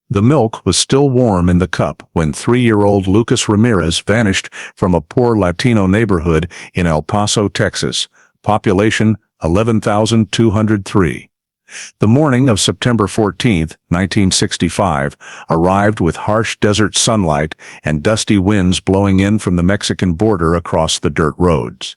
The milk was still warm in the cup when 3-year-old Lucas Ramirez vanished from a poor Latino neighborhood in El Paso, Texas, population 11,203. The morning of September 14, 1965, arrived with harsh desert sunlight and dusty winds blowing in from the Mexican border across the dirt roads.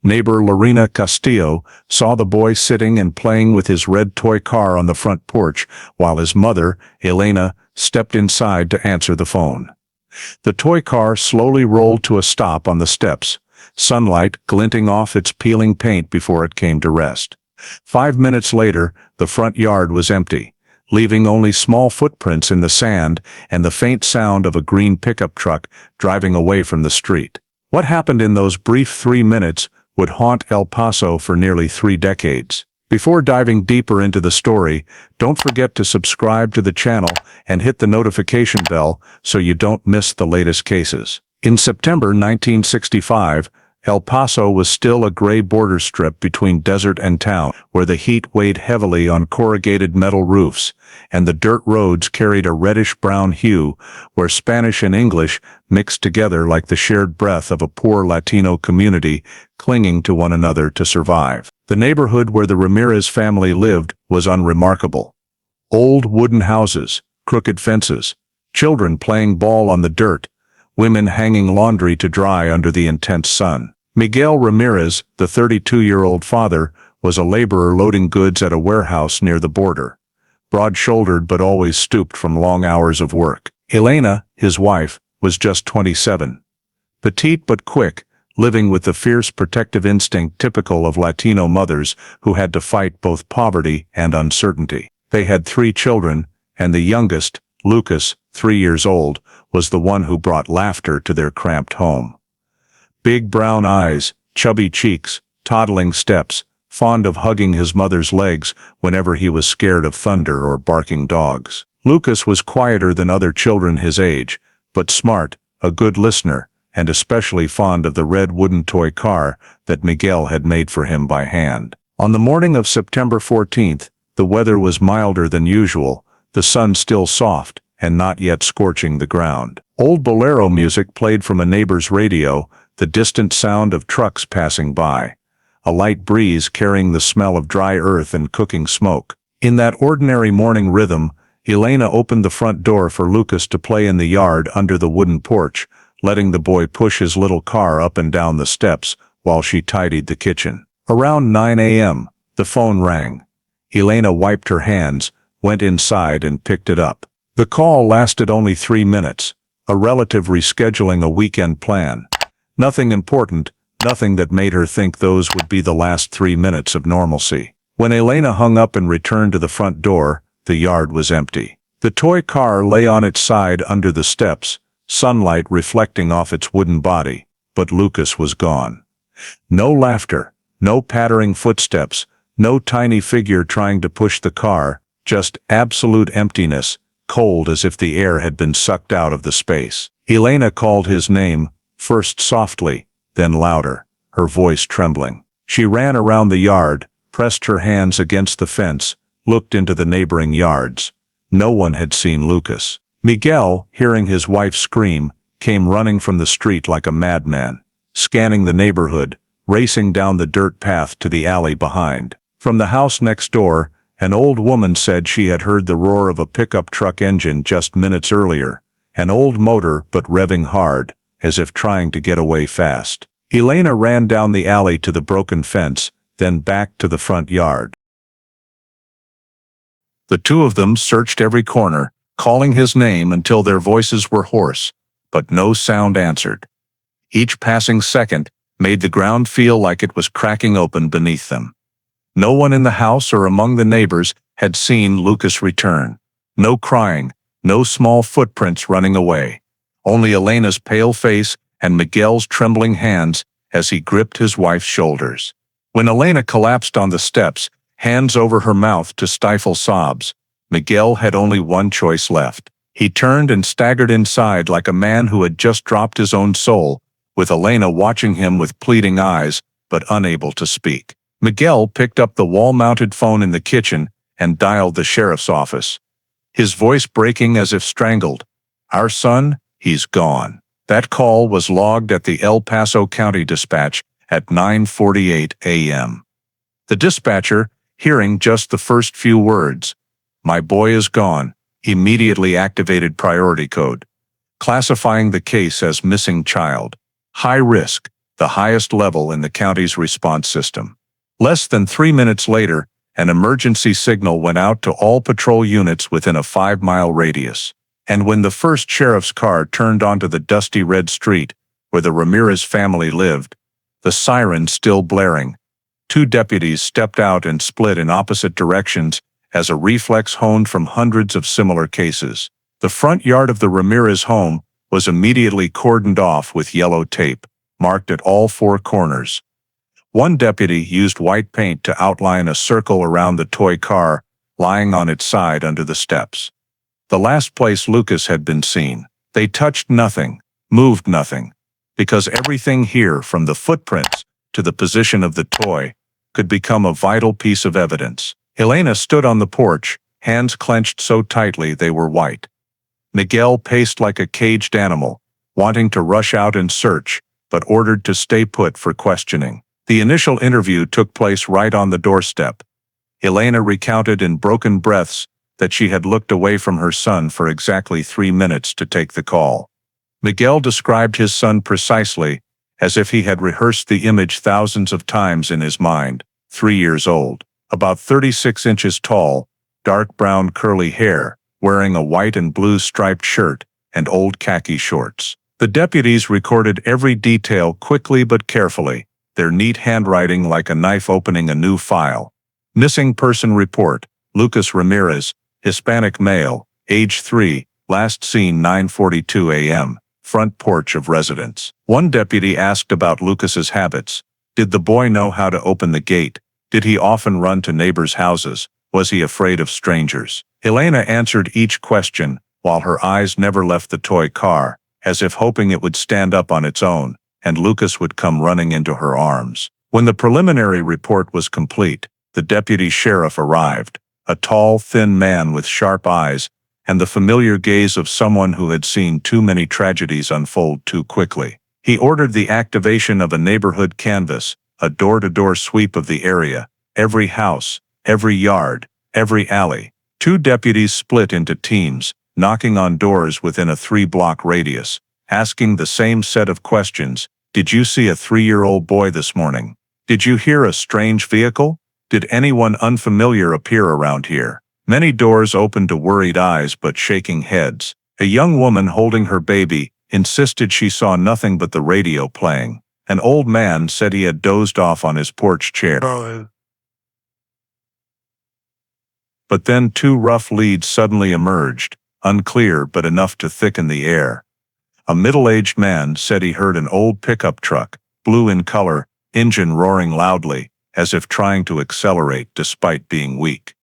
Neighbor Lorena Castillo saw the boy sitting and playing with his red toy car on the front porch while his mother, Elena, stepped inside to answer the phone. The toy car slowly rolled to a stop on the steps, sunlight glinting off its peeling paint before it came to rest. 5 minutes later, the front yard was empty, leaving only small footprints in the sand and the faint sound of a green pickup truck driving away from the street. What happened in those brief 3 minutes would haunt El Paso for nearly 3 decades. Before diving deeper into the story, don't forget to subscribe to the channel and hit the notification bell so you don't miss the latest cases. In September 1965, El Paso was still a gray border strip between desert and town, where the heat weighed heavily on corrugated metal roofs, and the dirt roads carried a reddish-brown hue, where Spanish and English mixed together like the shared breath of a poor Latino community clinging to one another to survive. The neighborhood where the Ramirez family lived was unremarkable. Old wooden houses, crooked fences, children playing ball on the dirt, women hanging laundry to dry under the intense sun. Miguel Ramirez, the 32-year-old father, was a laborer loading goods at a warehouse near the border, broad-shouldered but always stooped from long hours of work. Elena, his wife, was just 27. Petite but quick, living with the fierce protective instinct typical of Latino mothers who had to fight both poverty and uncertainty. They had 3 children, and the youngest, Lucas, 3 years old, was the one who brought laughter to their cramped home. Big brown eyes, chubby cheeks, toddling steps, fond of hugging his mother's legs whenever he was scared of thunder or barking dogs. Lucas was quieter than other children his age, but smart, a good listener, and especially fond of the red wooden toy car that Miguel had made for him by hand. On the morning of September 14th, the weather was milder than usual, the sun still soft and not yet scorching the ground. Old bolero music played from a neighbor's radio, the distant sound of trucks passing by, a light breeze carrying the smell of dry earth and cooking smoke. In that ordinary morning rhythm, Elena opened the front door for Lucas to play in the yard under the wooden porch, letting the boy push his little car up and down the steps while she tidied the kitchen. Around 9 a.m., the phone rang. Elena wiped her hands, went inside and picked it up. The call lasted only 3 minutes, a relative rescheduling a weekend plan. Nothing important, nothing that made her think those would be the last 3 minutes of normalcy. When Elena hung up and returned to the front door, the yard was empty. The toy car lay on its side under the steps, sunlight reflecting off its wooden body, but Lucas was gone. No laughter, no pattering footsteps, no tiny figure trying to push the car, just absolute emptiness, cold as if the air had been sucked out of the space. Elena called his name, first softly, then louder, her voice trembling. She ran around the yard, pressed her hands against the fence, looked into the neighboring yards. No one had seen Lucas. Miguel, hearing his wife scream, came running from the street like a madman, scanning the neighborhood, racing down the dirt path to the alley behind. From the house next door, an old woman said she had heard the roar of a pickup truck engine just minutes earlier, an old motor but revving hard, as if trying to get away fast. Elena ran down the alley to the broken fence, then back to the front yard. The two of them searched every corner, calling his name until their voices were hoarse, but no sound answered. Each passing second made the ground feel like it was cracking open beneath them. No one in the house or among the neighbors had seen Lucas return. No crying, no small footprints running away. Only Elena's pale face and Miguel's trembling hands as he gripped his wife's shoulders. When Elena collapsed on the steps, hands over her mouth to stifle sobs, Miguel had only one choice left. He turned and staggered inside like a man who had just dropped his own soul, with Elena watching him with pleading eyes, but unable to speak. Miguel picked up the wall-mounted phone in the kitchen and dialed the sheriff's office. his voice breaking as if strangled. "Our son, he's gone." That call was logged at the El Paso County Dispatch at 9:48 a.m. The dispatcher, hearing just the first few words, "My boy is gone," immediately activated priority code, classifying the case as missing child. High risk, the highest level in the county's response system. Less than 3 minutes later, an emergency signal went out to all patrol units within a 5-mile radius. And when the first sheriff's car turned onto the dusty red street where the Ramirez family lived, the siren still blaring, 2 deputies stepped out and split in opposite directions as a reflex honed from hundreds of similar cases. The front yard of the Ramirez home was immediately cordoned off with yellow tape, marked at all 4 corners. One deputy used white paint to outline a circle around the toy car lying on its side under the steps. The last place Lucas had been seen. They touched nothing, moved nothing, because everything here, from the footprints to the position of the toy, could become a vital piece of evidence. Elena stood on the porch, hands clenched so tightly they were white. Miguel paced like a caged animal, wanting to rush out and search, but ordered to stay put for questioning. The initial interview took place right on the doorstep. Elena recounted in broken breaths that she had looked away from her son for exactly 3 minutes to take the call. Miguel described his son precisely, as if he had rehearsed the image thousands of times in his mind. 3 years old, about 36 inches tall, dark brown curly hair, wearing a white and blue striped shirt and old khaki shorts. The deputies recorded every detail quickly but carefully, their neat handwriting like a knife opening a new file. Missing person report, Lucas Ramirez, Hispanic male, age 3, last seen 9:42 a.m., front porch of residence. One deputy asked about Lucas's habits. Did the boy know how to open the gate? Did he often run to neighbors' houses? Was he afraid of strangers? Elena answered each question, while her eyes never left the toy car, as if hoping it would stand up on its own, and Lucas would come running into her arms. When the preliminary report was complete, the deputy sheriff arrived, a tall, thin man with sharp eyes, and the familiar gaze of someone who had seen too many tragedies unfold too quickly. He ordered the activation of a neighborhood canvass, a door-to-door sweep of the area, every house, every yard, every alley. 2 deputies split into teams, knocking on doors within a 3-block radius, asking the same set of questions. Did you see a 3-year-old boy this morning? Did you hear a strange vehicle? Did anyone unfamiliar appear around here? Many doors opened to worried eyes but shaking heads. A young woman holding her baby insisted she saw nothing but the radio playing. An old man said he had dozed off on his porch chair. But then 2 rough leads suddenly emerged, unclear but enough to thicken the air. A middle-aged man said he heard an old pickup truck, blue in color, engine roaring loudly, as if trying to accelerate despite being weak.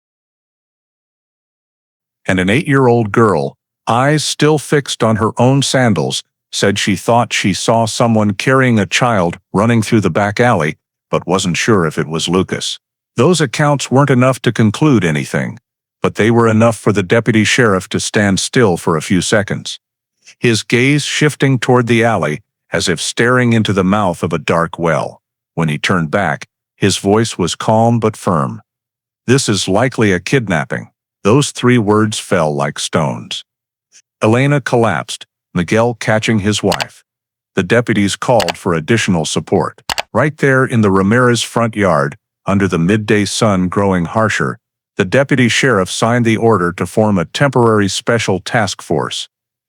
And an 8-year-old girl, eyes still fixed on her own sandals, said she thought she saw someone carrying a child running through the back alley, but wasn't sure if it was Lucas. Those accounts weren't enough to conclude anything, but they were enough for the deputy sheriff to stand still for a few seconds, his gaze shifting toward the alley as if staring into the mouth of a dark well. When he turned back, his voice was calm but firm. "This is likely a kidnapping." Those 3 words fell like stones. Elena collapsed, Miguel catching his wife. The deputies called for additional support. Right there in the Ramirez front yard, under the midday sun growing harsher, the deputy sheriff signed the order to form a temporary special task force,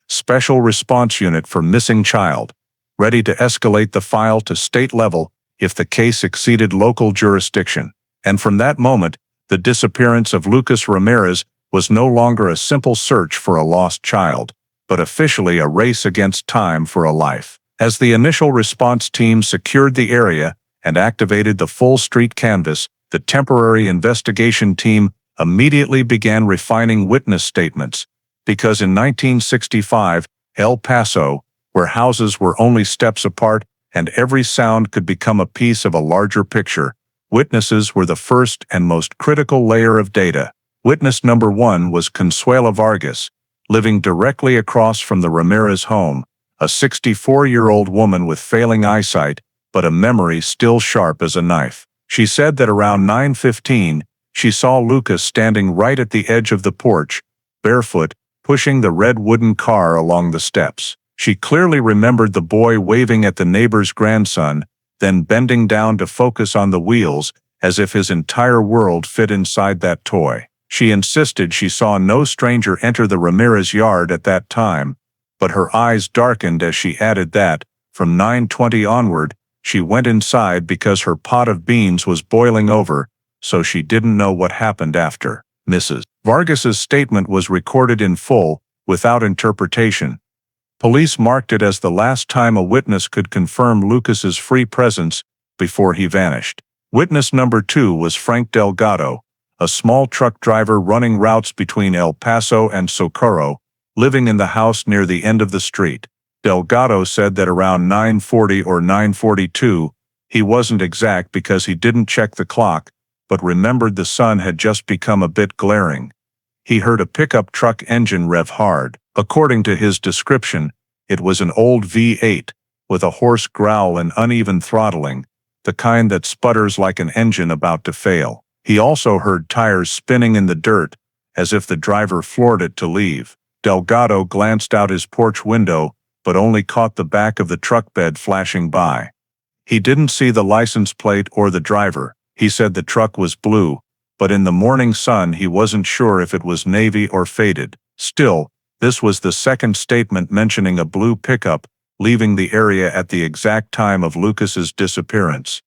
special response unit for missing child, ready to escalate the file to state level if the case exceeded local jurisdiction. And from that moment, the disappearance of Lucas Ramirez was no longer a simple search for a lost child, but officially a race against time for a life. As the initial response team secured the area and activated the full street canvass, the temporary investigation team immediately began refining witness statements, because in 1965, El Paso, where houses were only steps apart and every sound could become a piece of a larger picture, witnesses were the first and most critical layer of data. Witness number 1 was Consuela Vargas, living directly across from the Ramirez home, a 64-year-old woman with failing eyesight, but a memory still sharp as a knife. She said that around 9:15, she saw Lucas standing right at the edge of the porch, barefoot, pushing the red wooden car along the steps. She clearly remembered the boy waving at the neighbor's grandson, then bending down to focus on the wheels, as if his entire world fit inside that toy. She insisted she saw no stranger enter the Ramirez yard at that time, but her eyes darkened as she added that, from 9:20 onward, she went inside because her pot of beans was boiling over, so she didn't know what happened after. Mrs. Vargas's statement was recorded in full, without interpretation. Police marked it as the last time a witness could confirm Lucas's free presence before he vanished. Witness number 2 was Frank Delgado, a small truck driver running routes between El Paso and Socorro, living in the house near the end of the street. Delgado said that around 9:40 or 9:42, he wasn't exact because he didn't check the clock, but remembered the sun had just become a bit glaring. He heard a pickup truck engine rev hard. According to his description, it was an old V8, with a hoarse growl and uneven throttling, the kind that sputters like an engine about to fail. He also heard tires spinning in the dirt, as if the driver floored it to leave. Delgado glanced out his porch window, but only caught the back of the truck bed flashing by. He didn't see the license plate or the driver. He said the truck was blue, but in the morning sun he wasn't sure if it was navy or faded. Still, this was the second statement mentioning a blue pickup leaving the area at the exact time of Lucas's disappearance.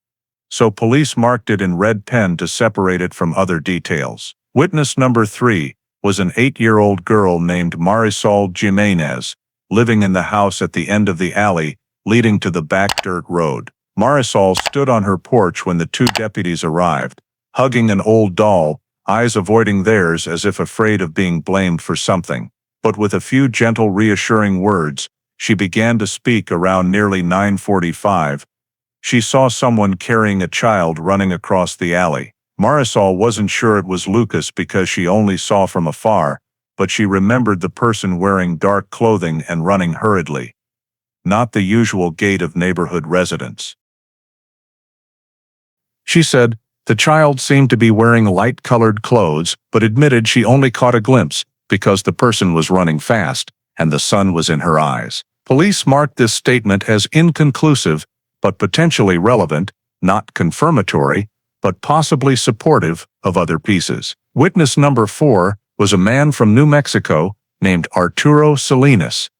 So police marked it in red pen to separate it from other details. Witness number 3 was an 8-year-old girl named Marisol Jimenez, living in the house at the end of the alley leading to the back dirt road. Marisol stood on her porch when the 2 deputies arrived, hugging an old doll, eyes avoiding theirs as if afraid of being blamed for something. But with a few gentle reassuring words, she began to speak around nearly 9:45. She saw someone carrying a child running across the alley. Marisol wasn't sure it was Lucas because she only saw from afar, but she remembered the person wearing dark clothing and running hurriedly. Not the usual gait of neighborhood residents. She said, the child seemed to be wearing light-colored clothes, but admitted she only caught a glimpse because the person was running fast and the sun was in her eyes. Police marked this statement as inconclusive, but potentially relevant, not confirmatory, but possibly supportive of other pieces. Witness number 4 was a man from New Mexico named Arturo Salinas,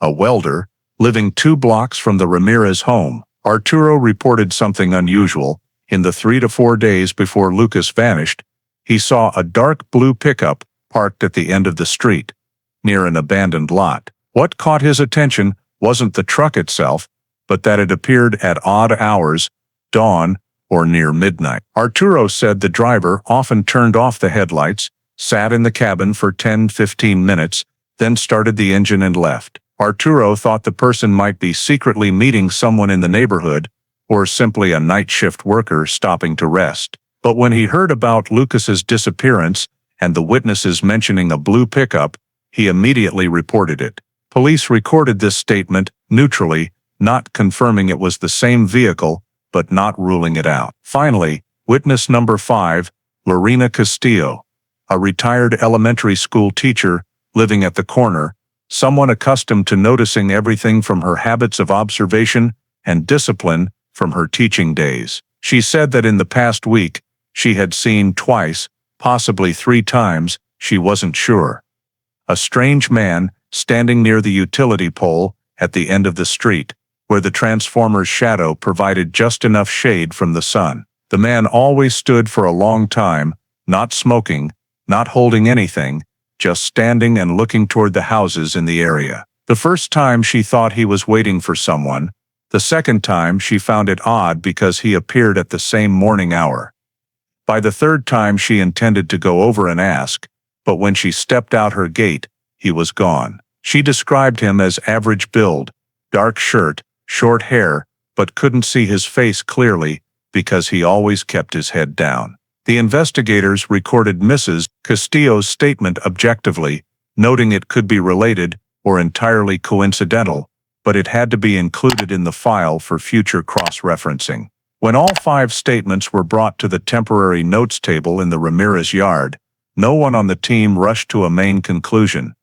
a welder, living 2 blocks from the Ramirez home. Arturo reported something unusual. In the 3 to 4 days before Lucas vanished, he saw a dark blue pickup parked at the end of the street, near an abandoned lot. What caught his attention wasn't the truck itself, but that it appeared at odd hours, dawn, or near midnight. Arturo said the driver often turned off the headlights, sat in the cabin for 10-15 minutes, then started the engine and left. Arturo thought the person might be secretly meeting someone in the neighborhood, or simply a night shift worker stopping to rest. But when he heard about Lucas's disappearance and the witnesses mentioning a blue pickup, he immediately reported it. Police recorded this statement neutrally, not confirming it was the same vehicle, but not ruling it out. Finally, witness number 5, Lorena Castillo, a retired elementary school teacher living at the corner, someone accustomed to noticing everything from her habits of observation and discipline from her teaching days. She said that in the past week, she had seen twice, possibly 3 times, she wasn't sure, a strange man standing near the utility pole at the end of the street, where the transformer's shadow provided just enough shade from the sun. The man always stood for a long time, not smoking, not holding anything, just standing and looking toward the houses in the area. The first time she thought he was waiting for someone. The second time she found it odd because he appeared at the same morning hour. By the third time she intended to go over and ask, but when she stepped out her gate, he was gone. She described him as average build, dark shirt, short hair, but couldn't see his face clearly because he always kept his head down. The investigators recorded Mrs. Castillo's statement objectively, noting it could be related or entirely coincidental, but it had to be included in the file for future cross-referencing. When all 5 statements were brought to the temporary notes table in the Ramirez yard, no one on the team rushed to a main conclusion.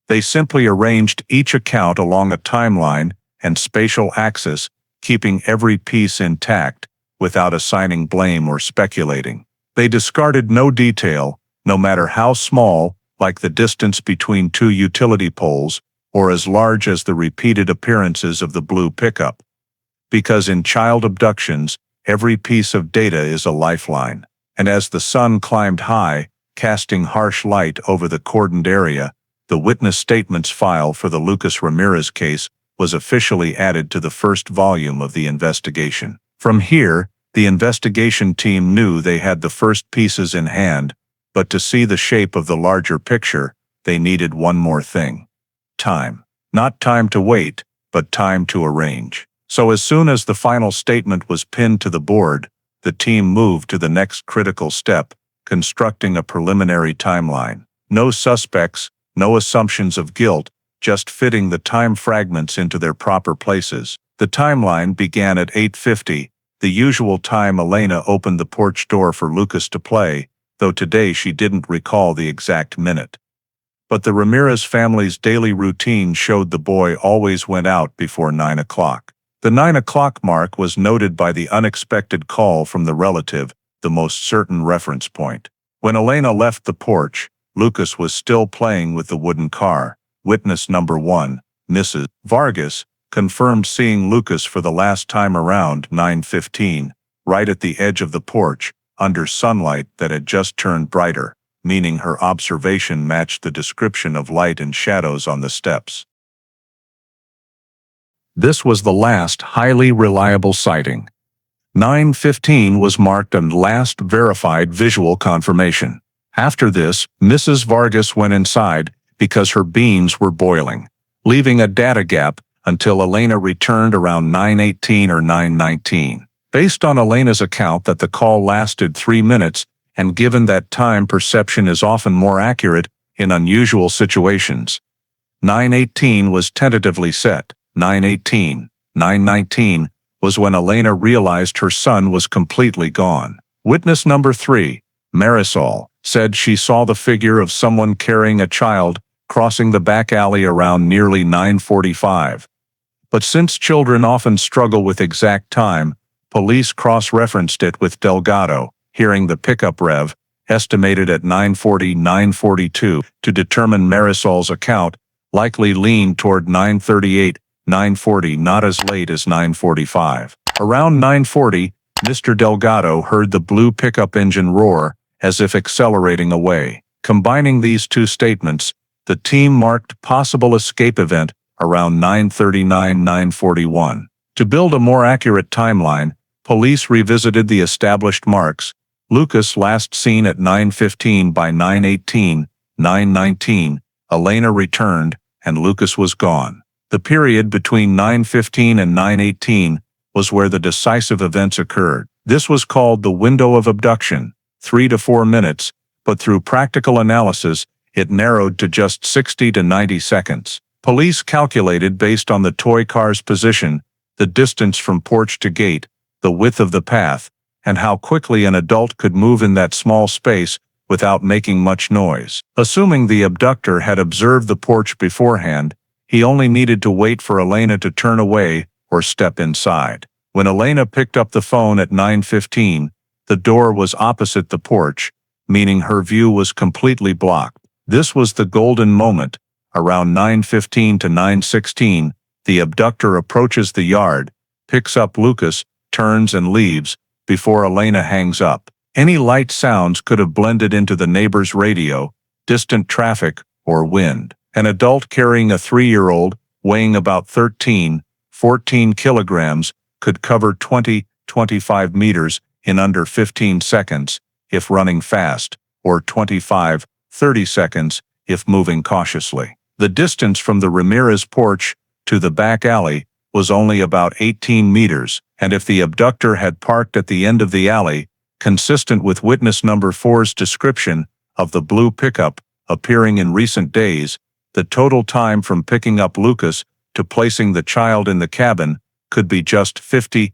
They simply arranged each account along a timeline and spatial axis, keeping every piece intact, without assigning blame or speculating. They discarded no detail, no matter how small, like the distance between 2 utility poles, or as large as the repeated appearances of the blue pickup. Because in child abductions, every piece of data is a lifeline. And as the sun climbed high, casting harsh light over the cordoned area, the witness statements file for the Lucas Ramirez case was officially added to the first volume of the investigation. From here, the investigation team knew they had the first pieces in hand, but to see the shape of the larger picture, they needed one more thing. Time. Not time to wait, but time to arrange. So as soon as the final statement was pinned to the board, the team moved to the next critical step, constructing a preliminary timeline. No suspects, no assumptions of guilt, just fitting the time fragments into their proper places. The timeline began at 8:50, the usual time Elena opened the porch door for Lucas to play, though today she didn't recall the exact minute. But the Ramirez family's daily routine showed the boy always went out before 9 o'clock. The 9 o'clock mark was noted by the unexpected call from the relative, the most certain reference point. When Elena left the porch, Lucas was still playing with the wooden car. Witness number 1, Mrs. Vargas, confirmed seeing Lucas for the last time around 9:15, right at the edge of the porch, under sunlight that had just turned brighter, meaning her observation matched the description of light and shadows on the steps. This was the last highly reliable sighting. 9:15 was marked and last verified visual confirmation. After this, Mrs. Vargas went inside because her beans were boiling, leaving a data gap until Elena returned around 9:18 or 9:19. Based on Elena's account that the call lasted 3 minutes, and given that time perception is often more accurate in unusual situations, 9:18 was tentatively set. 9:18, 9:19 was when Elena realized her son was completely gone. Witness number 3, Marisol, said she saw the figure of someone carrying a child crossing the back alley around nearly 9:45. But since children often struggle with exact time, police cross-referenced it with Delgado, hearing the pickup rev, estimated at 9:40, 9:42, to determine Marisol's account, likely leaned toward 9:38, 9:40, not as late as 9:45. Around 9:40, Mr. Delgado heard the blue pickup engine roar, as if accelerating away. Combining these two statements, the team marked possible escape event around 9:39, 9:41. To build a more accurate timeline, police revisited the established marks. Lucas last seen at 9:15 by 9:18, 9:19, Elena returned, and Lucas was gone. The period between 9:15 and 9:18 was where the decisive events occurred. This was called the window of abduction, 3 to 4 minutes, but through practical analysis, it narrowed to just 60 to 90 seconds. Police calculated based on the toy car's position, the distance from porch to gate, the width of the path, and how quickly an adult could move in that small space without making much noise. Assuming the abductor had observed the porch beforehand, he only needed to wait for Elena to turn away or step inside. When Elena picked up the phone at 9:15, the door was opposite the porch, meaning her view was completely blocked. This was the golden moment. Around 9:15 to 9:16, the abductor approaches the yard, picks up Lucas, turns and leaves, before Elena hangs up. Any light sounds could have blended into the neighbor's radio, distant traffic, or wind. An adult carrying a 3-year-old, weighing about 13, 14 kilograms, could cover 20-25 meters in under 15 seconds, if running fast, or 25-30 seconds, if moving cautiously. The distance from the Ramirez porch to the back alley was only about 18 meters, and if the abductor had parked at the end of the alley, consistent with witness number 4's description, of the blue pickup appearing in recent days, the total time from picking up Lucas to placing the child in the cabin could be just 50-60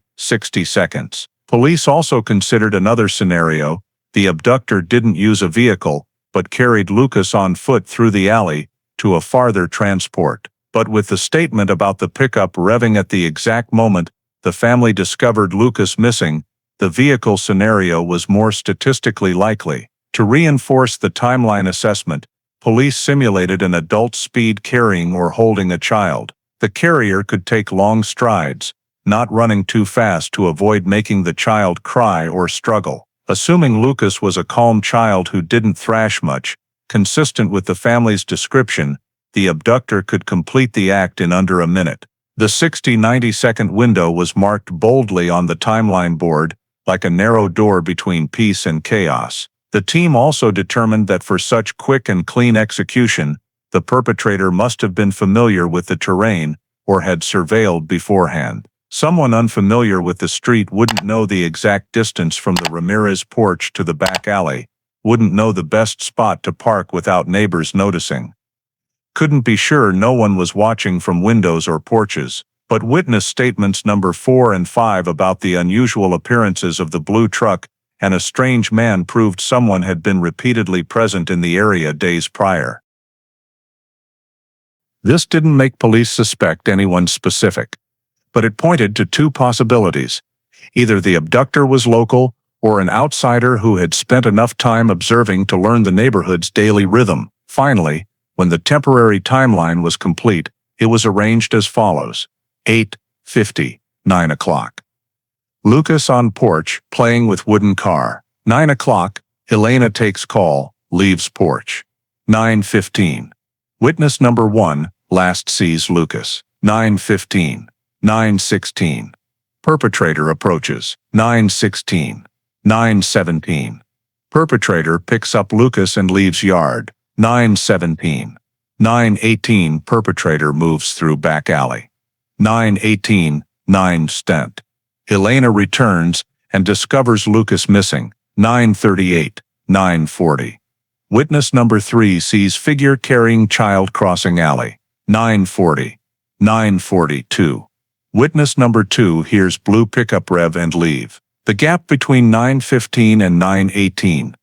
seconds. Police also considered another scenario. The abductor didn't use a vehicle, but carried Lucas on foot through the alley to a farther transport. But with the statement about the pickup revving at the exact moment the family discovered Lucas missing, the vehicle scenario was more statistically likely. To reinforce the timeline assessment, police simulated an adult speed carrying or holding a child. The carrier could take long strides, not running too fast to avoid making the child cry or struggle. Assuming Lucas was a calm child who didn't thrash much, consistent with the family's description, the abductor could complete the act in under a minute. The 60-90 second window was marked boldly on the timeline board, like a narrow door between peace and chaos. The team also determined that for such quick and clean execution, the perpetrator must have been familiar with the terrain or had surveilled beforehand. Someone unfamiliar with the street wouldn't know the exact distance from the Ramirez porch to the back alley, wouldn't know the best spot to park without neighbors noticing. Couldn't be sure no one was watching from windows or porches, but witness statements number 4 and 5 about the unusual appearances of the blue truck and a strange man proved someone had been repeatedly present in the area days prior. This didn't make police suspect anyone specific, but it pointed to two possibilities. Either the abductor was local, or an outsider who had spent enough time observing to learn the neighborhood's daily rhythm. Finally, when the temporary timeline was complete, it was arranged as follows: 8:50, 9 o'clock. Lucas on porch, playing with wooden car. 9 o'clock, Elena takes call, leaves porch. 9:15. Witness number 1, last sees Lucas. 9:15. 9:16. Perpetrator approaches. 9:16. 9:17. Perpetrator picks up Lucas and leaves yard. 9:17. 9:18. Perpetrator moves through back alley. 9:18. 9 stent. Elena returns and discovers Lucas missing. 9:38. 9:40. Witness number 3 sees figure carrying child crossing alley. 9:40. 9:42. Witness number 2 hears blue pickup rev and leave. The gap between 9:15 and 9:18.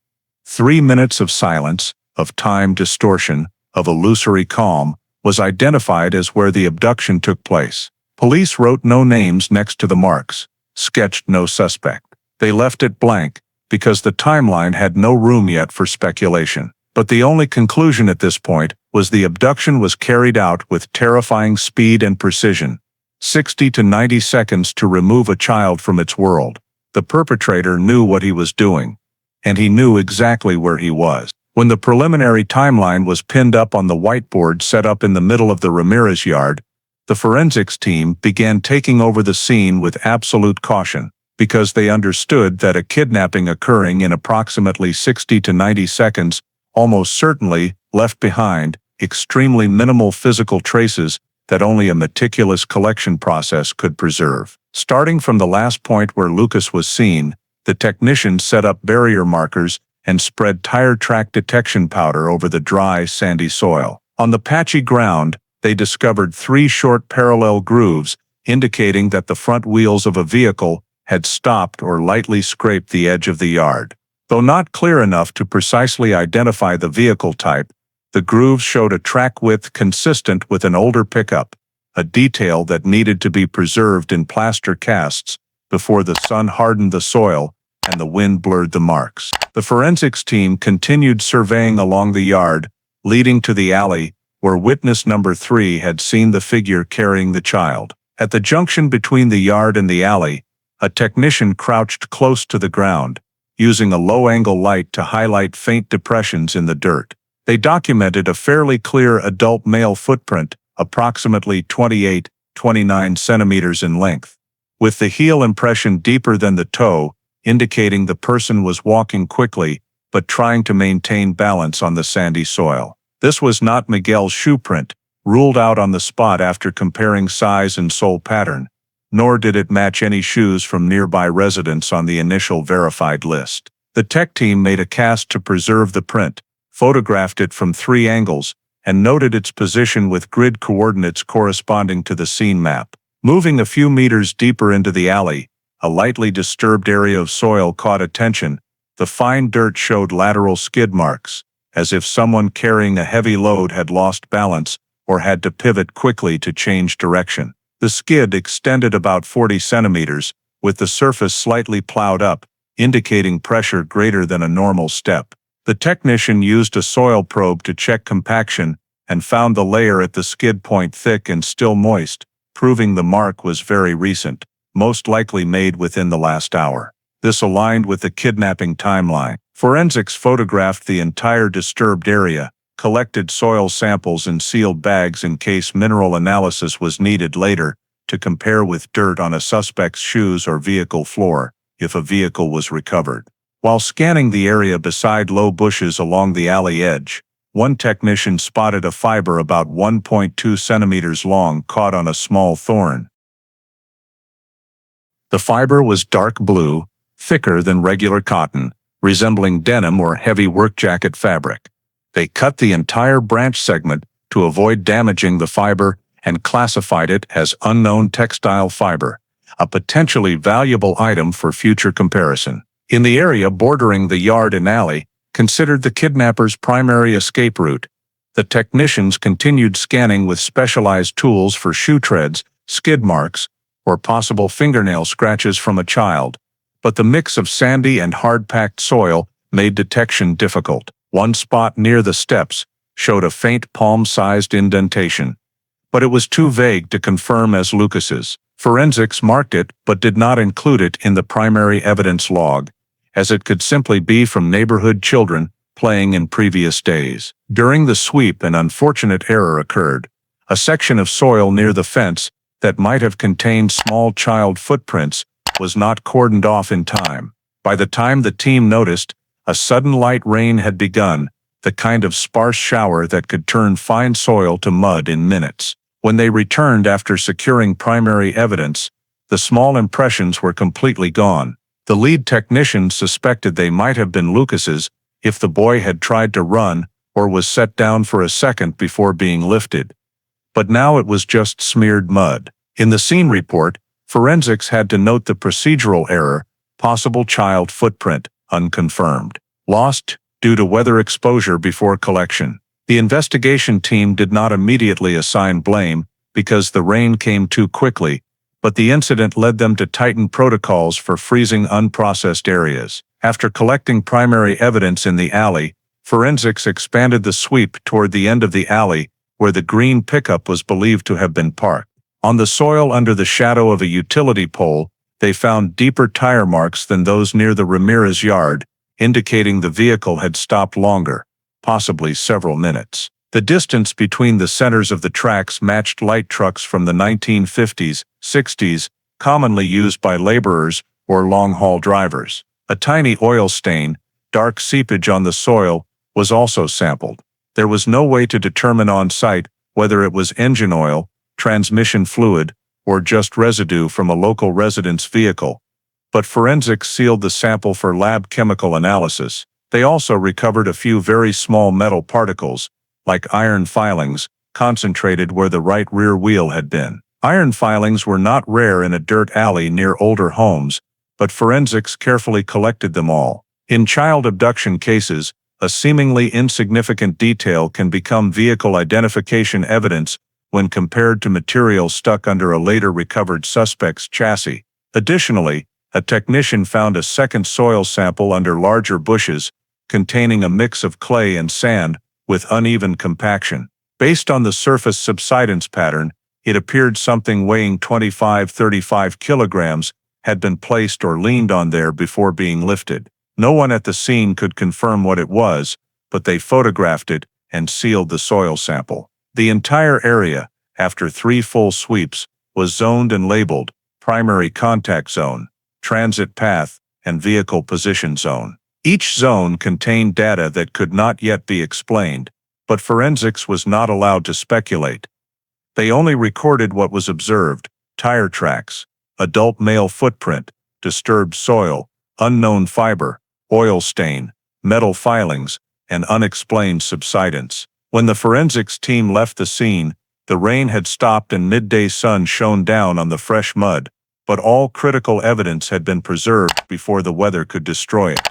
3 minutes of silence, of time distortion, of illusory calm, was identified as where the abduction took place. Police wrote no names next to the marks, sketched no suspect. They left it blank, because the timeline had no room yet for speculation. But the only conclusion at this point was the abduction was carried out with terrifying speed and precision. 60 to 90 seconds to remove a child from its world. The perpetrator knew what he was doing, and he knew exactly where he was. When the preliminary timeline was pinned up on the whiteboard set up in the middle of the Ramirez yard, the forensics team began taking over the scene with absolute caution, because they understood that a kidnapping occurring in approximately 60 to 90 seconds almost certainly left behind extremely minimal physical traces that only a meticulous collection process could preserve. Starting from the last point where Lucas was seen, the technicians set up barrier markers and spread tire track detection powder over the dry, sandy soil. On the patchy ground, they discovered 3 short parallel grooves, indicating that the front wheels of a vehicle had stopped or lightly scraped the edge of the yard. Though not clear enough to precisely identify the vehicle type, the grooves showed a track width consistent with an older pickup, a detail that needed to be preserved in plaster casts before the sun hardened the soil and the wind blurred the marks. The forensics team continued surveying along the yard, leading to the alley, where witness number 3 had seen the figure carrying the child. At the junction between the yard and the alley, a technician crouched close to the ground, using a low-angle light to highlight faint depressions in the dirt. They documented a fairly clear adult male footprint, approximately 28-29 centimeters in length, with the heel impression deeper than the toe, indicating the person was walking quickly but trying to maintain balance on the sandy soil. This was not Miguel's shoe print, ruled out on the spot after comparing size and sole pattern, nor did it match any shoes from nearby residents on the initial verified list. The tech team made a cast to preserve the print, photographed it from 3 angles, and noted its position with grid coordinates corresponding to the scene map. Moving a few meters deeper into the alley, a lightly disturbed area of soil caught attention. The fine dirt showed lateral skid marks, as if someone carrying a heavy load had lost balance or had to pivot quickly to change direction. The skid extended about 40 centimeters, with the surface slightly plowed up, indicating pressure greater than a normal step. The technician used a soil probe to check compaction and found the layer at the skid point thick and still moist, proving the mark was very recent, most likely made within the last hour. This aligned with the kidnapping timeline. Forensics photographed the entire disturbed area, collected soil samples in sealed bags in case mineral analysis was needed later, to compare with dirt on a suspect's shoes or vehicle floor, if a vehicle was recovered. While scanning the area beside low bushes along the alley edge, one technician spotted a fiber about 1.2 centimeters long caught on a small thorn. The fiber was dark blue, thicker than regular cotton, resembling denim or heavy work jacket fabric. They cut the entire branch segment to avoid damaging the fiber and classified it as unknown textile fiber, a potentially valuable item for future comparison. In the area bordering the yard and alley, considered the kidnapper's primary escape route, the technicians continued scanning with specialized tools for shoe treads, skid marks, or possible fingernail scratches from a child, but the mix of sandy and hard-packed soil made detection difficult. One spot near the steps showed a faint palm-sized indentation, but it was too vague to confirm as Lucas's. Forensics marked it but did not include it in the primary evidence log, as it could simply be from neighborhood children playing in previous days. During the sweep, an unfortunate error occurred. A section of soil near the fence that might have contained small child footprints was not cordoned off in time. By the time the team noticed, a sudden light rain had begun, the kind of sparse shower that could turn fine soil to mud in minutes. When they returned after securing primary evidence, the small impressions were completely gone. The lead technician suspected they might have been Lucas's if the boy had tried to run or was set down for a second before being lifted. But now it was just smeared mud. In the scene report, forensics had to note the procedural error, possible child footprint, unconfirmed. Lost due to weather exposure before collection. The investigation team did not immediately assign blame because the rain came too quickly, but the incident led them to tighten protocols for freezing unprocessed areas. After collecting primary evidence in the alley, forensics expanded the sweep toward the end of the alley where the green pickup was believed to have been parked. On the soil under the shadow of a utility pole, they found deeper tire marks than those near the Ramirez yard, indicating the vehicle had stopped longer, possibly several minutes. The distance between the centers of the tracks matched light trucks from the 1950s, 60s, commonly used by laborers or long-haul drivers. A tiny oil stain, dark seepage on the soil, was also sampled. There was no way to determine on site whether it was engine oil, transmission fluid, or just residue from a local resident's vehicle, but forensics sealed the sample for lab chemical analysis. They also recovered a few very small metal particles, like iron filings, concentrated where the right rear wheel had been. Iron filings were not rare in a dirt alley near older homes, but forensics carefully collected them all. In child abduction cases, a seemingly insignificant detail can become vehicle identification evidence when compared to material stuck under a later recovered suspect's chassis. Additionally, a technician found a second soil sample under larger bushes, containing a mix of clay and sand with uneven compaction. Based on the surface subsidence pattern, it appeared something weighing 25-35 kilograms had been placed or leaned on there before being lifted. No one at the scene could confirm what it was, but they photographed it and sealed the soil sample. The entire area, after 3 full sweeps, was zoned and labeled primary contact zone, transit path, and vehicle position zone. Each zone contained data that could not yet be explained, but forensics was not allowed to speculate. They only recorded what was observed: tire tracks, adult male footprint, disturbed soil, unknown fiber, oil stain, metal filings, and unexplained subsidence. When the forensics team left the scene, the rain had stopped and midday sun shone down on the fresh mud, but all critical evidence had been preserved before the weather could destroy it.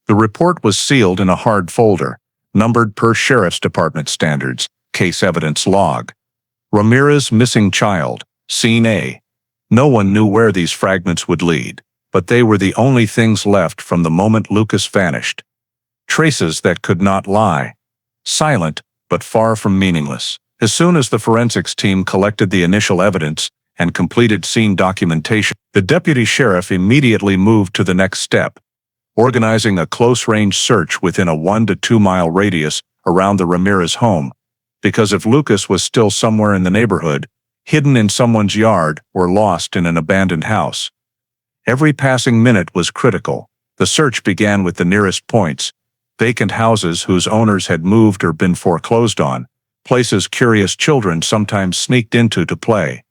The report was sealed in a hard folder, numbered per Sheriff's Department standards, case evidence log. Ramirez missing child, scene A. No one knew where these fragments would lead, but they were the only things left from the moment Lucas vanished. Traces that could not lie. Silent, but far from meaningless. As soon as the forensics team collected the initial evidence and completed scene documentation, the deputy sheriff immediately moved to the next step, organizing a close-range search within a 1 to 2 mile radius around the Ramirez home, because if Lucas was still somewhere in the neighborhood, hidden in someone's yard or lost in an abandoned house, every passing minute was critical. The search began with the nearest points: vacant houses whose owners had moved or been foreclosed on, places curious children sometimes sneaked into to play.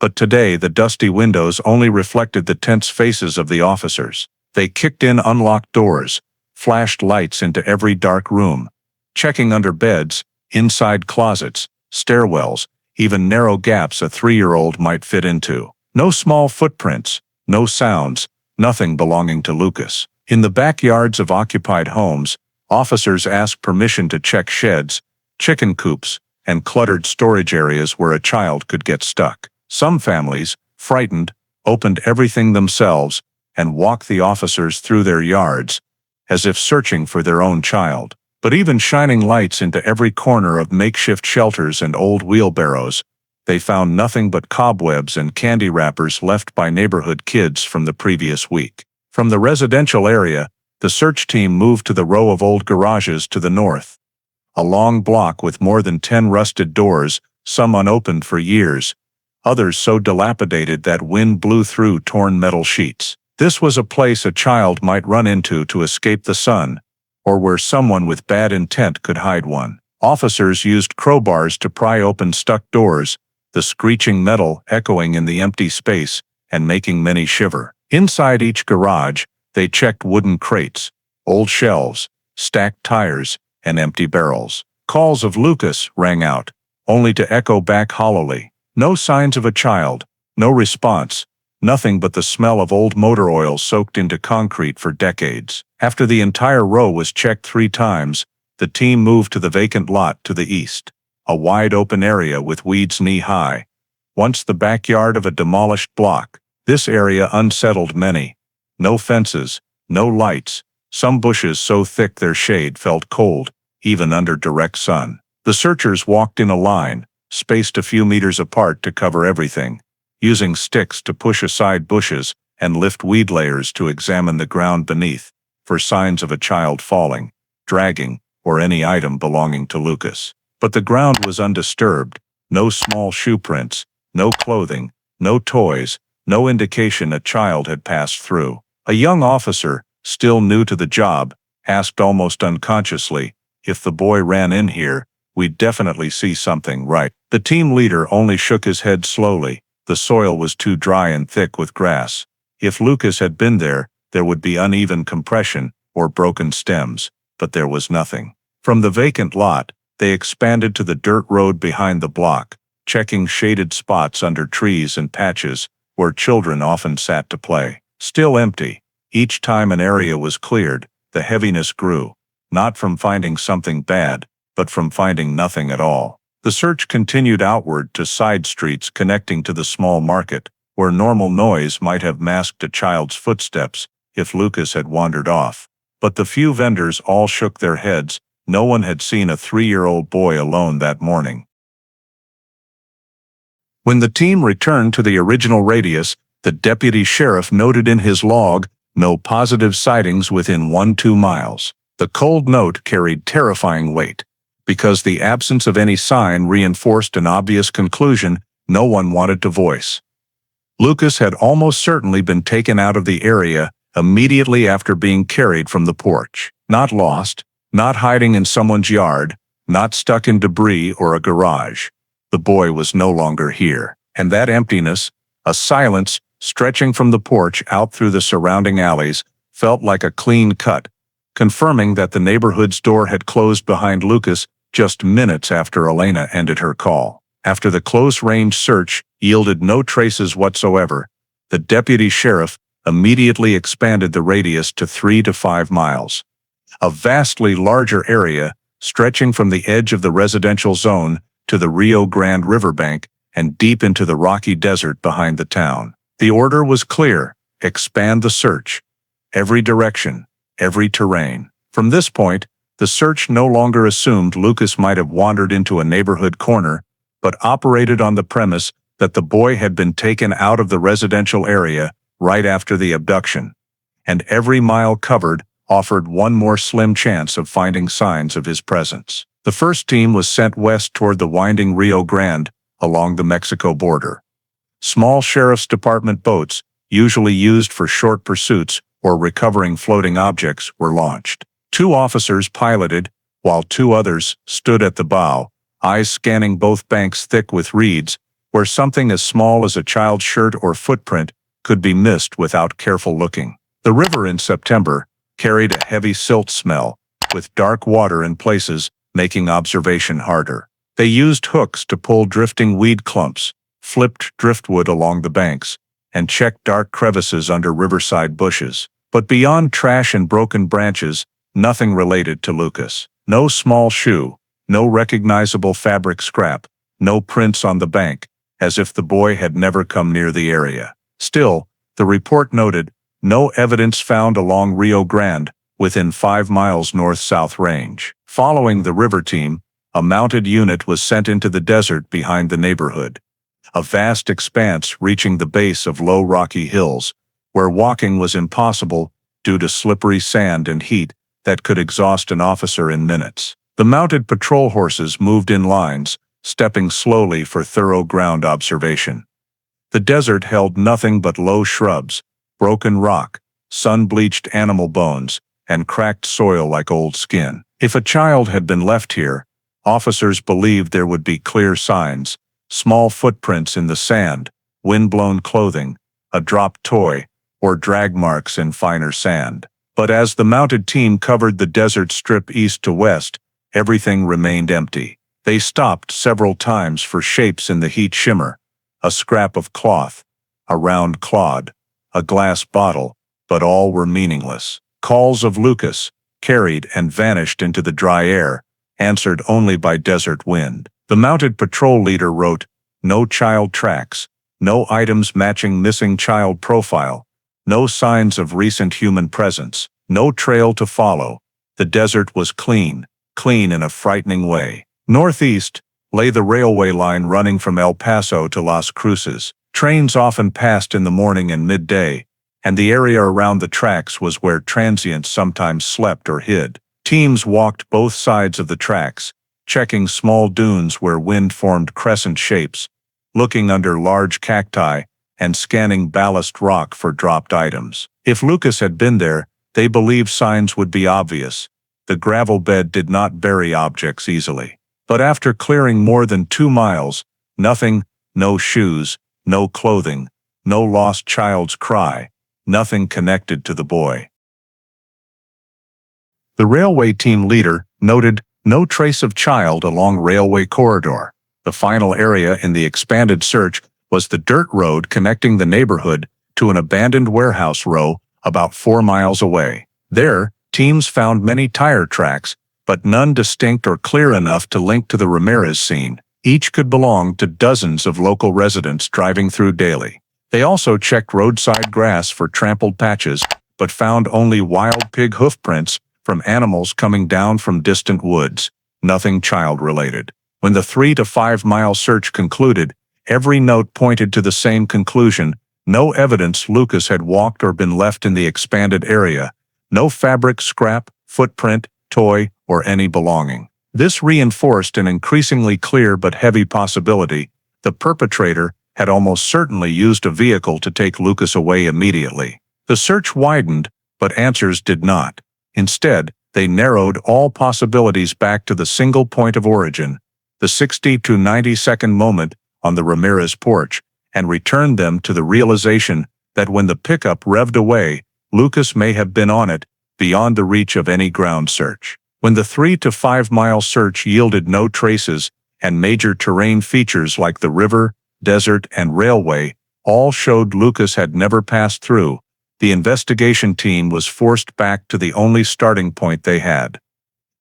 But today the dusty windows only reflected the tense faces of the officers. They kicked in unlocked doors, flashed lights into every dark room, checking under beds, inside closets, stairwells, even narrow gaps a 3-year-old might fit into. No small footprints, no sounds, nothing belonging to Lucas. In the backyards of occupied homes, officers asked permission to check sheds, chicken coops, and cluttered storage areas where a child could get stuck. Some families, frightened, opened everything themselves and walked the officers through their yards, as if searching for their own child. But even shining lights into every corner of makeshift shelters and old wheelbarrows, they found nothing but cobwebs and candy wrappers left by neighborhood kids from the previous week. From the residential area, the search team moved to the row of old garages to the north. A long block with more than 10 rusted doors, some unopened for years, others so dilapidated that wind blew through torn metal sheets. This was a place a child might run into to escape the sun, or where someone with bad intent could hide one. Officers used crowbars to pry open stuck doors, the screeching metal echoing in the empty space and making many shiver. Inside each garage, they checked wooden crates, old shelves, stacked tires, and empty barrels. Calls of Lucas rang out, only to echo back hollowly. No signs of a child, no response, nothing but the smell of old motor oil soaked into concrete for decades. After the entire row was checked 3 times, the team moved to the vacant lot to the east, a wide open area with weeds knee-high, once the backyard of a demolished block. This area unsettled many. No fences, no lights, some bushes so thick their shade felt cold, even under direct sun. The searchers walked in a line, spaced a few meters apart to cover everything, using sticks to push aside bushes and lift weed layers to examine the ground beneath for signs of a child falling, dragging, or any item belonging to Lucas. But the ground was undisturbed, no small shoe prints, no clothing, no toys, no indication a child had passed through. A young officer, still new to the job, asked almost unconsciously, "If the boy ran in here, we'd definitely see something, right?" The team leader only shook his head slowly. The soil was too dry and thick with grass. If Lucas had been there, there would be uneven compression or broken stems, but there was nothing. From the vacant lot, they expanded to the dirt road behind the block, checking shaded spots under trees and patches where children often sat to play. Still empty. Each time an area was cleared, the heaviness grew, not from finding something bad, but from finding nothing at all. The search continued outward to side streets connecting to the small market, where normal noise might have masked a child's footsteps if Lucas had wandered off. But the few vendors all shook their heads. No one had seen a 3-year-old boy alone that morning. When the team returned to the original radius, the deputy sheriff noted in his log, "No positive sightings within 1-2 miles. The cold note carried terrifying weight, because the absence of any sign reinforced an obvious conclusion no one wanted to voice. Lucas had almost certainly been taken out of the area immediately after being carried from the porch. Not lost, not hiding in someone's yard, not stuck in debris or a garage. The boy was no longer here. And that emptiness, a silence stretching from the porch out through the surrounding alleys, felt like a clean cut, confirming that the neighborhood's door had closed behind Lucas just minutes after Elena ended her call. After the close-range search yielded no traces whatsoever, the deputy sheriff immediately expanded the radius to 3 to 5 miles. A vastly larger area stretching from the edge of the residential zone to the Rio Grande riverbank and deep into the rocky desert behind the town. The order was clear: expand the search. Every direction, every terrain. From this point, the search no longer assumed Lucas might have wandered into a neighborhood corner, but operated on the premise that the boy had been taken out of the residential area right after the abduction, and every mile covered offered one more slim chance of finding signs of his presence. The first team was sent west toward the winding Rio Grande along the Mexico border. Small sheriff's department boats, usually used for short pursuits or recovering floating objects, were launched. 2 officers piloted, while 2 others stood at the bow, eyes scanning both banks thick with reeds, where something as small as a child's shirt or footprint could be missed without careful looking. The river in September carried a heavy silt smell, with dark water in places making observation harder. They used hooks to pull drifting weed clumps, flipped driftwood along the banks, and checked dark crevices under riverside bushes. But beyond trash and broken branches, nothing related to Lucas. No small shoe, no recognizable fabric scrap, no prints on the bank, as if the boy had never come near the area. Still, the report noted, no evidence found along Rio Grande, within 5 miles north-south range. Following the river team, a mounted unit was sent into the desert behind the neighborhood. A vast expanse reaching the base of low rocky hills, where walking was impossible due to slippery sand and heat that could exhaust an officer in minutes. The mounted patrol horses moved in lines, stepping slowly for thorough ground observation. The desert held nothing but low shrubs, broken rock, sun-bleached animal bones, and cracked soil like old skin. If a child had been left here, officers believed there would be clear signs: small footprints in the sand, wind-blown clothing, a dropped toy, or drag marks in finer sand. But as the mounted team covered the desert strip east to west, everything remained empty. They stopped several times for shapes in the heat shimmer: a scrap of cloth, a round clod, a glass bottle, but all were meaningless. Calls of Lucas, carried and vanished into the dry air, answered only by desert wind. The mounted patrol leader wrote, "No child tracks, no items matching missing child profile, no signs of recent human presence, no trail to follow." The desert was clean in a frightening way. Northeast lay the railway line running from El Paso to Las Cruces. Trains often passed in the morning and midday, and the area around the tracks was where transients sometimes slept or hid. Teams walked both sides of the tracks, checking small dunes where wind formed crescent shapes, looking under large cacti, and scanning ballast rock for dropped items. If Lucas had been there, they believed signs would be obvious. The gravel bed did not bury objects easily. But after clearing more than 2 miles, nothing: no shoes, no clothing, no lost child's cry, nothing connected to the boy. The railway team leader noted, "No trace of child along railway corridor." The final area in the expanded search was the dirt road connecting the neighborhood to an abandoned warehouse row about 4 miles away. There, teams found many tire tracks, but none distinct or clear enough to link to the Ramirez scene. Each could belong to dozens of local residents driving through daily. They also checked roadside grass for trampled patches, but found only wild pig hoof prints from animals coming down from distant woods, nothing child-related. When the 3 to 5 mile search concluded, every note pointed to the same conclusion: no evidence Lucas had walked or been left in the expanded area, no fabric scrap, footprint, toy, or any belonging. This reinforced an increasingly clear but heavy possibility: the perpetrator had almost certainly used a vehicle to take Lucas away immediately. The search widened, but answers did not. Instead, they narrowed all possibilities back to the single point of origin, the 60 to 90-second moment on the Ramirez porch, and returned them to the realization that when the pickup revved away, Lucas may have been on it, beyond the reach of any ground search. When the 3 to 5 mile search yielded no traces, and major terrain features like the river, desert, and railway all showed Lucas had never passed through, the investigation team was forced back to the only starting point they had: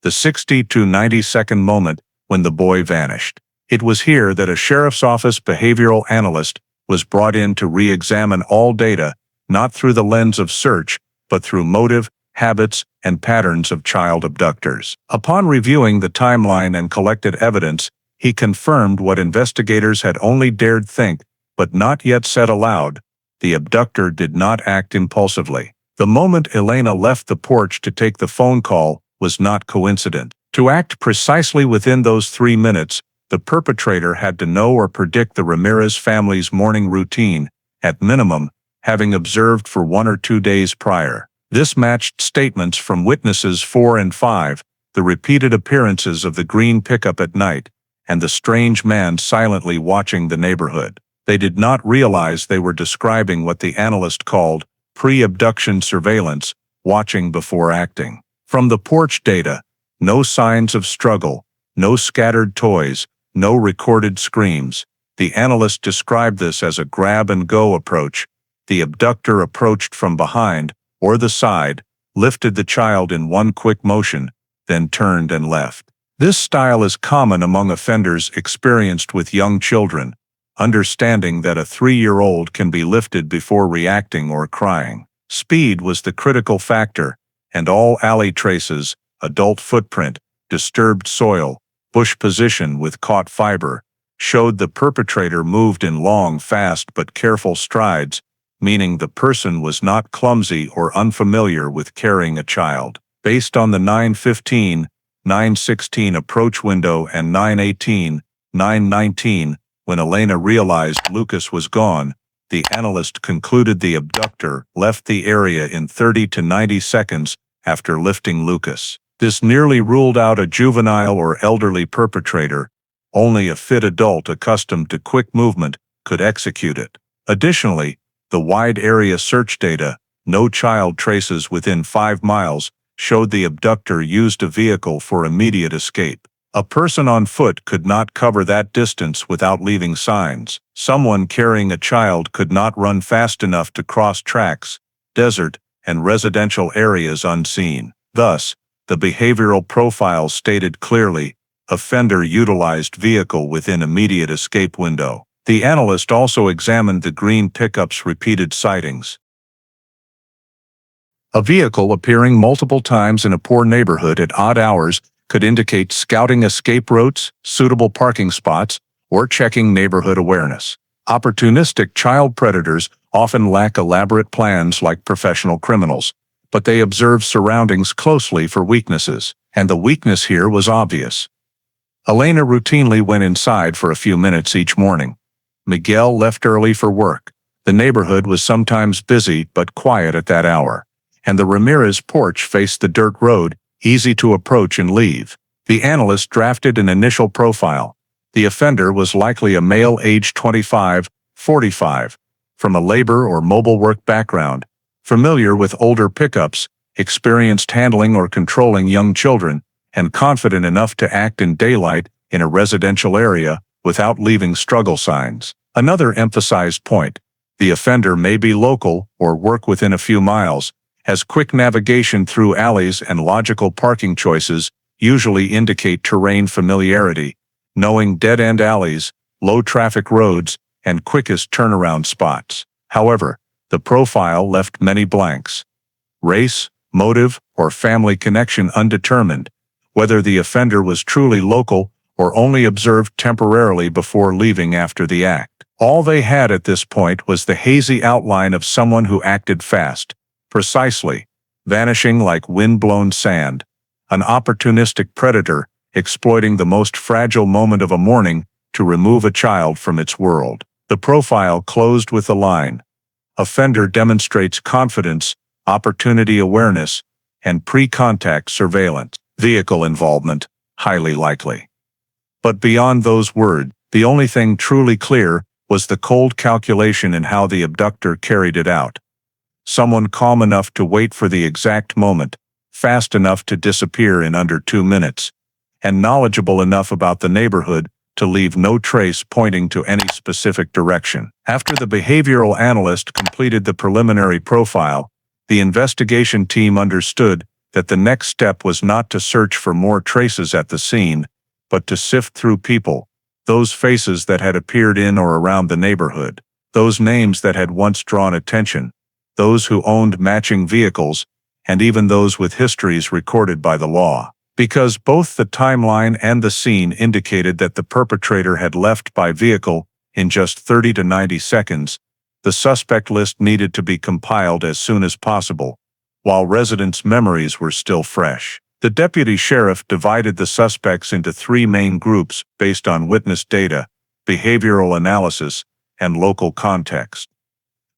the 60 to 90-second moment when the boy vanished. It was here that a sheriff's office behavioral analyst was brought in to re-examine all data, not through the lens of search, but through motive, habits, and patterns of child abductors. Upon reviewing the timeline and collected evidence, he confirmed what investigators had only dared think, but not yet said aloud: the abductor did not act impulsively. The moment Elena left the porch to take the phone call was not coincident. To act precisely within those 3 minutes, the perpetrator had to know or predict the Ramirez family's morning routine, at minimum, having observed for 1 or 2 days prior. This matched statements from witnesses 4 and 5, the repeated appearances of the green pickup at night, and the strange man silently watching the neighborhood. They did not realize they were describing what the analyst called pre-abduction surveillance, watching before acting. From the porch data, no signs of struggle, no scattered toys, no recorded screams. The analyst described this as a grab-and-go approach. The abductor approached from behind, or the side, lifted the child in one quick motion, then turned and left. This style is common among offenders experienced with young children, understanding that a 3-year-old can be lifted before reacting or crying. Speed was the critical factor, and all alley traces, adult footprint, disturbed soil, bush position with caught fiber, showed the perpetrator moved in long, fast but careful strides, meaning the person was not clumsy or unfamiliar with carrying a child. Based on the 9:15, 9:16 approach window and 9:18, 9:19, when Elena realized Lucas was gone, the analyst concluded the abductor left the area in 30 to 90 seconds after lifting Lucas. This nearly ruled out a juvenile or elderly perpetrator. Only a fit adult accustomed to quick movement could execute it. Additionally, the wide area search data, no child traces within 5 miles, showed the abductor used a vehicle for immediate escape. A person on foot could not cover that distance without leaving signs. Someone carrying a child could not run fast enough to cross tracks, desert, and residential areas unseen. Thus, the behavioral profile stated clearly, offender utilized vehicle within immediate escape window. The analyst also examined the green pickup's repeated sightings. A vehicle appearing multiple times in a poor neighborhood at odd hours could indicate scouting escape routes, suitable parking spots, or checking neighborhood awareness. Opportunistic child predators often lack elaborate plans like professional criminals, but they observe surroundings closely for weaknesses, and the weakness here was obvious. Elena routinely went inside for a few minutes each morning. Miguel left early for work. The neighborhood was sometimes busy but quiet at that hour, and the Ramirez porch faced the dirt road, easy to approach and leave. The analyst drafted an initial profile. The offender was likely a male aged 25, 45, from a labor or mobile work background, familiar with older pickups, experienced handling or controlling young children, and confident enough to act in daylight in a residential area without leaving struggle signs. Another emphasized point: the offender may be local or work within a few miles, as quick navigation through alleys and logical parking choices usually indicate terrain familiarity, knowing dead-end alleys, low-traffic roads, and quickest turnaround spots. However, the profile left many blanks. Race, motive, or family connection undetermined, whether the offender was truly local or only observed temporarily before leaving after the act. All they had at this point was the hazy outline of someone who acted fast, precisely, vanishing like wind-blown sand, an opportunistic predator exploiting the most fragile moment of a morning to remove a child from its world. The profile closed with the line: offender demonstrates confidence, opportunity awareness, and pre-contact surveillance. Vehicle involvement, highly likely. But beyond those words, the only thing truly clear was the cold calculation in how the abductor carried it out. Someone calm enough to wait for the exact moment, fast enough to disappear in under 2 minutes, and knowledgeable enough about the neighborhood to leave no trace pointing to any specific direction. After the behavioral analyst completed the preliminary profile, the investigation team understood that the next step was not to search for more traces at the scene, but to sift through people, those faces that had appeared in or around the neighborhood, those names that had once drawn attention, those who owned matching vehicles, and even those with histories recorded by the law. Because both the timeline and the scene indicated that the perpetrator had left by vehicle in just 30 to 90 seconds, the suspect list needed to be compiled as soon as possible, while residents' memories were still fresh. The deputy sheriff divided the suspects into 3 main groups based on witness data, behavioral analysis, and local context.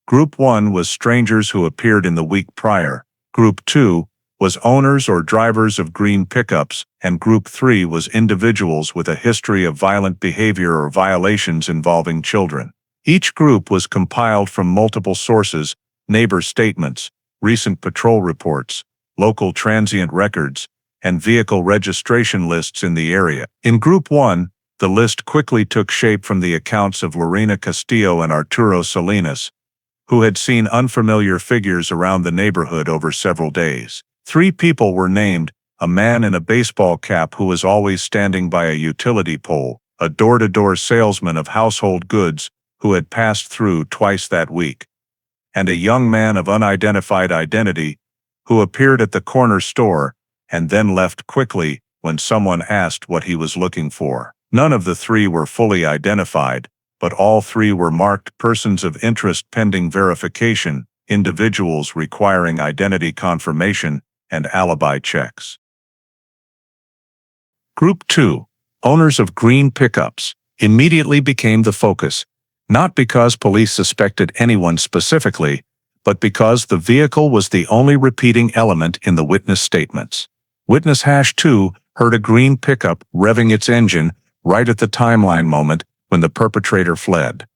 Group 1 was strangers who appeared in the week prior. Group 2 was owners or drivers of green pickups, and Group 3 was individuals with a history of violent behavior or violations involving children. Each group was compiled from multiple sources: neighbor statements, recent patrol reports, local transient records, and vehicle registration lists in the area. In Group 1, the list quickly took shape from the accounts of Lorena Castillo and Arturo Salinas, who had seen unfamiliar figures around the neighborhood over several days. 3 people were named: a man in a baseball cap who was always standing by a utility pole, a door-to-door salesman of household goods who had passed through twice that week, and a young man of unidentified identity who appeared at the corner store and then left quickly when someone asked what he was looking for. None of the 3 were fully identified, but all 3 were marked persons of interest pending verification, individuals requiring identity confirmation and alibi checks. Group 2, owners of green pickups, immediately became the focus, not because police suspected anyone specifically, but because the vehicle was the only repeating element in the witness statements. Witness #2 heard a green pickup revving its engine right at the timeline moment when the perpetrator fled.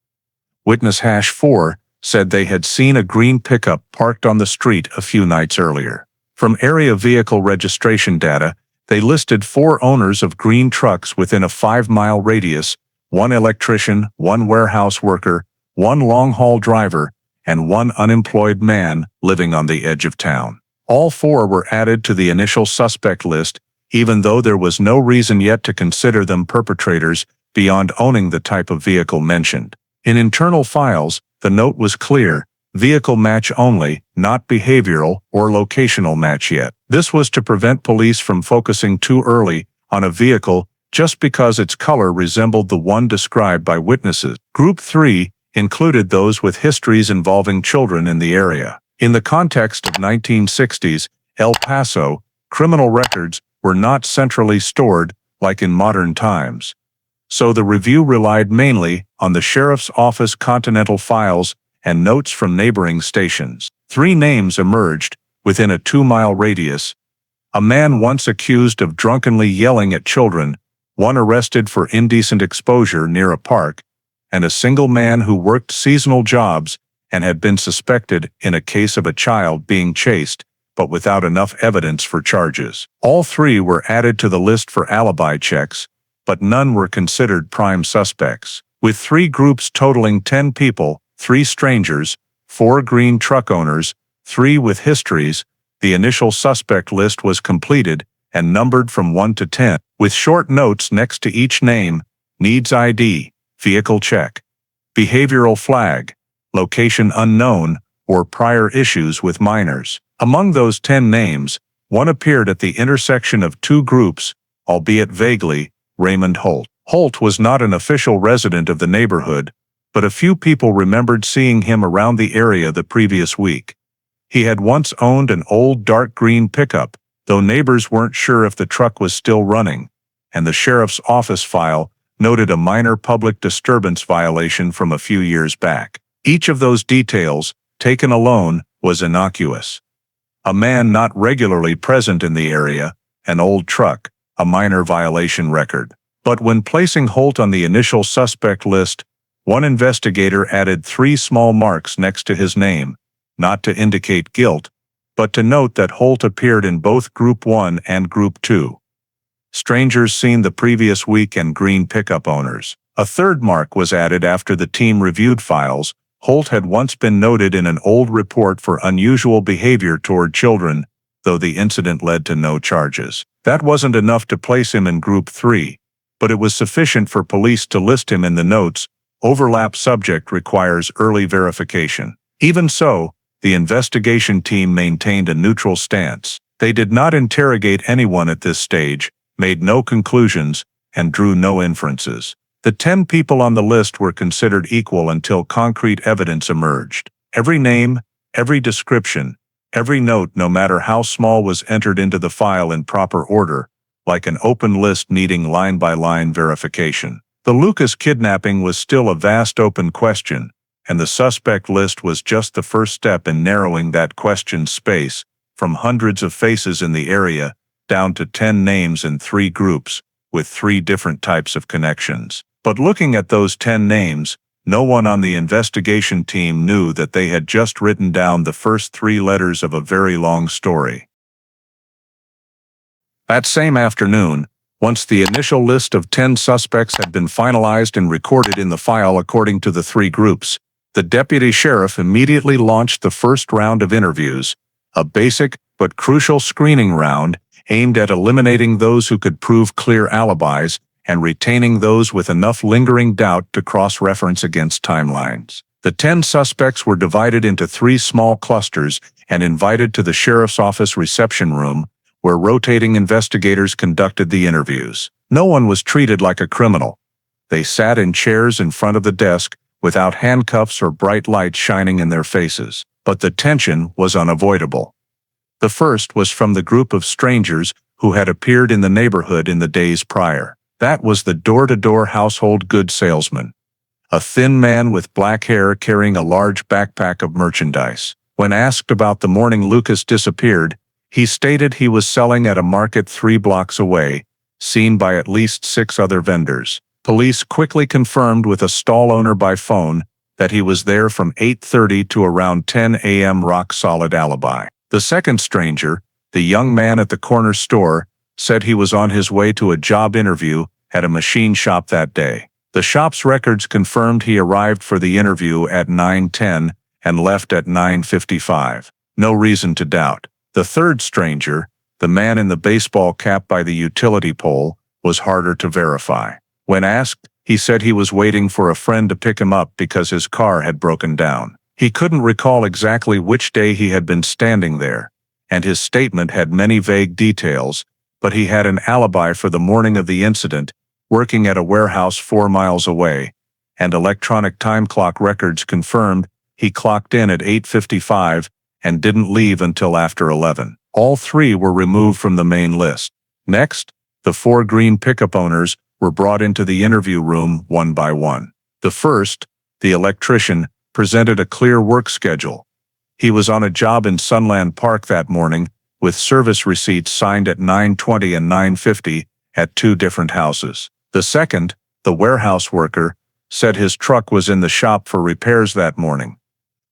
Witness #4 said they had seen a green pickup parked on the street a few nights earlier. From area vehicle registration data, they listed 4 owners of green trucks within a 5-mile radius: 1 electrician, 1 warehouse worker, 1 long-haul driver, and 1 unemployed man living on the edge of town. All 4 were added to the initial suspect list, even though there was no reason yet to consider them perpetrators beyond owning the type of vehicle mentioned. In internal files, the note was clear: vehicle match only, not behavioral or locational match yet. This was to prevent police from focusing too early on a vehicle just because its color resembled the one described by witnesses. Group 3 included those with histories involving children in the area. In the context of 1960s El Paso, criminal records were not centrally stored like in modern times, so the review relied mainly on the sheriff's office Continental files and notes from neighboring stations. 3 names emerged within a 2-mile radius: a man once accused of drunkenly yelling at children, 1 arrested for indecent exposure near a park, and a single man who worked seasonal jobs and had been suspected in a case of a child being chased, but without enough evidence for charges. All 3 were added to the list for alibi checks, but none were considered prime suspects. With 3 groups totaling 10 people, 3 strangers, 4 green truck owners, 3 with histories, the initial suspect list was completed and numbered from 1 to 10, with short notes next to each name: needs ID, vehicle check, behavioral flag, location unknown, or prior issues with minors. Among those 10 names, 1 appeared at the intersection of 2 groups, albeit vaguely: Raymond Holt. Holt was not an official resident of the neighborhood, but a few people remembered seeing him around the area the previous week. He had once owned an old dark green pickup, though neighbors weren't sure if the truck was still running, and the sheriff's office file noted a minor public disturbance violation from a few years back. Each of those details, taken alone, was innocuous. A man not regularly present in the area, an old truck, a minor violation record. But when placing Holt on the initial suspect list, one investigator added 3 small marks next to his name, not to indicate guilt, but to note that Holt appeared in both Group 1 and Group 2. Strangers seen the previous week and green pickup owners. A third mark was added after the team reviewed files. Holt had once been noted in an old report for unusual behavior toward children, though the incident led to no charges. That wasn't enough to place him in Group 3, but it was sufficient for police to list him in the notes. Overlap subject requires early verification. Even so, the investigation team maintained a neutral stance. They did not interrogate anyone at this stage, made no conclusions, and drew no inferences. The 10 people on the list were considered equal until concrete evidence emerged. Every name, every description, every note, no matter how small, was entered into the file in proper order, like an open list needing line-by-line verification. The Lucas kidnapping was still a vast open question, and the suspect list was just the first step in narrowing that question's space, from hundreds of faces in the area, down to 10 names in 3 groups, with 3 different types of connections. But looking at those 10 names, no one on the investigation team knew that they had just written down the first 3 letters of a very long story. That same afternoon, once the initial list of 10 suspects had been finalized and recorded in the file according to the 3 groups, the deputy sheriff immediately launched the first round of interviews, a basic but crucial screening round aimed at eliminating those who could prove clear alibis and retaining those with enough lingering doubt to cross-reference against timelines. The 10 suspects were divided into 3 small clusters and invited to the sheriff's office reception room, where rotating investigators conducted the interviews. No one was treated like a criminal. They sat in chairs in front of the desk, without handcuffs or bright lights shining in their faces. But the tension was unavoidable. The first was from the group of strangers who had appeared in the neighborhood in the days prior. That was the door-to-door household goods salesman, a thin man with black hair carrying a large backpack of merchandise. When asked about the morning Lucas disappeared, he stated he was selling at a market 3 blocks away, seen by at least 6 other vendors. Police quickly confirmed with a stall owner by phone that he was there from 8:30 to around 10 a.m. rock-solid alibi. The second stranger, the young man at the corner store, said he was on his way to a job interview at a machine shop that day. The shop's records confirmed he arrived for the interview at 9:10 and left at 9:55. No reason to doubt. The third stranger, the man in the baseball cap by the utility pole, was harder to verify. When asked, he said he was waiting for a friend to pick him up because his car had broken down. He couldn't recall exactly which day he had been standing there, and his statement had many vague details, but he had an alibi for the morning of the incident, working at a warehouse 4 miles away, and electronic time clock records confirmed he clocked in at 8:55 and didn't leave until after 11. All 3 were removed from the main list. Next, the 4 green pickup owners were brought into the interview room one by one. The first, the electrician, presented a clear work schedule. He was on a job in Sunland Park that morning, with service receipts signed at 9:20 and 9:50 at 2 different houses. The second, the warehouse worker, said his truck was in the shop for repairs that morning.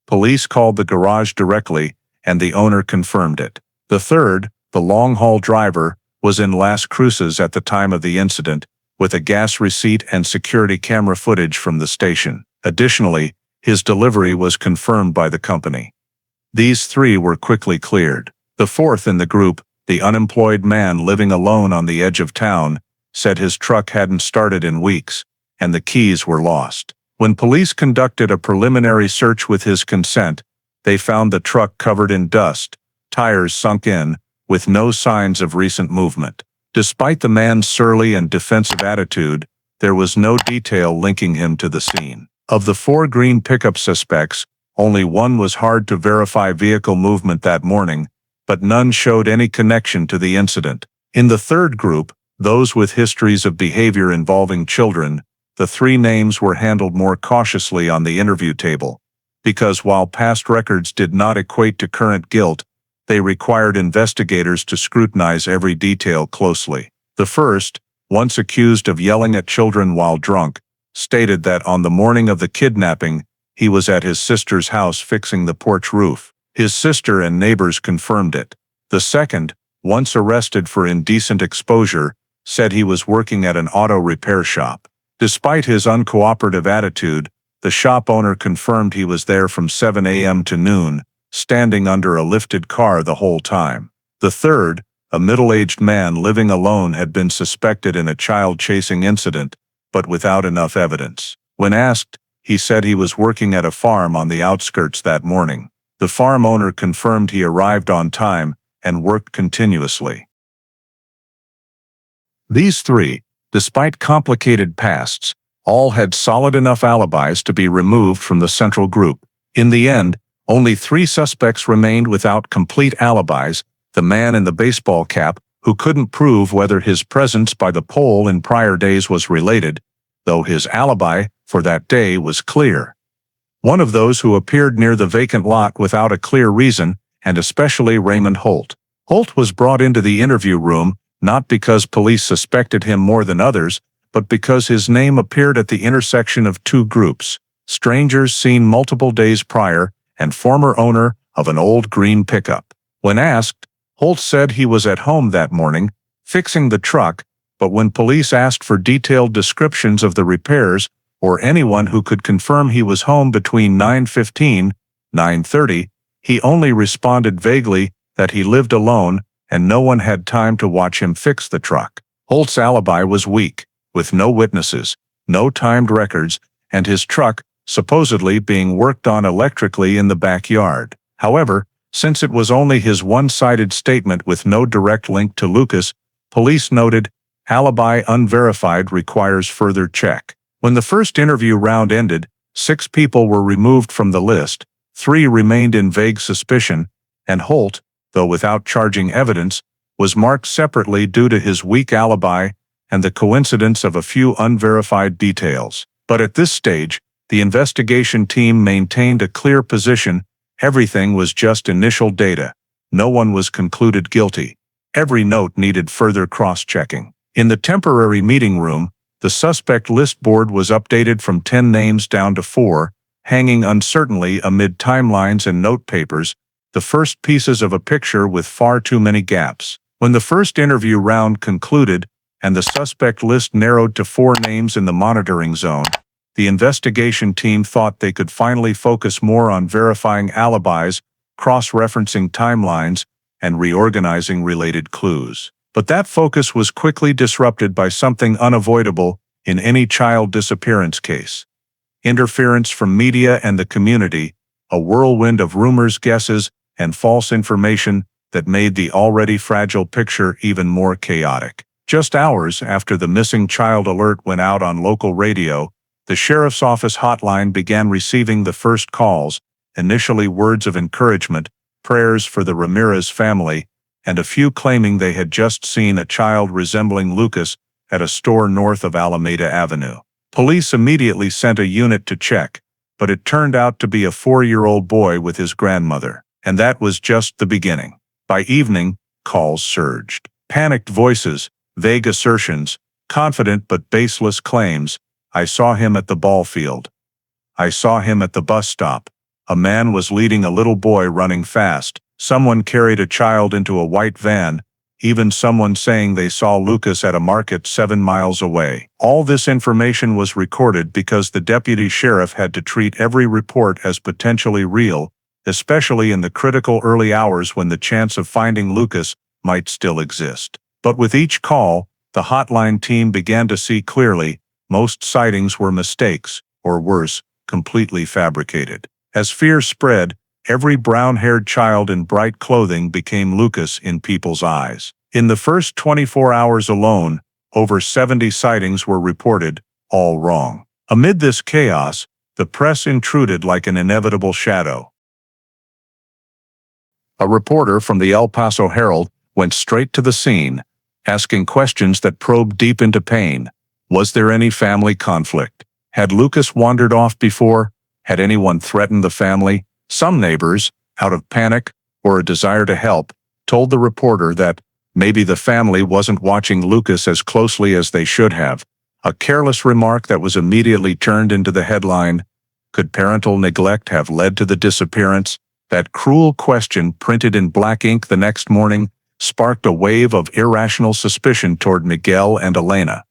Police called the garage directly, and the owner confirmed it. The third, the long-haul driver, was in Las Cruces at the time of the incident, with a gas receipt and security camera footage from the station. Additionally, his delivery was confirmed by the company. These 3 were quickly cleared. The fourth in the group, the unemployed man living alone on the edge of town, said his truck hadn't started in weeks, and the keys were lost. When police conducted a preliminary search with his consent, they found the truck covered in dust, tires sunk in, with no signs of recent movement. Despite the man's surly and defensive attitude, there was no detail linking him to the scene. Of the 4 green pickup suspects, only one was hard to verify vehicle movement that morning, but none showed any connection to the incident. In the third group, those with histories of behavior involving children, the 3 names were handled more cautiously on the interview table, because while past records did not equate to current guilt, they required investigators to scrutinize every detail closely. The first, once accused of yelling at children while drunk, stated that on the morning of the kidnapping, he was at his sister's house fixing the porch roof. His sister and neighbors confirmed it. The second, once arrested for indecent exposure, said he was working at an auto repair shop. Despite his uncooperative attitude, the shop owner confirmed he was there from 7 a.m. to noon, standing under a lifted car the whole time. The third, a middle-aged man living alone, had been suspected in a child-chasing incident, but without enough evidence. When asked, he said he was working at a farm on the outskirts that morning. The farm owner confirmed he arrived on time and worked continuously. These three, despite complicated pasts, all had solid enough alibis to be removed from the central group. In the end, only 3 suspects remained without complete alibis: the man in the baseball cap, who couldn't prove whether his presence by the pole in prior days was related, though his alibi for that day was clear. One of those who appeared near the vacant lot without a clear reason, and especially Raymond Holt. Holt was brought into the interview room not because police suspected him more than others, but because his name appeared at the intersection of 2 groups: strangers seen multiple days prior and former owner of an old green pickup. When asked, Holt said he was at home that morning, fixing the truck, but when police asked for detailed descriptions of the repairs or anyone who could confirm he was home between 9:15, 9:30, he only responded vaguely that he lived alone and no one had time to watch him fix the truck. Holt's alibi was weak, with no witnesses, no timed records, and his truck supposedly being worked on electrically in the backyard. However, since it was only his one-sided statement with no direct link to Lucas, police noted, alibi unverified, requires further check. When the first interview round ended, 6 people were removed from the list, 3 remained in vague suspicion, and Holt, though without charging evidence, was marked separately due to his weak alibi and the coincidence of a few unverified details. But at this stage, the investigation team maintained a clear position: everything was just initial data. No one was concluded guilty. Every note needed further cross-checking. In the temporary meeting room, the suspect list board was updated from 10 names down to 4, hanging uncertainly amid timelines and note papers, the first pieces of a picture with far too many gaps. When the first interview round concluded and the suspect list narrowed to 4 names in the monitoring zone, the investigation team thought they could finally focus more on verifying alibis, cross-referencing timelines, and reorganizing related clues. But that focus was quickly disrupted by something unavoidable in any child disappearance case: interference from media and the community, a whirlwind of rumors, guesses, and false information that made the already fragile picture even more chaotic. Just hours after the missing child alert went out on local radio, the sheriff's office hotline began receiving the first calls, initially words of encouragement, prayers for the Ramirez family, and a few claiming they had just seen a child resembling Lucas at a store north of Alameda Avenue. Police immediately sent a unit to check, but it turned out to be a 4-year-old boy with his grandmother. And that was just the beginning. By evening, calls surged. Panicked voices, vague assertions, confident but baseless claims: I saw him at the ball field. I saw him at the bus stop. A man was leading a little boy running fast. Someone carried a child into a white van. Even someone saying they saw Lucas at a market 7 miles away. All this information was recorded because the deputy sheriff had to treat every report as potentially real, especially in the critical early hours when the chance of finding Lucas might still exist. But with each call, the hotline team began to see clearly: most sightings were mistakes, or worse, completely fabricated. As fear spread, every brown-haired child in bright clothing became Lucas in people's eyes. In the first 24 hours alone, over 70 sightings were reported, all wrong. Amid this chaos, the press intruded like an inevitable shadow. A reporter from the El Paso Herald went straight to the scene, asking questions that probed deep into pain. Was there any family conflict? Had Lucas wandered off before? Had anyone threatened the family? Some neighbors, out of panic or a desire to help, told the reporter that maybe the family wasn't watching Lucas as closely as they should have. A careless remark that was immediately turned into the headline: could parental neglect have led to the disappearance? That cruel question, printed in black ink the next morning, sparked a wave of irrational suspicion toward Miguel and Elena.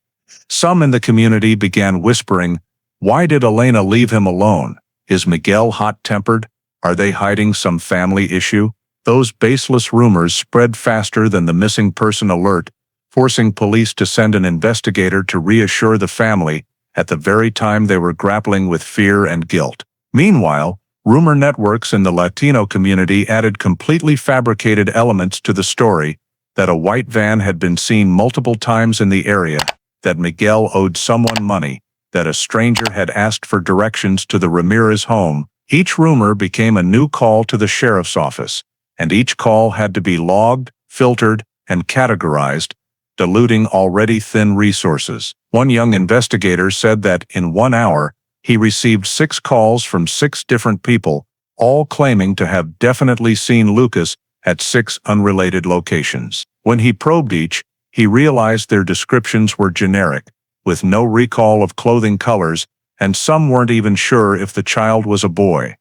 Some in the community began whispering, "Why did Elena leave him alone? Is Miguel hot-tempered? Are they hiding some family issue?" Those baseless rumors spread faster than the missing person alert, forcing police to send an investigator to reassure the family at the very time they were grappling with fear and guilt. Meanwhile, rumor networks in the Latino community added completely fabricated elements to the story: that a white van had been seen multiple times in the area, that Miguel owed someone money, that a stranger had asked for directions to the Ramirez home. Each rumor became a new call to the sheriff's office, and each call had to be logged, filtered, and categorized, diluting already thin resources. One young investigator said that in 1 hour, he received 6 calls from 6 different people, all claiming to have definitely seen Lucas at 6 unrelated locations. When he probed each, he realized their descriptions were generic, with no recall of clothing colors, and some weren't even sure if the child was a boy.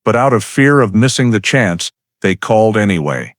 But out of fear of missing the chance, they called anyway.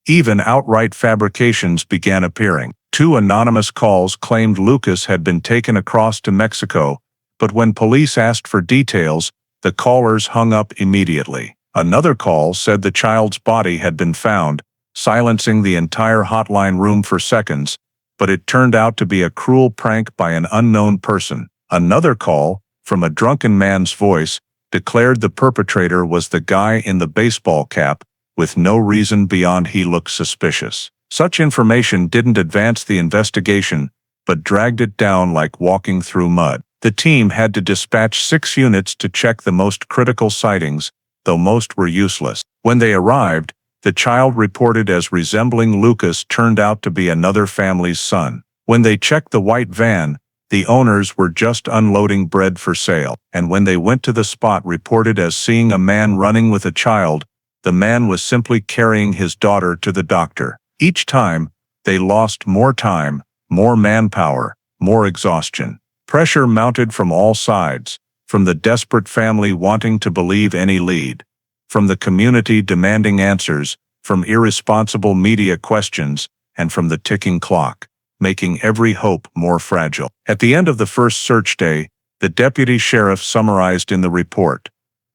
Even outright fabrications began appearing. 2 anonymous calls claimed Lucas had been taken across to Mexico, but when police asked for details, the callers hung up immediately. Another call said the child's body had been found, silencing the entire hotline room for seconds, but it turned out to be a cruel prank by an unknown person. Another call, from a drunken man's voice, declared the perpetrator was the guy in the baseball cap, with no reason beyond he looked suspicious. Such information didn't advance the investigation, but dragged it down like walking through mud. The team had to dispatch 6 units to check the most critical sightings, though most were useless. When they arrived, the child reported as resembling Lucas turned out to be another family's son. When they checked the white van, the owners were just unloading bread for sale, and when they went to the spot reported as seeing a man running with a child, the man was simply carrying his daughter to the doctor. Each time, they lost more time, more manpower, more exhaustion. Pressure mounted from all sides, from the desperate family wanting to believe any lead, from the community demanding answers, from irresponsible media questions, and from the ticking clock, making every hope more fragile. At the end of the first search day, the deputy sheriff summarized in the report: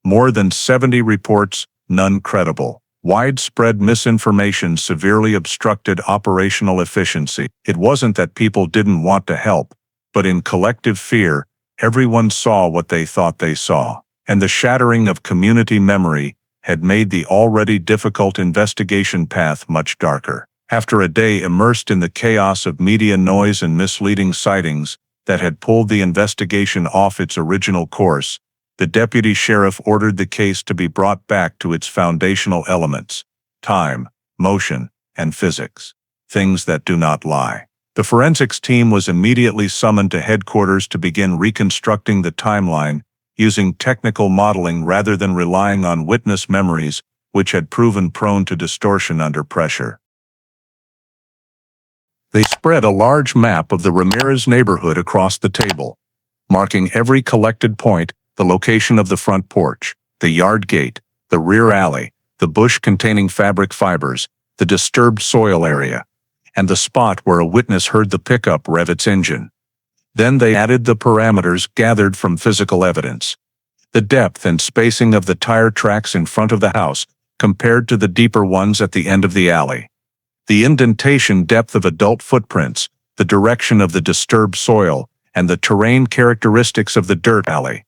more than 70 reports, none credible. Widespread misinformation severely obstructed operational efficiency. It wasn't that people didn't want to help, but in collective fear, everyone saw what they thought they saw, and the shattering of community memory had made the already difficult investigation path much darker. After a day immersed in the chaos of media noise and misleading sightings that had pulled the investigation off its original course, the deputy sheriff ordered the case to be brought back to its foundational elements: time, motion, and physics. Things that do not lie. The forensics team was immediately summoned to headquarters to begin reconstructing the timeline, using technical modeling rather than relying on witness memories, which had proven prone to distortion under pressure. They spread a large map of the Ramirez neighborhood across the table, marking every collected point: the location of the front porch, the yard gate, the rear alley, the bush containing fabric fibers, the disturbed soil area, and the spot where a witness heard the pickup rev its engine. Then they added the parameters gathered from physical evidence: the depth and spacing of the tire tracks in front of the house compared to the deeper ones at the end of the alley, the indentation depth of adult footprints, the direction of the disturbed soil, and the terrain characteristics of the dirt alley,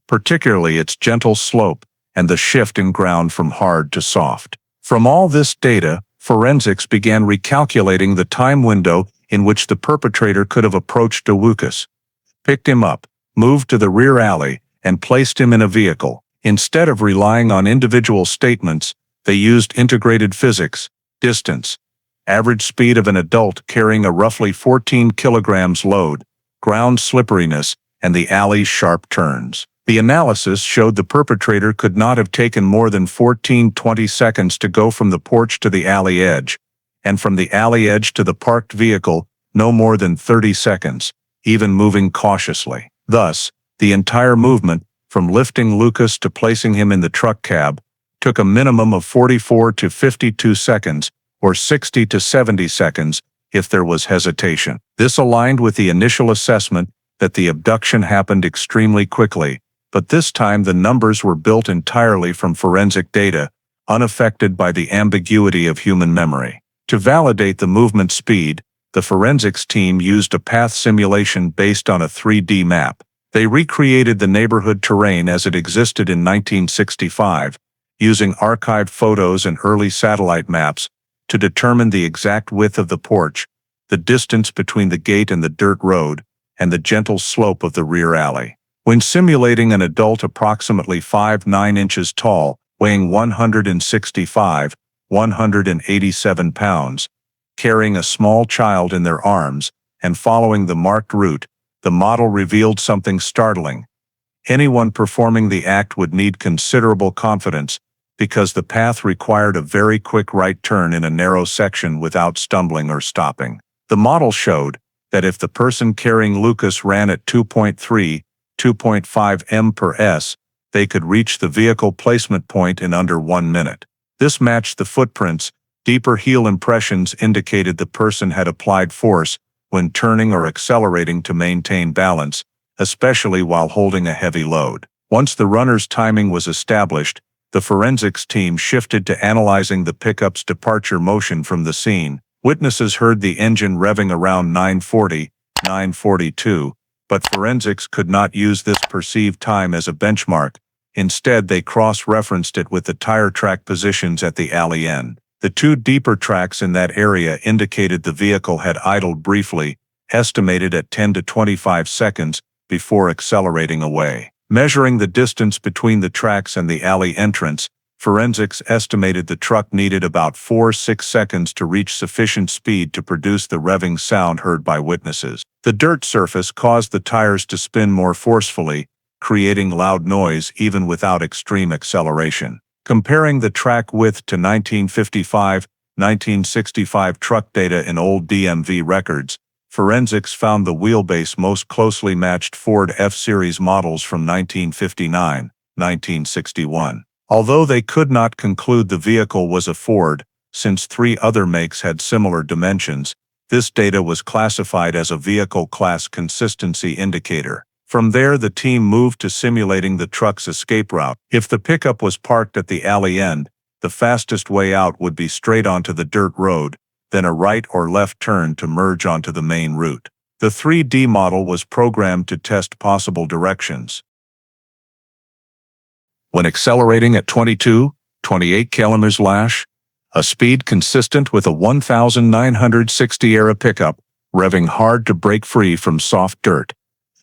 particularly its gentle slope and the shift in ground from hard to soft. From all this data, forensics began recalculating the time window in which the perpetrator could have approached Lucas, picked him up, moved to the rear alley, and placed him in a vehicle. Instead of relying on individual statements, they used integrated physics: distance, average speed of an adult carrying a roughly 14 kilograms load, ground slipperiness, and the alley's sharp turns. The analysis showed the perpetrator could not have taken more than 14-20 seconds to go from the porch to the alley edge, and from the alley edge to the parked vehicle, no more than 30 seconds, even moving cautiously. Thus, the entire movement, from lifting Lucas to placing him in the truck cab, took a minimum of 44 to 52 seconds, or 60 to 70 seconds, if there was hesitation. This aligned with the initial assessment that the abduction happened extremely quickly, but this time the numbers were built entirely from forensic data, unaffected by the ambiguity of human memory. To validate the movement speed, the forensics team used a path simulation based on a 3D map. They recreated the neighborhood terrain as it existed in 1965, using archived photos and early satellite maps to determine the exact width of the porch, the distance between the gate and the dirt road, and the gentle slope of the rear alley. When simulating an adult approximately 5'9" inches tall, weighing 165, 187 pounds, carrying a small child in their arms, and following the marked route, the model revealed something startling. Anyone performing the act would need considerable confidence, because the path required a very quick right turn in a narrow section without stumbling or stopping. The model showed that if the person carrying Lucas ran at 2.3, 2.5 m/s, they could reach the vehicle placement point in under 1 minute. This matched the footprints. Deeper heel impressions indicated the person had applied force when turning or accelerating to maintain balance, especially while holding a heavy load. Once the runner's timing was established, the forensics team shifted to analyzing the pickup's departure motion from the scene. Witnesses heard the engine revving around 9:40, 9:42, but forensics could not use this perceived time as a benchmark. Instead, they cross-referenced it with the tire track positions at the alley end. The two deeper tracks in that area indicated the vehicle had idled briefly, estimated at 10 to 25 seconds, before accelerating away. Measuring the distance between the tracks and the alley entrance, forensics estimated the truck needed about 4-6 seconds to reach sufficient speed to produce the revving sound heard by witnesses. The dirt surface caused the tires to spin more forcefully, creating loud noise even without extreme acceleration. Comparing the track width to 1955, 1965 truck data in old DMV records, forensics found the wheelbase most closely matched Ford F-Series models from 1959, 1961. Although they could not conclude the vehicle was a Ford, since 3 other makes had similar dimensions, this data was classified as a vehicle class consistency indicator. From there, the team moved to simulating the truck's escape route. If the pickup was parked at the alley end, the fastest way out would be straight onto the dirt road, then a right or left turn to merge onto the main route. The 3D model was programmed to test possible directions. When accelerating at 22, 28 km/h, a speed consistent with a 1960 era pickup, revving hard to break free from soft dirt,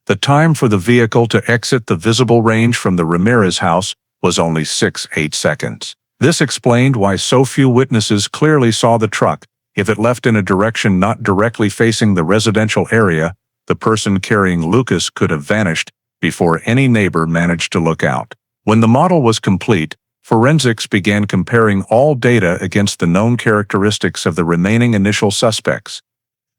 the time for the vehicle to exit the visible range from the Ramirez house was only 6-8 seconds. This explained why so few witnesses clearly saw the truck. If it left in a direction not directly facing the residential area, the person carrying Lucas could have vanished before any neighbor managed to look out. When the model was complete, forensics began comparing all data against the known characteristics of the remaining initial suspects.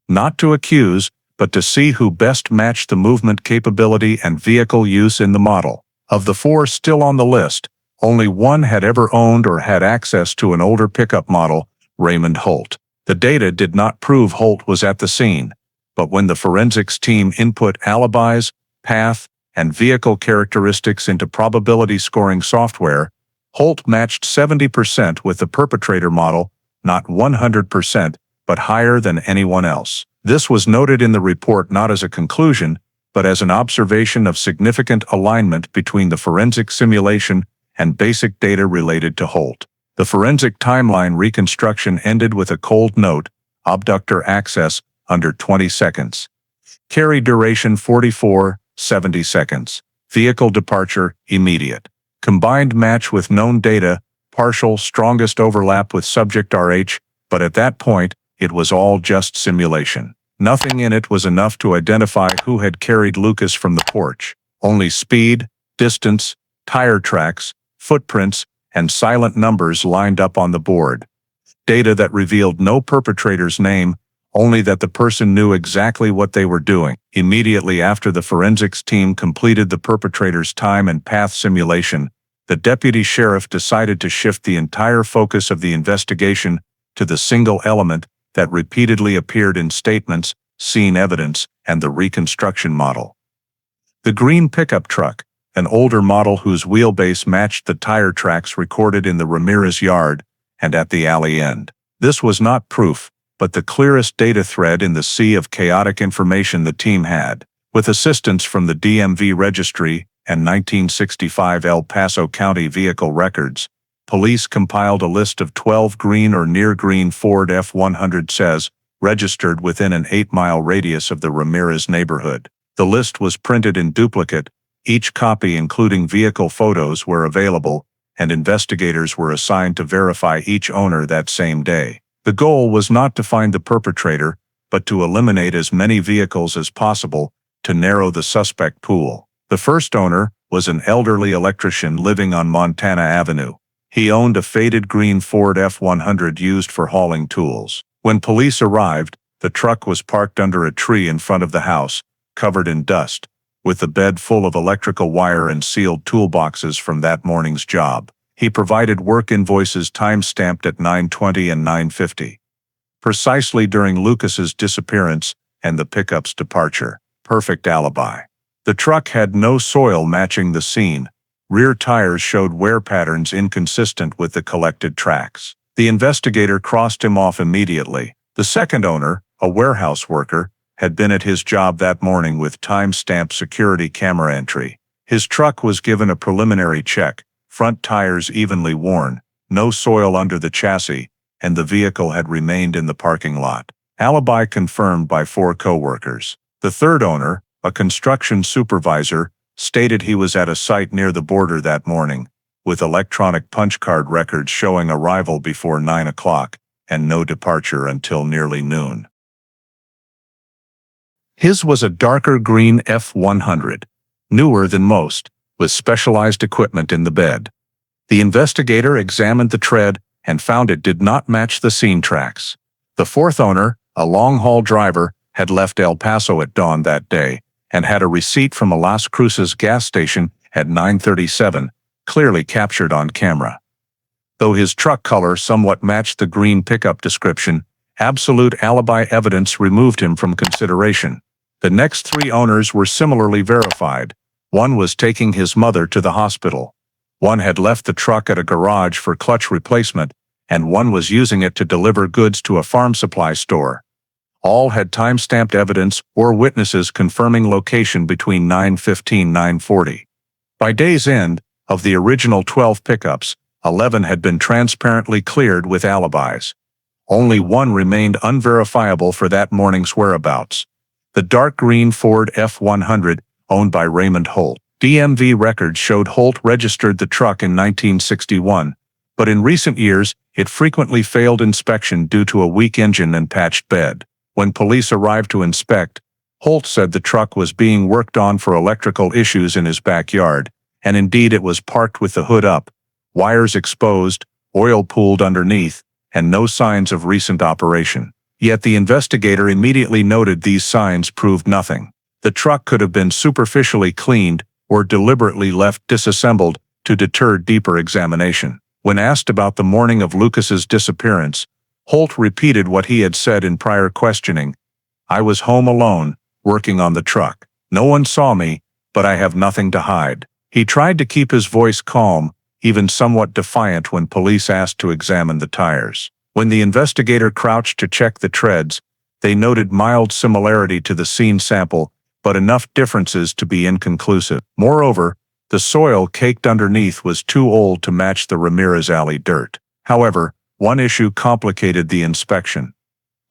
Not to accuse, but to see who best matched the movement capability and vehicle use in the model. Of the 4 still on the list, only one had ever owned or had access to an older pickup model, Raymond Holt. The data did not prove Holt was at the scene, but when the forensics team input alibis, path, and vehicle characteristics into probability scoring software, Holt matched 70% with the perpetrator model, not 100%, but higher than anyone else. This was noted in the report not as a conclusion, but as an observation of significant alignment between the forensic simulation and basic data related to Holt. The forensic timeline reconstruction ended with a cold note: abductor access, under 20 seconds. Carry duration 44-70 seconds. Vehicle departure, immediate. Combined match with known data, partial strongest overlap with subject RH, but at that point, it was all just simulation. Nothing in it was enough to identify who had carried Lucas from the porch. Only speed, distance, tire tracks, footprints, and silent numbers lined up on the board. Data that revealed no perpetrator's name, only that the person knew exactly what they were doing. Immediately after the forensics team completed the perpetrator's time and path simulation, The deputy sheriff decided to shift the entire focus of the investigation to the single element that repeatedly appeared in statements, scene evidence, and the reconstruction model. The green pickup truck, an older model whose wheelbase matched the tire tracks recorded in the Ramirez yard and at the alley end. This was not proof, but the clearest data thread in the sea of chaotic information the team had. With assistance from the DMV registry and 1965 El Paso County vehicle records, police compiled a list of 12 green or near-green Ford F-150s registered within an 8-mile radius of the Ramirez neighborhood. The list was printed in duplicate, each copy including vehicle photos were available, and investigators were assigned to verify each owner that same day. The goal was not to find the perpetrator, but to eliminate as many vehicles as possible to narrow the suspect pool. The first owner was an elderly electrician living on Montana Avenue. He owned a faded green Ford F-100 used for hauling tools. When police arrived, the truck was parked under a tree in front of the house, covered in dust, with the bed full of electrical wire and sealed toolboxes from that morning's job. He provided work invoices time-stamped at 9:20 and 9:50. Precisely during Lucas's disappearance and the pickup's departure. Perfect alibi. The truck had no soil matching the scene. Rear tires showed wear patterns inconsistent with the collected tracks. The investigator crossed him off immediately. The second owner, a warehouse worker, had been at his job that morning with time-stamped security camera entry. His truck was given a preliminary check, front tires evenly worn, no soil under the chassis, and the vehicle had remained in the parking lot. Alibi confirmed by 4 co-workers. The third owner, a construction supervisor, stated he was at a site near the border that morning, with electronic punch card records showing arrival before 9 o'clock and no departure until nearly noon. His was a darker green F-100, newer than most, with specialized equipment in the bed. The investigator examined the tread and found it did not match the scene tracks. The fourth owner, a long-haul driver, had left El Paso at dawn that day and had a receipt from a Las Cruces gas station at 9:37, clearly captured on camera. Though his truck color somewhat matched the green pickup description, absolute alibi evidence removed him from consideration. The next 3 owners were similarly verified. One was taking his mother to the hospital. One had left the truck at a garage for clutch replacement, and one was using it to deliver goods to a farm supply store. All had time-stamped evidence or witnesses confirming location between 9:15 and 9:40. By day's end, of the original 12 pickups, 11 had been transparently cleared with alibis. Only one remained unverifiable for that morning's whereabouts. The dark green Ford F-100, owned by Raymond Holt. DMV records showed Holt registered the truck in 1961, but in recent years, it frequently failed inspection due to a weak engine and patched bed. When police arrived to inspect, Holt said the truck was being worked on for electrical issues in his backyard, and indeed it was parked with the hood up, wires exposed, oil pooled underneath, and no signs of recent operation. Yet the investigator immediately noted these signs proved nothing. The truck could have been superficially cleaned or deliberately left disassembled to deter deeper examination. When asked about the morning of Lucas's disappearance, Holt repeated what he had said in prior questioning. "I was home alone, working on the truck. No one saw me, but I have nothing to hide." He tried to keep his voice calm, even somewhat defiant when police asked to examine the tires. When the investigator crouched to check the treads, they noted mild similarity to the scene sample, but enough differences to be inconclusive. Moreover, the soil caked underneath was too old to match the Ramirez alley dirt. However, one issue complicated the inspection.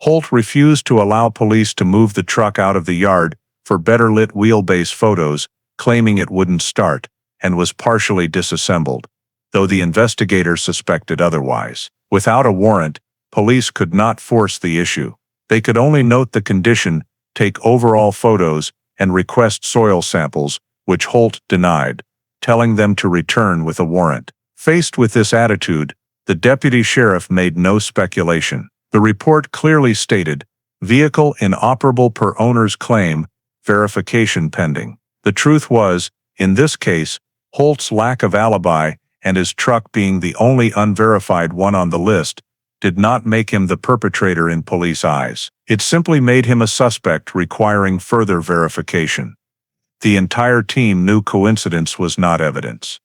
Holt refused to allow police to move the truck out of the yard for better lit wheelbase photos, claiming it wouldn't start, and was partially disassembled, though the investigator suspected otherwise. Without a warrant, police could not force the issue. They could only note the condition, take overall photos, and request soil samples, which Holt denied, telling them to return with a warrant. Faced with this attitude, the deputy sheriff made no speculation. The report clearly stated, "Vehicle inoperable per owner's claim, verification pending." The truth was, in this case, Holt's lack of alibi and his truck being the only unverified one on the list, did not make him the perpetrator in police eyes. It simply made him a suspect requiring further verification. The entire team knew coincidence was not evidence.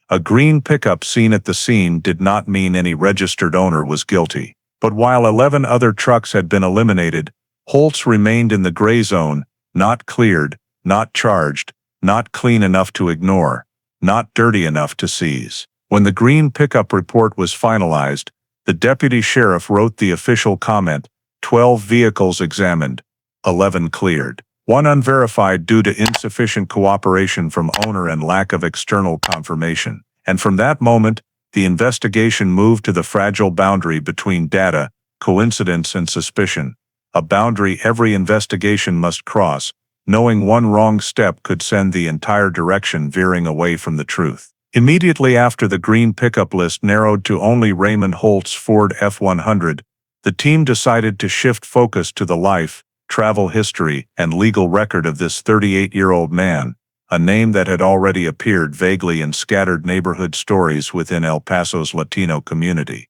A green pickup seen at the scene did not mean any registered owner was guilty. But while 11 other trucks had been eliminated, Holt's remained in the gray zone, not cleared, not charged, not clean enough to ignore, not dirty enough to seize. When the green pickup report was finalized, the deputy sheriff wrote the official comment, 12 vehicles examined, 11 cleared. 1 unverified due to insufficient cooperation from owner and lack of external confirmation. And from that moment, the investigation moved to the fragile boundary between data, coincidence and suspicion, a boundary every investigation must cross, knowing one wrong step could send the entire direction veering away from the truth. Immediately after the green pickup list narrowed to only Raymond Holt's Ford F-100, the team decided to shift focus to the life, travel history, and legal record of this 38-year-old man, a name that had already appeared vaguely in scattered neighborhood stories within El Paso's Latino community,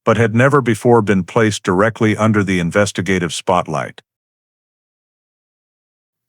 but had never before been placed directly under the investigative spotlight.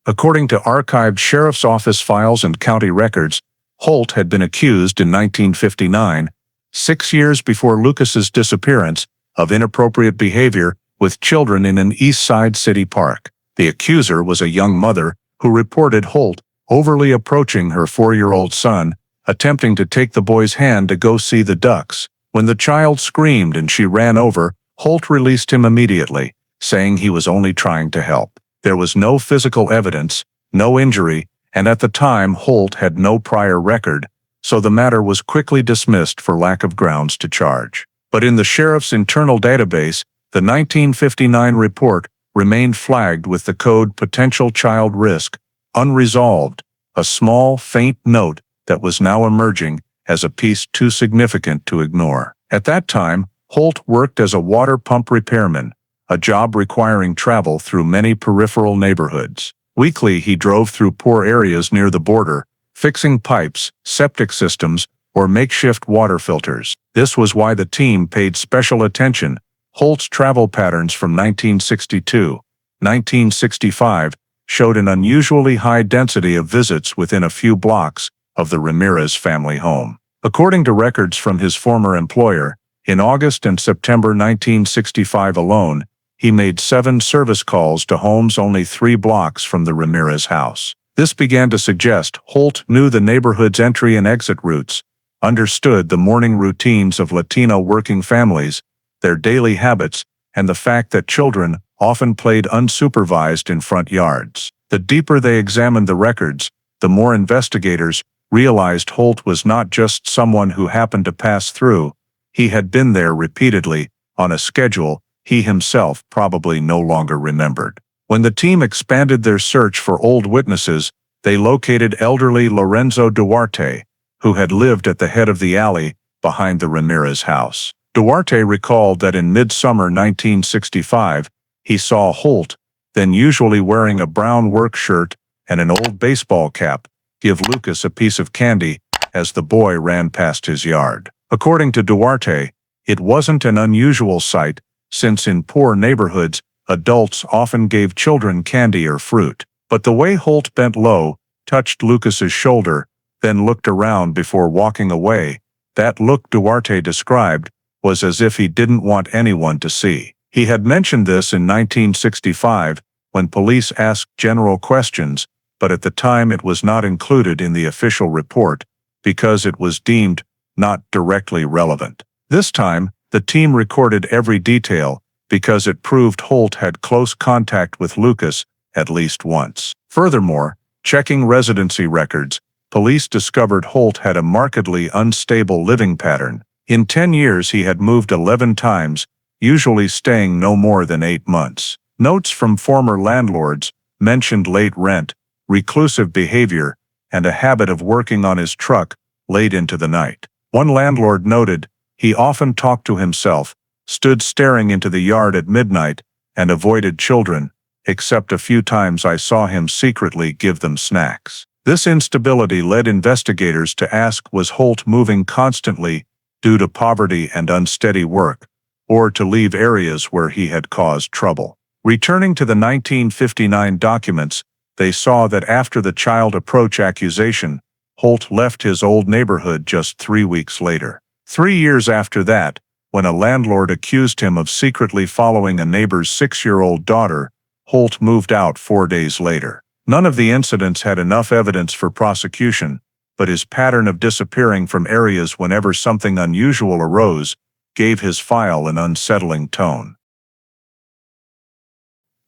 According to archived sheriff's office files and county records, Holt had been accused in 1959, 6 years before Lucas's disappearance, of inappropriate behavior with children in an East Side city park. The accuser was a young mother who reported Holt overly approaching her 4-year-old son, attempting to take the boy's hand to go see the ducks. When the child screamed and she ran over, Holt released him immediately, saying he was only trying to help. There was no physical evidence, no injury, and at the time Holt had no prior record, so the matter was quickly dismissed for lack of grounds to charge. But in the sheriff's internal database, the 1959 report remained flagged with the code potential child risk, unresolved, a small, faint note that was now emerging as a piece too significant to ignore. At that time, Holt worked as a water pump repairman, a job requiring travel through many peripheral neighborhoods. Weekly he drove through poor areas near the border, fixing pipes, septic systems, or makeshift water filters. This was why the team paid special attention. Holt's travel patterns from 1962, 1965 showed an unusually high density of visits within a few blocks of the Ramirez family home. According to records from his former employer, in August and September 1965 alone, he made 7 service calls to homes only 3 blocks from the Ramirez house. This began to suggest Holt knew the neighborhood's entry and exit routes, understood the morning routines of Latino working families, their daily habits, and the fact that children often played unsupervised in front yards. The deeper they examined the records, the more investigators realized Holt was not just someone who happened to pass through. He had been there repeatedly, on a schedule he himself probably no longer remembered. When the team expanded their search for old witnesses, they located elderly Lorenzo Duarte, who had lived at the head of the alley behind the Ramirez house. Duarte recalled that in midsummer 1965, he saw Holt, then usually wearing a brown work shirt and an old baseball cap, give Lucas a piece of candy as the boy ran past his yard. According to Duarte, it wasn't an unusual sight, since in poor neighborhoods, adults often gave children candy or fruit. But the way Holt bent low, touched Lucas's shoulder, then looked around before walking away, that look Duarte described, was as if he didn't want anyone to see. He had mentioned this in 1965, when police asked general questions, but at the time it was not included in the official report, because it was deemed not directly relevant. This time, the team recorded every detail, because it proved Holt had close contact with Lucas at least once. Furthermore, checking residency records, police discovered Holt had a markedly unstable living pattern. In 10 years he had moved 11 times, usually staying no more than 8 months. Notes from former landlords mentioned late rent, reclusive behavior, and a habit of working on his truck late into the night. One landlord noted, he often talked to himself, stood staring into the yard at midnight, and avoided children, except a few times I saw him secretly give them snacks. This instability led investigators to ask, was Holt moving constantly due to poverty and unsteady work, or to leave areas where he had caused trouble? Returning to the 1959 documents, they saw that after the child approach accusation, Holt left his old neighborhood just 3 weeks later. 3 years after that, when a landlord accused him of secretly following a neighbor's 6-year-old daughter, Holt moved out 4 days later. None of the incidents had enough evidence for prosecution, but his pattern of disappearing from areas whenever something unusual arose gave his file an unsettling tone.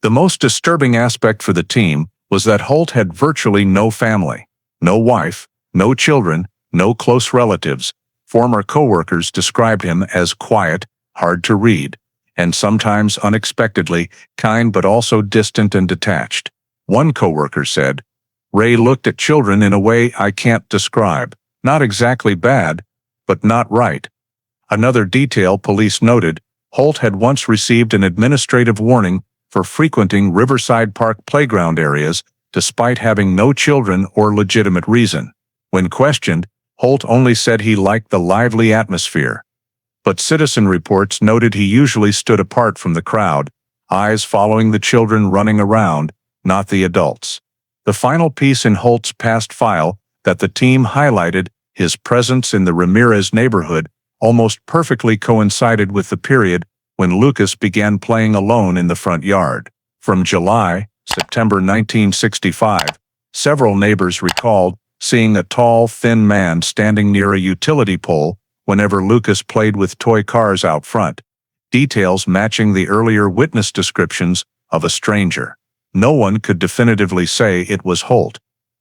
The most disturbing aspect for the team was that Holt had virtually no family, no wife, no children, no close relatives. Former coworkers described him as quiet, hard to read, and sometimes unexpectedly kind but also distant and detached. One coworker said, "Ray looked at children in a way I can't describe. Not exactly bad, but not right." Another detail police noted, Holt had once received an administrative warning for frequenting Riverside Park playground areas despite having no children or legitimate reason. When questioned, Holt only said he liked the lively atmosphere. But citizen reports noted he usually stood apart from the crowd, eyes following the children running around, not the adults. The final piece in Holt's past file that the team highlighted, his presence in the Ramirez neighborhood, almost perfectly coincided with the period when Lucas began playing alone in the front yard. From September 1965, several neighbors recalled seeing a tall, thin man standing near a utility pole whenever Lucas played with toy cars out front, details matching the earlier witness descriptions of a stranger. No one could definitively say it was Holt,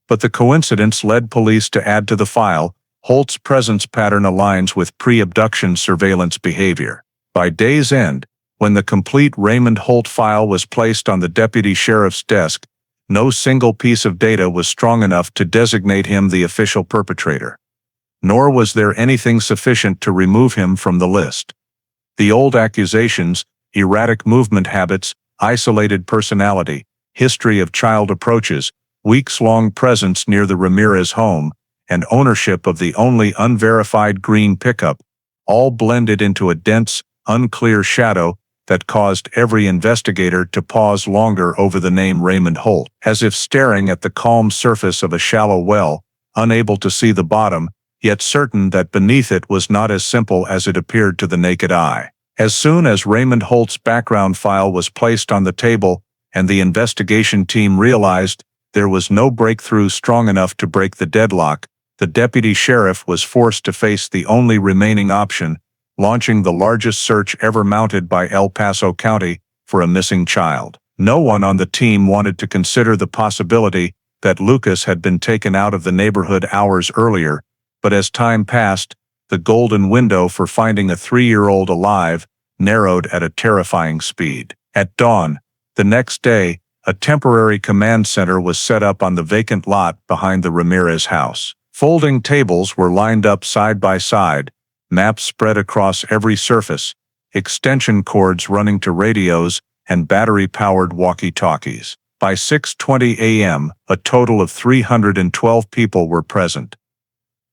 but the coincidence led police to add to the file, Holt's presence pattern aligns with pre-abduction surveillance behavior. By day's end, when the complete Raymond Holt file was placed on the deputy sheriff's desk, no single piece of data was strong enough to designate him the official perpetrator. Nor was there anything sufficient to remove him from the list. The old accusations, erratic movement habits, isolated personality, history of child approaches, weeks-long presence near the Ramirez home, and ownership of the only unverified green pickup, all blended into a dense, unclear shadow that caused every investigator to pause longer over the name Raymond Holt, as if staring at the calm surface of a shallow well, unable to see the bottom, yet certain that beneath it was not as simple as it appeared to the naked eye. As soon as Raymond Holt's background file was placed on the table and the investigation team realized there was no breakthrough strong enough to break the deadlock, the deputy sheriff was forced to face the only remaining option, launching the largest search ever mounted by El Paso County for a missing child. No one on the team wanted to consider the possibility that Lucas had been taken out of the neighborhood hours earlier, but as time passed, the golden window for finding a 3-year-old alive narrowed at a terrifying speed. At dawn, the next day, a temporary command center was set up on the vacant lot behind the Ramirez house. Folding tables were lined up side by side, maps spread across every surface, extension cords running to radios, and battery-powered walkie-talkies. By 6:20 a.m., a total of 312 people were present.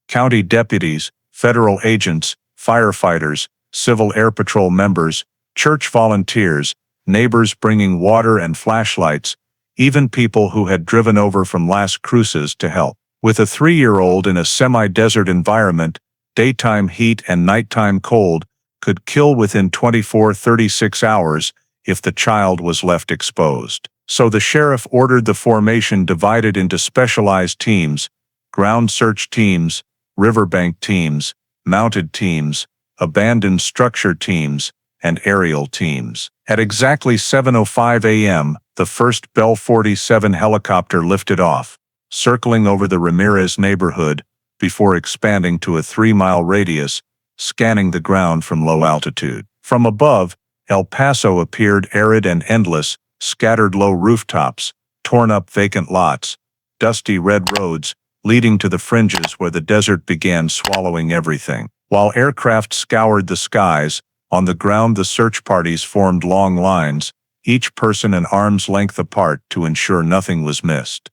County deputies, federal agents, firefighters, Civil Air Patrol members, church volunteers, neighbors bringing water and flashlights, even people who had driven over from Las Cruces to help. With a 3-year-old in a semi-desert environment, daytime heat and nighttime cold could kill within 24-36 hours if the child was left exposed. So the sheriff ordered the formation divided into specialized teams, ground search teams, riverbank teams, mounted teams, abandoned structure teams, and aerial teams. At exactly 7:05 a.m., the first Bell 47 helicopter lifted off, circling over the Ramirez neighborhood before expanding to a 3-mile radius, scanning the ground from low altitude. From above, El Paso appeared arid and endless, scattered low rooftops, torn-up vacant lots, dusty red roads, leading to the fringes where the desert began swallowing everything. While aircraft scoured the skies, on the ground the search parties formed long lines, each person an arm's length apart to ensure nothing was missed.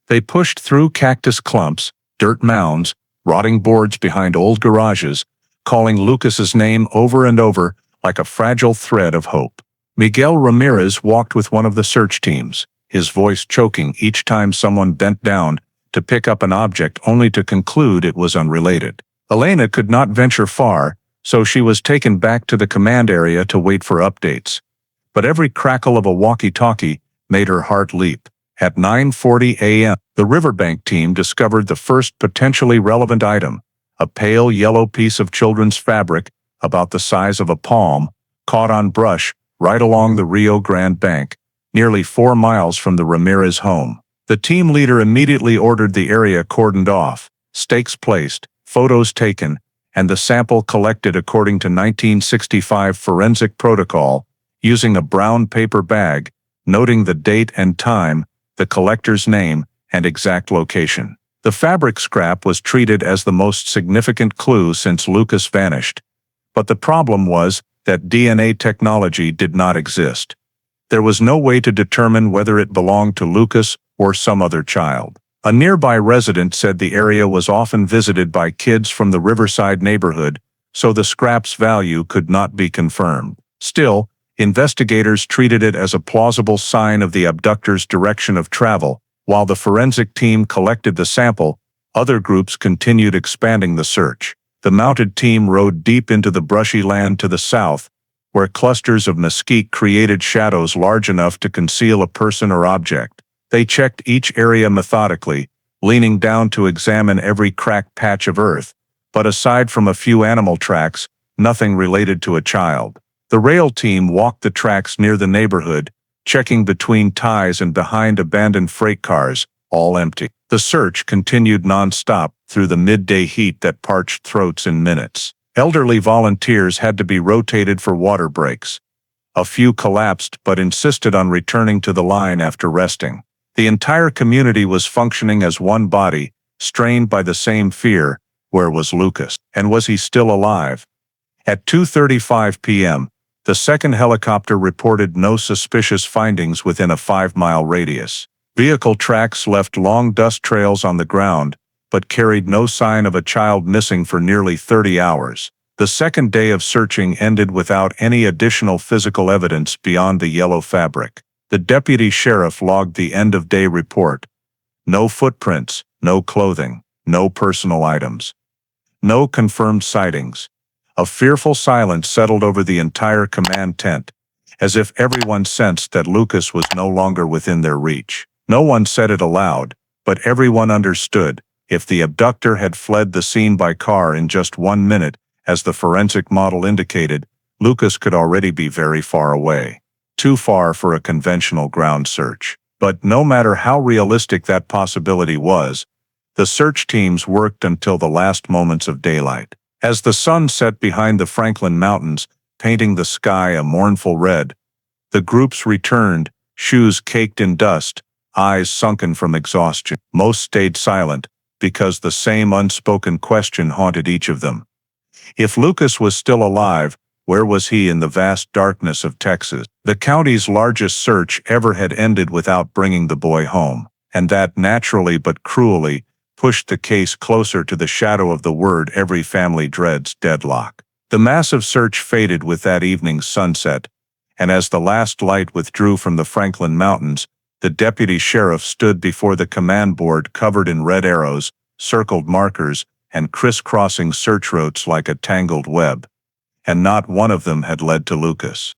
They pushed through cactus clumps, dirt mounds, rotting boards behind old garages, calling Lucas's name over and over like a fragile thread of hope. Miguel Ramirez walked with one of the search teams, his voice choking each time someone bent down to pick up an object only to conclude it was unrelated. Elena could not venture far, so she was taken back to the command area to wait for updates. But every crackle of a walkie-talkie made her heart leap. At 9:40 a.m., the riverbank team discovered the first potentially relevant item, a pale yellow piece of children's fabric about the size of a palm, caught on brush right along the Rio Grande bank, nearly 4 miles from the Ramirez home. The team leader immediately ordered the area cordoned off, stakes placed, photos taken, and the sample collected according to 1965 forensic protocol, using a brown paper bag, noting the date and time, the collector's name, and exact location. The fabric scrap was treated as the most significant clue since Lucas vanished. But the problem was that DNA technology did not exist. There was no way to determine whether it belonged to Lucas or some other child. A nearby resident said the area was often visited by kids from the Riverside neighborhood, so the scrap's value could not be confirmed. Still, investigators treated it as a plausible sign of the abductor's direction of travel. While the forensic team collected the sample, other groups continued expanding the search. The mounted team rode deep into the brushy land to the south, where clusters of mesquite created shadows large enough to conceal a person or object. They checked each area methodically, leaning down to examine every cracked patch of earth, but aside from a few animal tracks, nothing related to a child. The rail team walked the tracks near the neighborhood, checking between ties and behind abandoned freight cars, all empty. The search continued non-stop through the midday heat that parched throats in minutes. Elderly volunteers had to be rotated for water breaks. A few collapsed but insisted on returning to the line after resting. The entire community was functioning as one body, strained by the same fear. Where was Lucas? And was he still alive? At 2:35 p.m., the second helicopter reported no suspicious findings within a 5-mile radius. Vehicle tracks left long dust trails on the ground, but carried no sign of a child missing for nearly 30 hours. The second day of searching ended without any additional physical evidence beyond the yellow fabric. The deputy sheriff logged the end-of-day report. No footprints, no clothing, no personal items. No confirmed sightings. A fearful silence settled over the entire command tent, as if everyone sensed that Lucas was no longer within their reach. No one said it aloud, but everyone understood. If the abductor had fled the scene by car in just 1 minute, as the forensic model indicated, Lucas could already be very far away. Too far for a conventional ground search. But no matter how realistic that possibility was, the search teams worked until the last moments of daylight. As the sun set behind the Franklin Mountains, painting the sky a mournful red, the groups returned, shoes caked in dust, eyes sunken from exhaustion. Most stayed silent, because the same unspoken question haunted each of them. If Lucas was still alive, where was he in the vast darkness of Texas? The county's largest search ever had ended without bringing the boy home, and that naturally but cruelly pushed the case closer to the shadow of the word every family dreads: deadlock. The massive search faded with that evening's sunset, and as the last light withdrew from the Franklin Mountains, the deputy sheriff stood before the command board covered in red arrows, circled markers, and crisscrossing search routes like a tangled web. And not one of them had led to Lucas.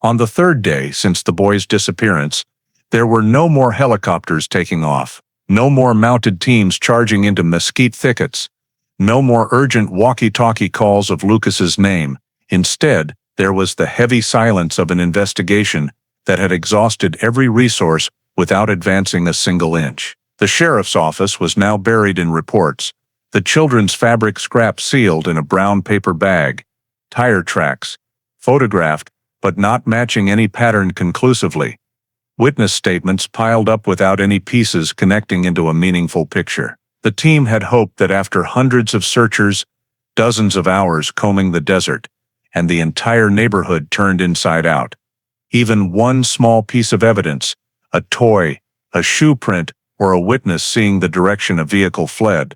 On the third day since the boy's disappearance, there were no more helicopters taking off, no more mounted teams charging into mesquite thickets, no more urgent walkie-talkie calls of Lucas's name. Instead, there was the heavy silence of an investigation that had exhausted every resource without advancing a single inch. The sheriff's office was now buried in reports, the children's fabric scrap sealed in a brown paper bag, tire tracks, photographed, but not matching any pattern conclusively, witness statements piled up without any pieces connecting into a meaningful picture. The team had hoped that after hundreds of searchers, dozens of hours combing the desert, and the entire neighborhood turned inside out, even one small piece of evidence, a toy, a shoe print, or a witness seeing the direction a vehicle fled,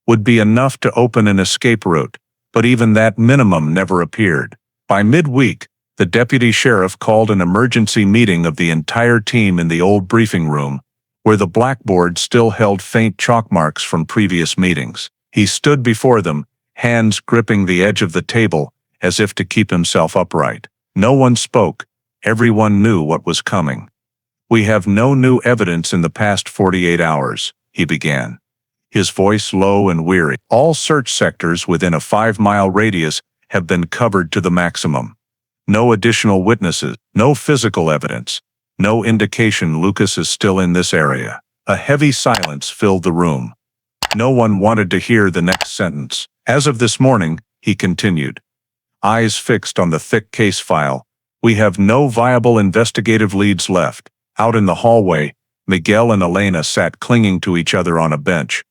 would be enough to open an escape route, but even that minimum never appeared. By midweek, the deputy sheriff called an emergency meeting of the entire team in the old briefing room, where the blackboard still held faint chalk marks from previous meetings. He stood before them, hands gripping the edge of the table, as if to keep himself upright. No one spoke. Everyone knew what was coming. "We have no new evidence in the past 48 hours, he began, his voice low and weary. "All search sectors within a 5-mile radius have been covered to the maximum. No additional witnesses, no physical evidence, no indication Lucas is still in this area." A heavy silence filled the room. No one wanted to hear the next sentence. "As of this morning," he continued, eyes fixed on the thick case file, "we have no viable investigative leads left." Out in the hallway, Miguel and Elena sat clinging to each other on a bench,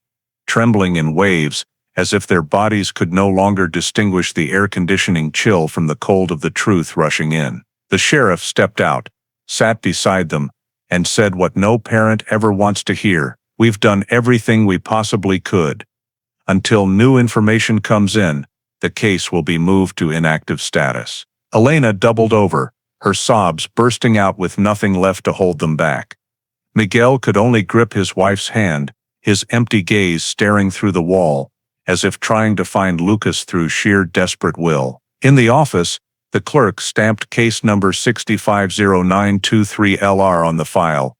trembling in waves, as if their bodies could no longer distinguish the air-conditioning chill from the cold of the truth rushing in. The sheriff stepped out, sat beside them, and said what no parent ever wants to hear: "We've done everything we possibly could. Until new information comes in, the case will be moved to inactive status." Elena doubled over, her sobs bursting out with nothing left to hold them back. Miguel could only grip his wife's hand, his empty gaze staring through the wall, as if trying to find Lucas through sheer desperate will. In the office, the clerk stamped case number 650923LR on the file,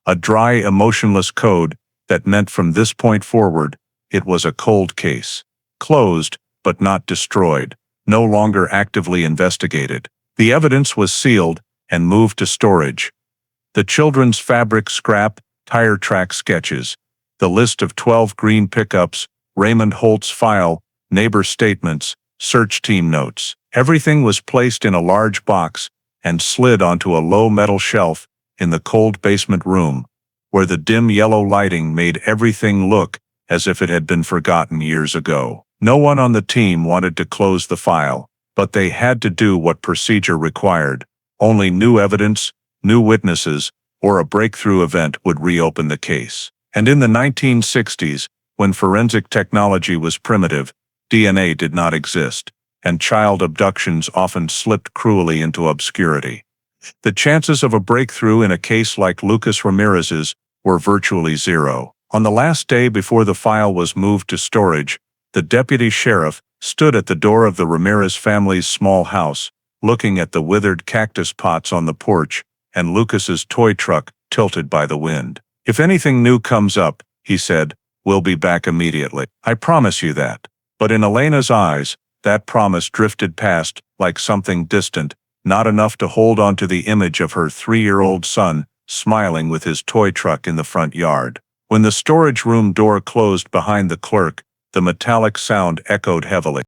a dry, emotionless code that meant from this point forward, it was a cold case. Closed, but not destroyed, no longer actively investigated. The evidence was sealed and moved to storage. The children's fabric scrap, tire track sketches, the list of 12 green pickups, Raymond Holt's file, neighbor statements, search team notes. Everything was placed in a large box and slid onto a low metal shelf in the cold basement room, where the dim yellow lighting made everything look as if it had been forgotten years ago. No one on the team wanted to close the file, but they had to do what procedure required. Only new evidence, new witnesses, or a breakthrough event would reopen the case. And in the 1960s, when forensic technology was primitive, DNA did not exist, and child abductions often slipped cruelly into obscurity. The chances of a breakthrough in a case like Lucas Ramirez's were virtually zero. On the last day before the file was moved to storage, the deputy sheriff stood at the door of the Ramirez family's small house, looking at the withered cactus pots on the porch and Lucas's toy truck tilted by the wind. "If anything new comes up," he said, "we'll be back immediately. I promise you that." But in Elena's eyes, that promise drifted past like something distant, not enough to hold on to the image of her 3-year-old son smiling with his toy truck in the front yard. When the storage room door closed behind the clerk, the metallic sound echoed heavily.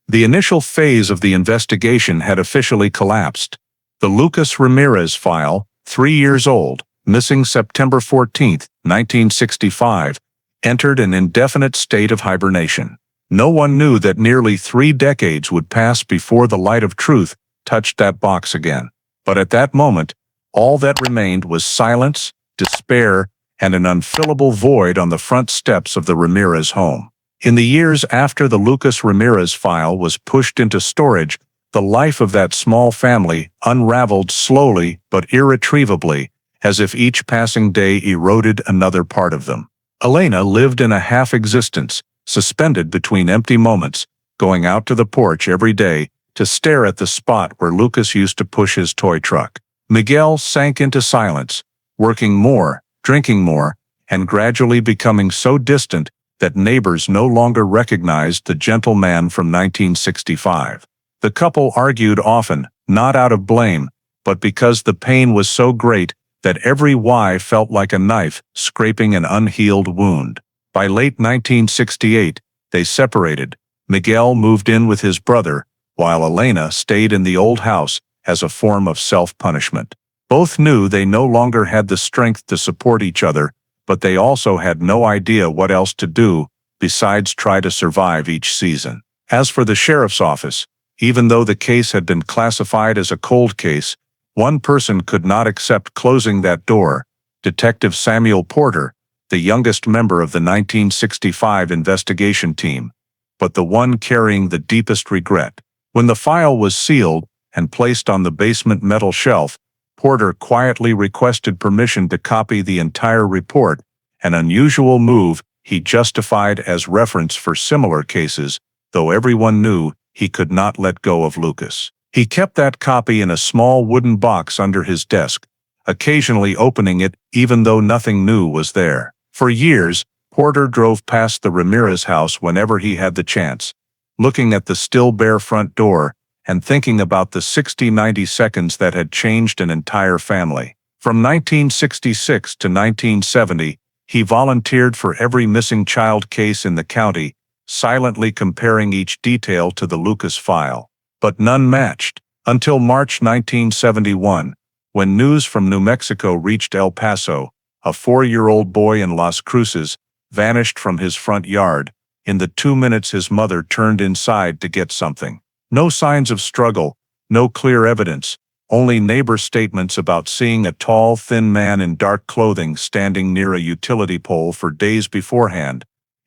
The initial phase of the investigation had officially collapsed. The Lucas Ramirez file, 3 years old, missing September 14, 1965, entered an indefinite state of hibernation. No one knew that nearly 3 decades would pass before the light of truth touched that box again. But at that moment, all that remained was silence, despair, and an unfillable void on the front steps of the Ramirez home. In the years after the Lucas Ramirez file was pushed into storage, the life of that small family unraveled slowly but irretrievably, as if each passing day eroded another part of them. Elena lived in a half-existence, suspended between empty moments, going out to the porch every day to stare at the spot where Lucas used to push his toy truck. Miguel sank into silence, working more, drinking more, and gradually becoming so distant that neighbors no longer recognized the gentle man from 1965. The couple argued often, not out of blame, but because the pain was so great that every why felt like a knife scraping an unhealed wound. By late 1968, they separated. Miguel moved in with his brother, while Elena stayed in the old house as a form of self-punishment. Both knew they no longer had the strength to support each other, but they also had no idea what else to do besides try to survive each season. As for the sheriff's office, even though the case had been classified as a cold case, One person could not accept closing that door: Detective Samuel Porter, the youngest member of the 1965 investigation team, but the one carrying the deepest regret. When the file was sealed and placed on the basement metal shelf, Porter quietly requested permission to copy the entire report, an unusual move he justified as reference for similar cases, though everyone knew he could not let go of Lucas. He kept that copy in a small wooden box under his desk, occasionally opening it even though nothing new was there. For years, Porter drove past the Ramirez house whenever he had the chance, looking at the still bare front door and thinking about the 60-90 seconds that had changed an entire family. From 1966 to 1970, he volunteered for every missing child case in the county, silently comparing each detail to the Lucas file. But none matched, until March 1971, when news from New Mexico reached El Paso. A 4-year-old boy in Las Cruces vanished from his front yard. In the 2 minutes his mother turned inside to get something. No signs of struggle, no clear evidence, only neighbor statements about seeing a tall, thin man in dark clothing standing near a utility pole for days beforehand,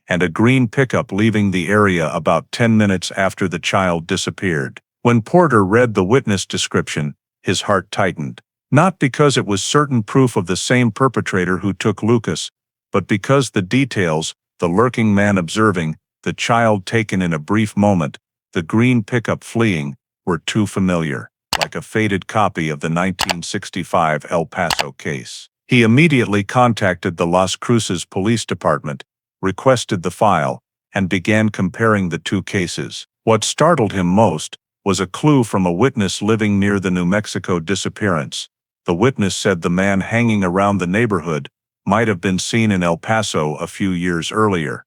and a green pickup leaving the area about 10 minutes after the child disappeared. When Porter read the witness description, his heart tightened. Not because it was certain proof of the same perpetrator who took Lucas, but because the details, the lurking man observing, the child taken in a brief moment, the green pickup fleeing, were too familiar, like a faded copy of the 1965 El Paso case. He immediately contacted the Las Cruces Police Department, requested the file, and began comparing the two cases. What startled him most was a clue from a witness living near the New Mexico disappearance. The witness said the man hanging around the neighborhood might have been seen in El Paso a few years earlier,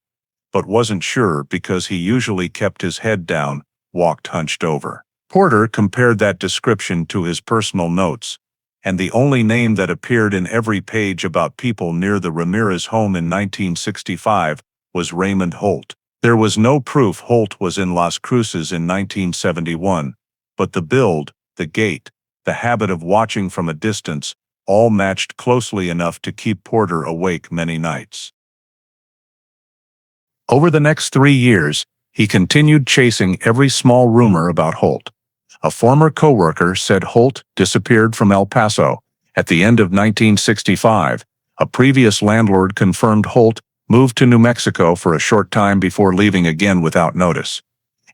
but wasn't sure because he usually kept his head down, walked hunched over. Porter compared that description to his personal notes, and the only name that appeared in every page about people near the Ramirez home in 1965 was Raymond Holt. There was no proof Holt was in Las Cruces in 1971, but the build, the gait, the habit of watching from a distance, all matched closely enough to keep Porter awake many nights. Over the next 3 years, he continued chasing every small rumor about Holt. A former coworker said Holt disappeared from El Paso. At the end of 1965, a previous landlord confirmed Holt moved to New Mexico for a short time before leaving again without notice.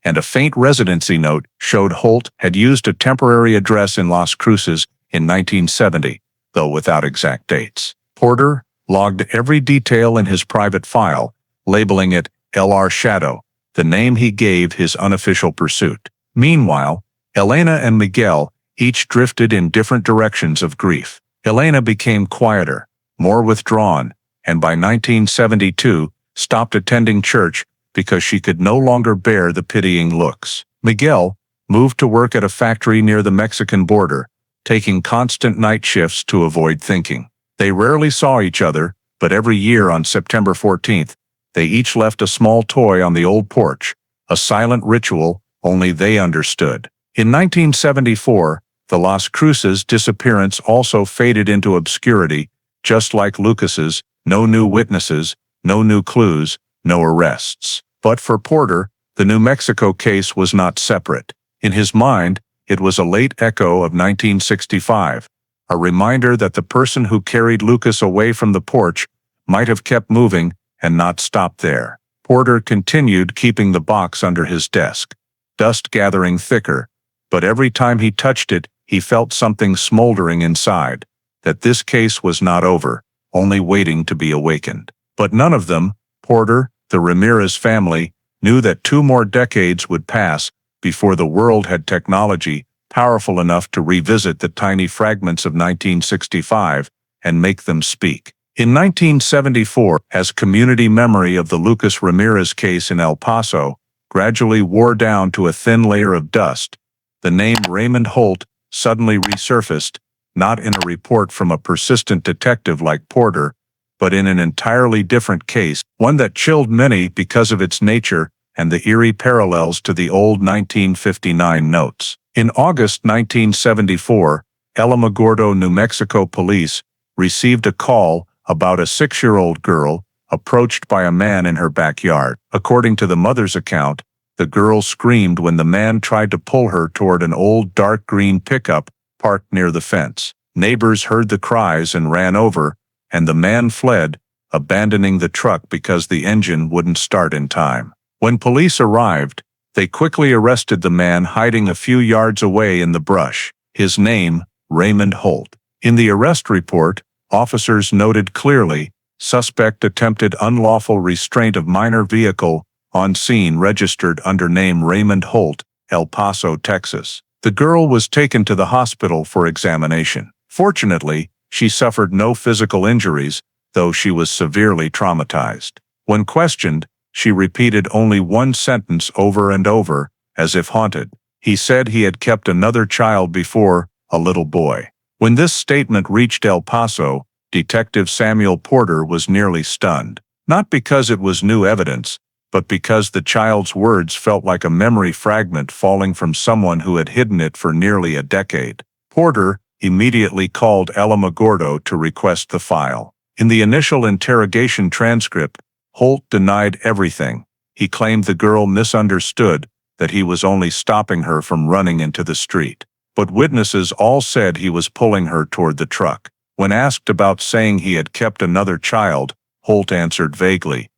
And a faint residency note showed Holt had used a temporary address in Las Cruces in 1970, though without exact dates. Porter logged every detail in his private file, labeling it LR Shadow, the name he gave his unofficial pursuit. Meanwhile, Elena and Miguel each drifted in different directions of grief. Elena became quieter, more withdrawn, and by 1972 stopped attending church because she could no longer bear the pitying looks. Miguel moved to work at a factory near the Mexican border, taking constant night shifts to avoid thinking. They rarely saw each other, but every year on September 14th, they each left a small toy on the old porch, a silent ritual only they understood. In 1974, the Las Cruces disappearance also faded into obscurity, just like Lucas's. No new witnesses, no new clues, no arrests. But for Porter, the New Mexico case was not separate. In his mind, it was a late echo of 1965, a reminder that the person who carried Lucas away from the porch might have kept moving and not stopped there. Porter continued keeping the box under his desk, dust gathering thicker, but every time he touched it, he felt something smoldering inside, that this case was not over, only waiting to be awakened. But none of them, Porter, the Ramirez family, knew that 2 more decades would pass before the world had technology powerful enough to revisit the tiny fragments of 1965 and make them speak. In 1974, as community memory of the Lucas Ramirez case in El Paso gradually wore down to a thin layer of dust, the name Raymond Holt suddenly resurfaced, not in a report from a persistent detective like Porter, but in an entirely different case, one that chilled many because of its nature and the eerie parallels to the old 1959 notes. In August 1974, Alamogordo, New Mexico police received a call about a 6-year-old girl approached by a man in her backyard. According to the mother's account, the girl screamed when the man tried to pull her toward an old dark green pickup parked near the fence. Neighbors heard the cries and ran over, and the man fled, abandoning the truck because the engine wouldn't start in time. When police arrived, they quickly arrested the man hiding a few yards away in the brush. His name, Raymond Holt. In the arrest report, officers noted clearly, suspect attempted unlawful restraint of minor vehicle on scene, registered under name Raymond Holt, El Paso, Texas. The girl was taken to the hospital for examination. Fortunately, she suffered no physical injuries, though she was severely traumatized. When questioned, she repeated only one sentence over and over, as if haunted. He said he had kept another child before, a little boy. When this statement reached El Paso, Detective Samuel Porter was nearly stunned. Not because it was new evidence, but because the child's words felt like a memory fragment falling from someone who had hidden it for nearly a decade. Porter immediately called Alamogordo to request the file. In the initial interrogation transcript, Holt denied everything. He claimed the girl misunderstood, that he was only stopping her from running into the street. But witnesses all said he was pulling her toward the truck. When asked about saying he had kept another child, Holt answered vaguely,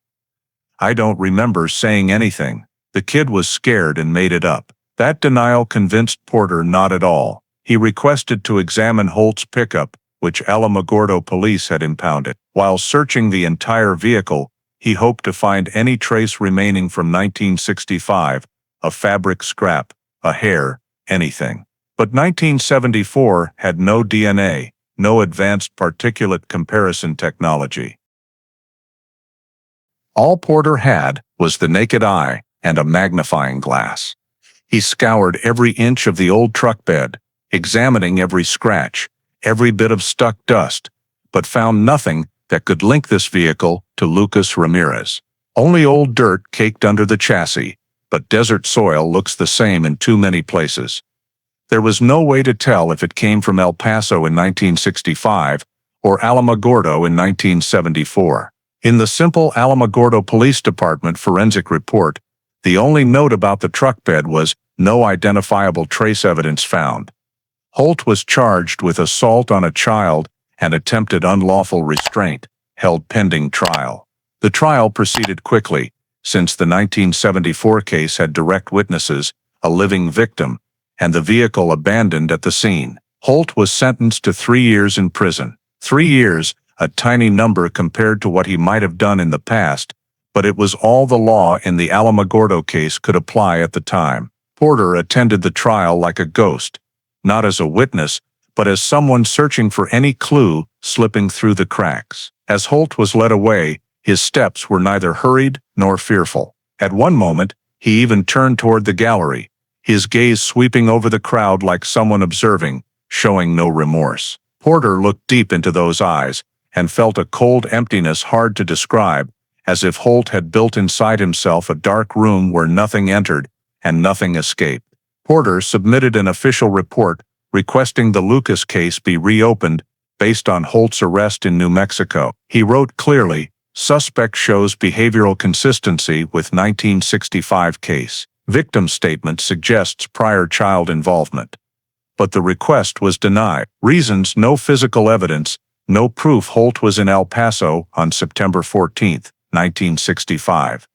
"I don't remember saying anything. The kid was scared and made it up." That denial convinced Porter not at all. He requested to examine Holt's pickup, which Alamogordo police had impounded. While searching the entire vehicle, he hoped to find any trace remaining from 1965, a fabric scrap, a hair, anything. But 1974 had no DNA, no advanced particulate comparison technology. All Porter had was the naked eye and a magnifying glass. He scoured every inch of the old truck bed, examining every scratch, every bit of stuck dust, but found nothing that could link this vehicle to Lucas Ramirez. Only old dirt caked under the chassis, but desert soil looks the same in too many places. There was no way to tell if it came from El Paso in 1965 or Alamogordo in 1974. In the simple Alamogordo Police Department forensic report, the only note about the truck bed was no identifiable trace evidence found. Holt was charged with assault on a child and attempted unlawful restraint, held pending trial. The trial proceeded quickly, since the 1974 case had direct witnesses, a living victim, and the vehicle abandoned at the scene. Holt was sentenced to 3 years in prison. 3 years, a tiny number compared to what he might have done in the past, but it was all the law in the Alamogordo case could apply at the time. Porter attended the trial like a ghost, not as a witness, but as someone searching for any clue slipping through the cracks. As Holt was led away, his steps were neither hurried nor fearful. At one moment, he even turned toward the gallery, his gaze sweeping over the crowd like someone observing, showing no remorse. Porter looked deep into those eyes and felt a cold emptiness hard to describe, as if Holt had built inside himself a dark room where nothing entered and nothing escaped. Porter submitted an official report requesting the Lucas case be reopened based on Holt's arrest in New Mexico. He wrote clearly, "Suspect shows behavioral consistency with 1965 case. Victim statement suggests prior child involvement." But the request was denied. Reasons: no physical evidence, no proof Holt was in El Paso on September 14, 1965.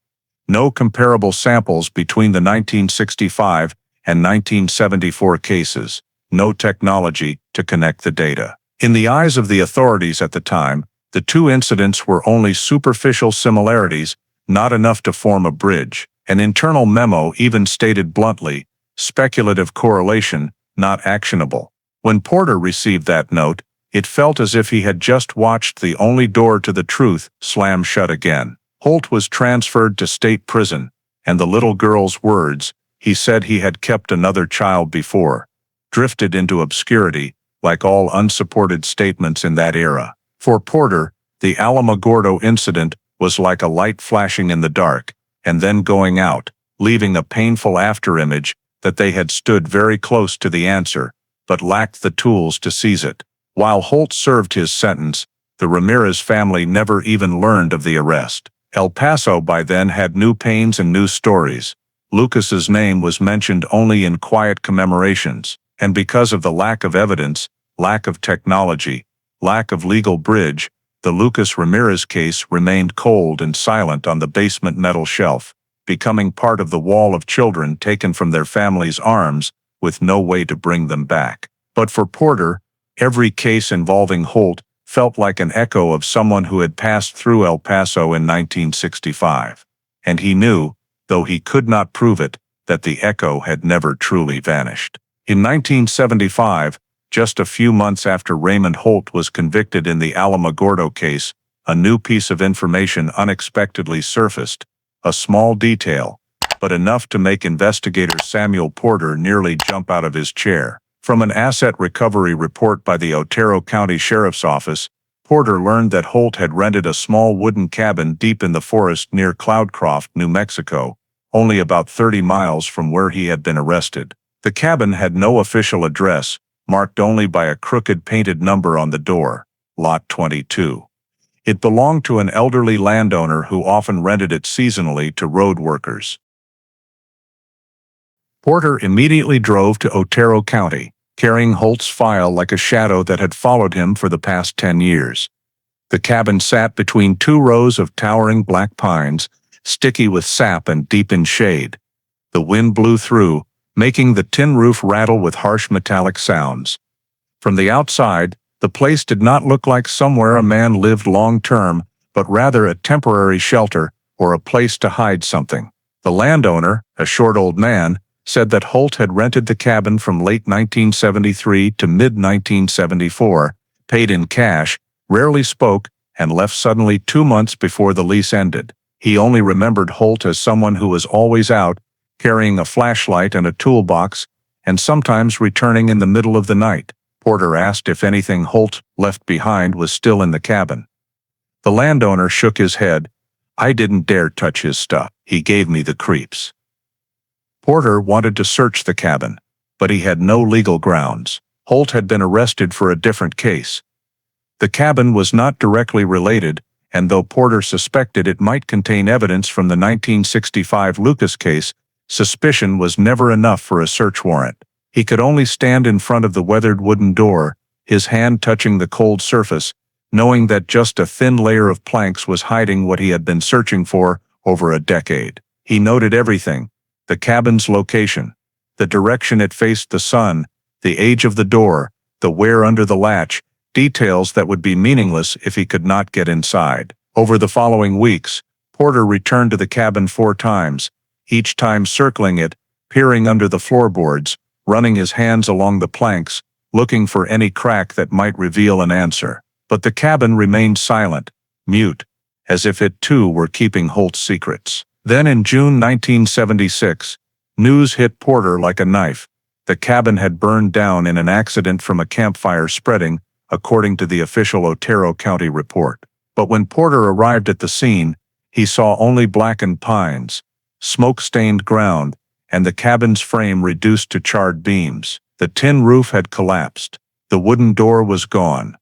No comparable samples between the 1965 and 1974 cases. No technology to connect the data. In the eyes of the authorities at the time, the two incidents were only superficial similarities, not enough to form a bridge. An internal memo even stated bluntly, speculative correlation, not actionable. When Porter received that note, it felt as if he had just watched the only door to the truth slam shut again. Holt was transferred to state prison, and the little girl's words, "He said he had kept another child before," drifted into obscurity, like all unsupported statements in that era. For Porter, the Alamogordo incident was like a light flashing in the dark, and then going out, leaving a painful afterimage that they had stood very close to the answer, but lacked the tools to seize it. While Holt served his sentence, the Ramirez family never even learned of the arrest. El Paso by then had new pains and new stories. Lucas's name was mentioned only in quiet commemorations, and because of the lack of evidence, lack of technology, lack of legal bridge, the Lucas Ramirez case remained cold and silent on the basement metal shelf, becoming part of the wall of children taken from their families' arms with no way to bring them back. But for Porter, every case involving Holt felt like an echo of someone who had passed through El Paso in 1965. And he knew, though he could not prove it, that the echo had never truly vanished. In 1975, just a few months after Raymond Holt was convicted in the Alamogordo case, a new piece of information unexpectedly surfaced, a small detail, but enough to make investigator Samuel Porter nearly jump out of his chair. From an asset recovery report by the Otero County Sheriff's Office, Porter learned that Holt had rented a small wooden cabin deep in the forest near Cloudcroft, New Mexico, only about 30 miles from where he had been arrested. The cabin had no official address, marked only by a crooked painted number on the door, Lot 22. It belonged to an elderly landowner who often rented it seasonally to road workers. Porter immediately drove to Otero County, carrying Holt's file like a shadow that had followed him for the past 10 years. The cabin sat between two rows of towering black pines, sticky with sap and deep in shade. The wind blew through, making the tin roof rattle with harsh metallic sounds. From the outside, the place did not look like somewhere a man lived long-term, but rather a temporary shelter or a place to hide something. The landowner, a short old man, said that Holt had rented the cabin from late 1973 to mid-1974, paid in cash, rarely spoke, and left suddenly 2 months before the lease ended. He only remembered Holt as someone who was always out, carrying a flashlight and a toolbox, and sometimes returning in the middle of the night. Porter asked if anything Holt left behind was still in the cabin. The landowner shook his head. "I didn't dare touch his stuff. He gave me the creeps." Porter wanted to search the cabin, but he had no legal grounds. Holt had been arrested for a different case. The cabin was not directly related, and though Porter suspected it might contain evidence from the 1965 Lucas case, suspicion was never enough for a search warrant. He could only stand in front of the weathered wooden door, his hand touching the cold surface, knowing that just a thin layer of planks was hiding what he had been searching for over a decade. He noted everything: the cabin's location, the direction it faced the sun, the age of the door, the wear under the latch, details that would be meaningless if he could not get inside. Over the following weeks, Porter returned to the cabin 4 times, each time circling it, peering under the floorboards, running his hands along the planks, looking for any crack that might reveal an answer. But the cabin remained silent, mute, as if it too were keeping Holt's secrets. Then in June 1976, news hit Porter like a knife. The cabin had burned down in an accident from a campfire spreading, according to the official Otero County report. But when Porter arrived at the scene, he saw only blackened pines, smoke-stained ground, and the cabin's frame reduced to charred beams. The tin roof had collapsed. The wooden door was gone.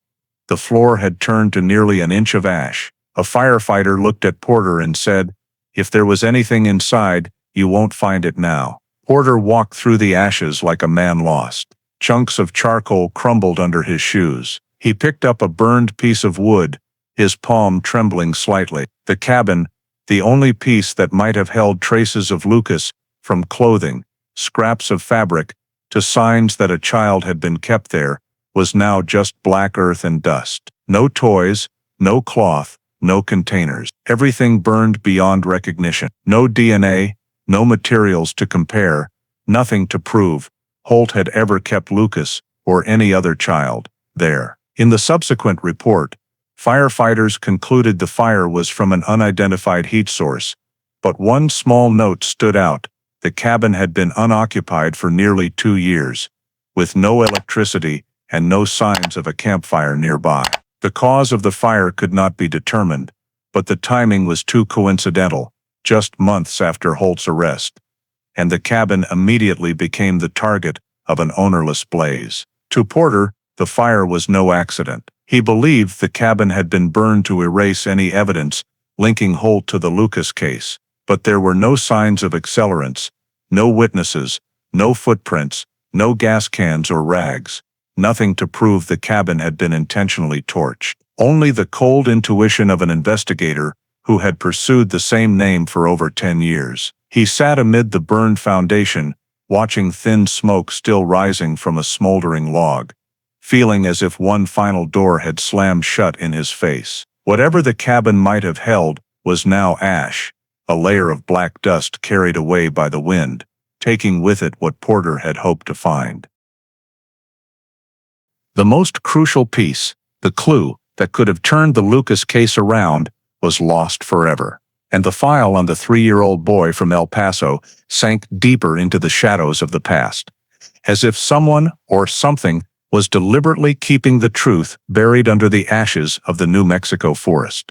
The floor had turned to nearly an inch of ash. A firefighter looked at Porter and said, "If there was anything inside, you won't find it now." Porter walked through the ashes like a man lost. Chunks of charcoal crumbled under his shoes. He picked up a burned piece of wood, his palm trembling slightly. The cabin, the only piece that might have held traces of Lucas, from clothing, scraps of fabric, to signs that a child had been kept there, was now just black earth and dust. No toys, no cloth, no containers. Everything burned beyond recognition. No DNA, no materials to compare, nothing to prove Holt had ever kept Lucas, or any other child, there. In the subsequent report, firefighters concluded the fire was from an unidentified heat source, but one small note stood out: the cabin had been unoccupied for nearly 2 years, with no electricity and no signs of a campfire nearby. The cause of the fire could not be determined, but the timing was too coincidental, just months after Holt's arrest, and the cabin immediately became the target of an ownerless blaze. To Porter, the fire was no accident. He believed the cabin had been burned to erase any evidence linking Holt to the Lucas case, but there were no signs of accelerants, no witnesses, no footprints, no gas cans or rags, nothing to prove the cabin had been intentionally torched. Only the cold intuition of an investigator who had pursued the same name for over 10 years. He sat amid the burned foundation, watching thin smoke still rising from a smoldering log, feeling as if one final door had slammed shut in his face. Whatever the cabin might have held was now ash, a layer of black dust carried away by the wind, taking with it what Porter had hoped to find. The most crucial piece, the clue that could have turned the Lucas case around, was lost forever, and the file on the 3-year-old boy from El Paso sank deeper into the shadows of the past, as if someone or something was deliberately keeping the truth buried under the ashes of the New Mexico forest.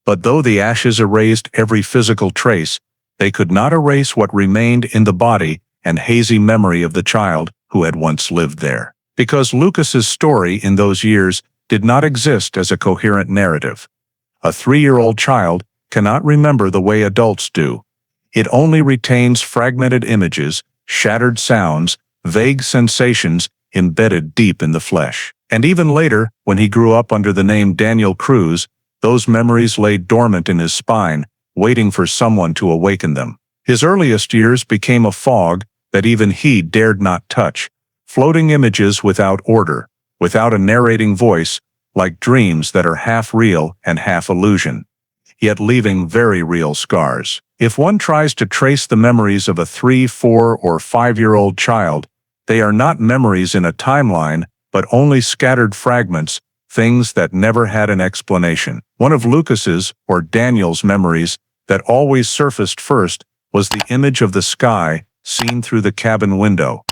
But though the ashes erased every physical trace, they could not erase what remained in the body and hazy memory of the child who had once lived there. Because Lucas's story in those years did not exist as a coherent narrative. A 3-year-old child cannot remember the way adults do. It only retains fragmented images, shattered sounds, vague sensations embedded deep in the flesh. And even later, when he grew up under the name Daniel Cruz, those memories lay dormant in his spine, waiting for someone to awaken them. His earliest years became a fog that even he dared not touch, floating images without order, without a narrating voice, like dreams that are half real and half illusion, yet leaving very real scars. If one tries to trace the memories of a 3, 4, or 5-year-old child, they are not memories in a timeline, but only scattered fragments, things that never had an explanation. One of Lucas's, or Daniel's, memories that always surfaced first was the image of the sky seen through the cabin window.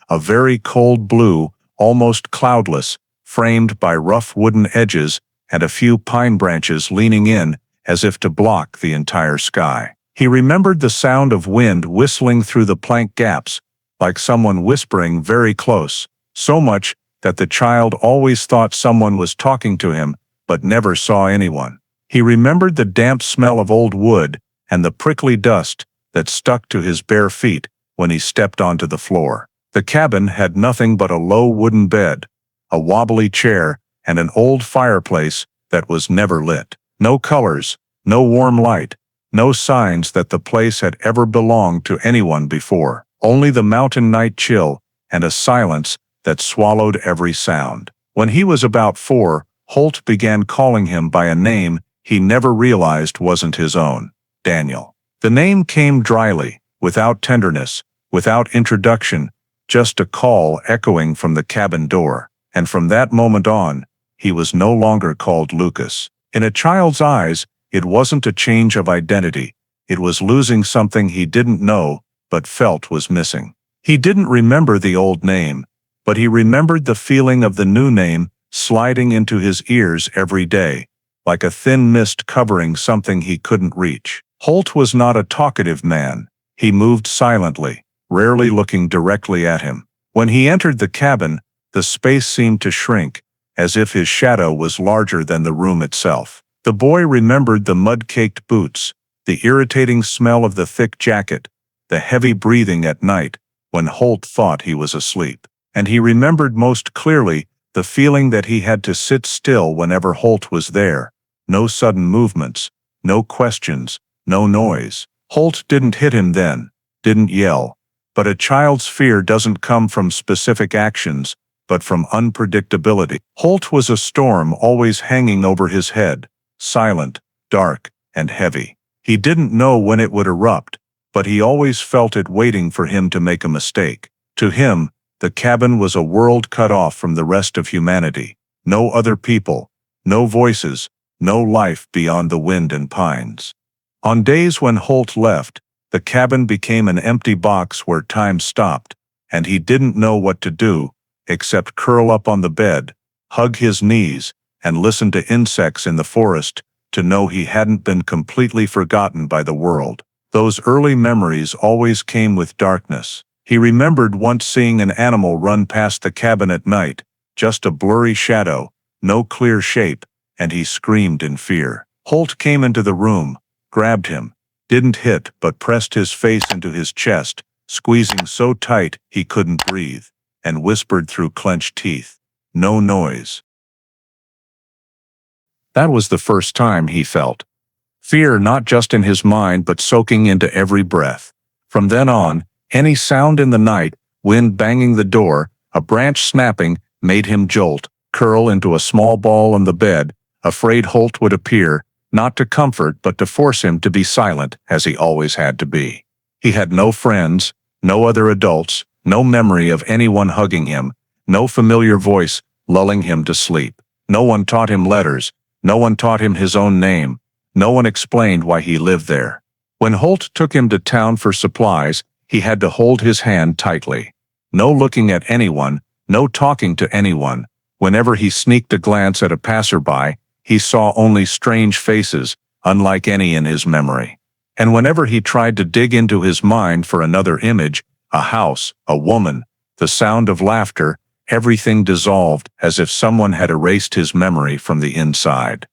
A very cold blue, almost cloudless, framed by rough wooden edges and a few pine branches leaning in as if to block the entire sky. He remembered the sound of wind whistling through the plank gaps, like someone whispering very close, so much that the child always thought someone was talking to him, but never saw anyone. He remembered the damp smell of old wood and the prickly dust that stuck to his bare feet when he stepped onto the floor. The cabin had nothing but a low wooden bed, a wobbly chair, and an old fireplace that was never lit. No colors, no warm light, no signs that the place had ever belonged to anyone before. Only the mountain night chill and a silence that swallowed every sound. When he was about 4, Holt began calling him by a name he never realized wasn't his own: Daniel. The name came dryly, without tenderness, without introduction, just a call echoing from the cabin door. And from that moment on, he was no longer called Lucas. In a child's eyes, it wasn't a change of identity. It was losing something he didn't know, but felt was missing. He didn't remember the old name, but he remembered the feeling of the new name sliding into his ears every day, like a thin mist covering something he couldn't reach. Holt was not a talkative man. He moved silently, rarely looking directly at him. When he entered the cabin, the space seemed to shrink, as if his shadow was larger than the room itself. The boy remembered the mud-caked boots, the irritating smell of the thick jacket, the heavy breathing at night when Holt thought he was asleep. And he remembered most clearly the feeling that he had to sit still whenever Holt was there. No sudden movements, no questions, no noise. Holt didn't hit him then, didn't yell. But a child's fear doesn't come from specific actions, but from unpredictability. Holt was a storm always hanging over his head, silent, dark, and heavy. He didn't know when it would erupt, but he always felt it waiting for him to make a mistake. To him, the cabin was a world cut off from the rest of humanity. No other people, no voices, no life beyond the wind and pines. On days when Holt left, the cabin became an empty box where time stopped, and he didn't know what to do, except curl up on the bed, hug his knees, and listen to insects in the forest to know he hadn't been completely forgotten by the world. Those early memories always came with darkness. He remembered once seeing an animal run past the cabin at night, just a blurry shadow, no clear shape, and he screamed in fear. Holt came into the room, grabbed him, didn't hit but pressed his face into his chest, squeezing so tight he couldn't breathe, and whispered through clenched teeth, "No noise." That was the first time he felt fear, not just in his mind but soaking into every breath. From then on, any sound in the night, wind banging the door, a branch snapping, made him jolt, curl into a small ball on the bed, afraid Holt would appear, not to comfort but to force him to be silent, as he always had to be. He had no friends, no other adults, no memory of anyone hugging him, no familiar voice lulling him to sleep. No one taught him letters, no one taught him his own name, no one explained why he lived there. When Holt took him to town for supplies, he had to hold his hand tightly. No looking at anyone, no talking to anyone. Whenever he sneaked a glance at a passerby, he saw only strange faces, unlike any in his memory. And whenever he tried to dig into his mind for another image, a house, a woman, the sound of laughter, everything dissolved as if someone had erased his memory from the inside.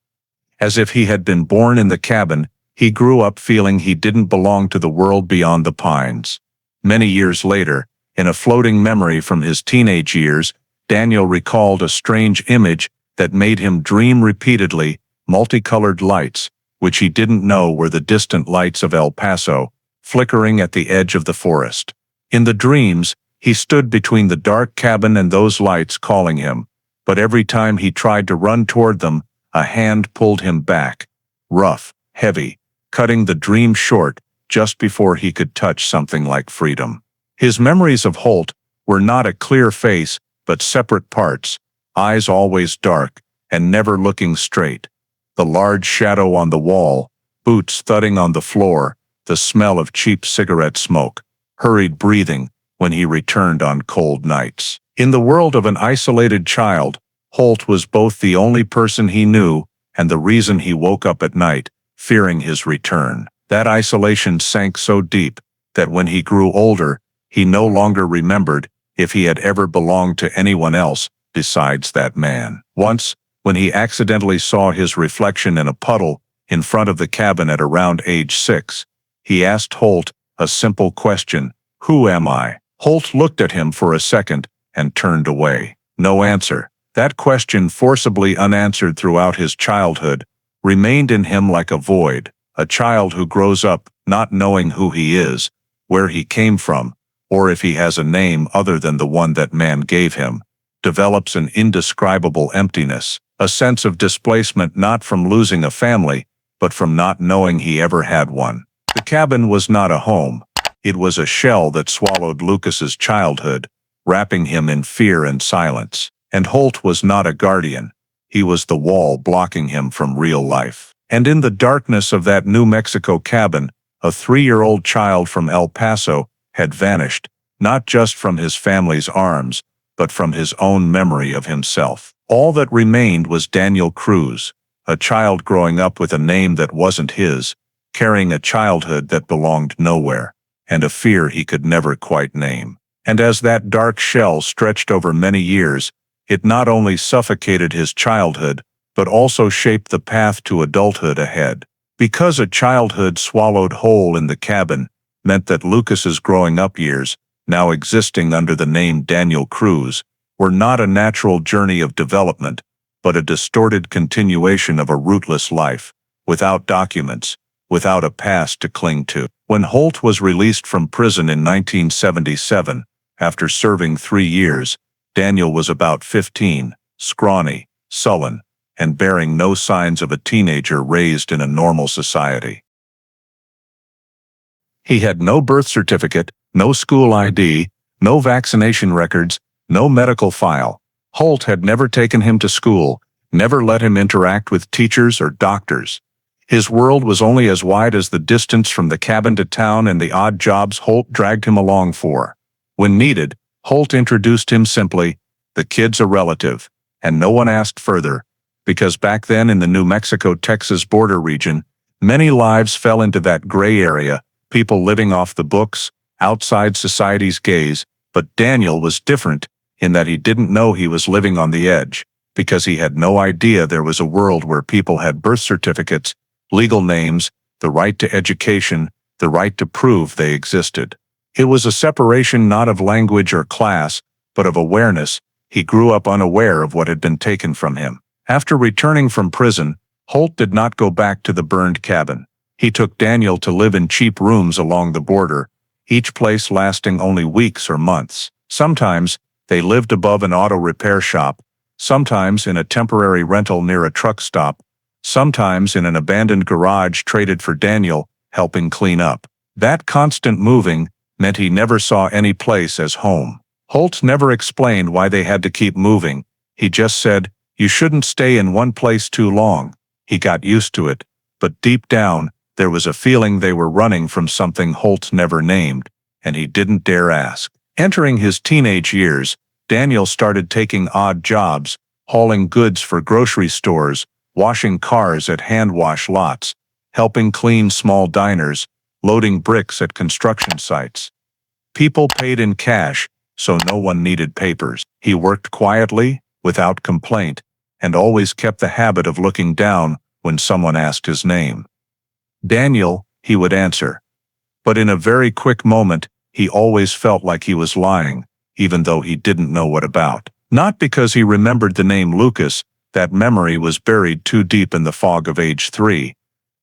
As if he had been born in the cabin, he grew up feeling he didn't belong to the world beyond the pines. Many years later, in a floating memory from his teenage years, Daniel recalled a strange image that made him dream repeatedly, multicolored lights, which he didn't know were the distant lights of El Paso, flickering at the edge of the forest. In the dreams, he stood between the dark cabin and those lights calling him, but every time he tried to run toward them, a hand pulled him back, rough, heavy, cutting the dream short just before he could touch something like freedom. His memories of Holt were not a clear face, but separate parts, eyes always dark, and never looking straight. The large shadow on the wall, boots thudding on the floor, the smell of cheap cigarette smoke, hurried breathing when he returned on cold nights. In the world of an isolated child, Holt was both the only person he knew and the reason he woke up at night, fearing his return. That isolation sank so deep that when he grew older, he no longer remembered if he had ever belonged to anyone else besides that man. Once, when he accidentally saw his reflection in a puddle in front of the cabin at around age 6, he asked Holt a simple question, "Who am I?" Holt looked at him for a second and turned away. No answer. That question, forcibly unanswered throughout his childhood, remained in him like a void. A child who grows up not knowing who he is, where he came from, or if he has a name other than the one that man gave him, develops an indescribable emptiness, a sense of displacement not from losing a family, but from not knowing he ever had one. The cabin was not a home. It was a shell that swallowed Lucas's childhood, wrapping him in fear and silence. And Holt was not a guardian. He was the wall blocking him from real life. And in the darkness of that New Mexico cabin, a 3-year-old child from El Paso had vanished, not just from his family's arms, but from his own memory of himself. All that remained was Daniel Cruz, a child growing up with a name that wasn't his, carrying a childhood that belonged nowhere, and a fear he could never quite name. And as that dark shell stretched over many years, it not only suffocated his childhood, but also shaped the path to adulthood ahead. Because a childhood swallowed whole in the cabin meant that Lucas's growing up years, now existing under the name Daniel Cruz, were not a natural journey of development, but a distorted continuation of a rootless life, without documents, without a past to cling to. When Holt was released from prison in 1977, after serving 3 years, Daniel was about 15, scrawny, sullen, and bearing no signs of a teenager raised in a normal society. He had no birth certificate, no school ID, no vaccination records, no medical file. Holt had never taken him to school, never let him interact with teachers or doctors. His world was only as wide as the distance from the cabin to town and the odd jobs Holt dragged him along for. When needed, Holt introduced him simply, "The kid's a relative," and no one asked further, because back then in the New Mexico-Texas border region, many lives fell into that gray area, people living off the books, outside society's gaze, but Daniel was different in that he didn't know he was living on the edge, because he had no idea there was a world where people had birth certificates, legal names, the right to education, the right to prove they existed. It was a separation not of language or class, but of awareness. He grew up unaware of what had been taken from him. After returning from prison, Holt did not go back to the burned cabin. He took Daniel to live in cheap rooms along the border, each place lasting only weeks or months. Sometimes, they lived above an auto repair shop, sometimes in a temporary rental near a truck stop, sometimes in an abandoned garage traded for Daniel, helping clean up. That constant moving meant he never saw any place as home. Holt never explained why they had to keep moving. He just said, "You shouldn't stay in one place too long." He got used to it, but deep down, there was a feeling they were running from something Holt never named, and he didn't dare ask. Entering his teenage years, Daniel started taking odd jobs, hauling goods for grocery stores, washing cars at hand-wash lots, helping clean small diners, loading bricks at construction sites. People paid in cash, so no one needed papers. He worked quietly, without complaint, and always kept the habit of looking down when someone asked his name. "Daniel," he would answer. But in a very quick moment, he always felt like he was lying, even though he didn't know what about. Not because he remembered the name Lucas, that memory was buried too deep in the fog of age 3,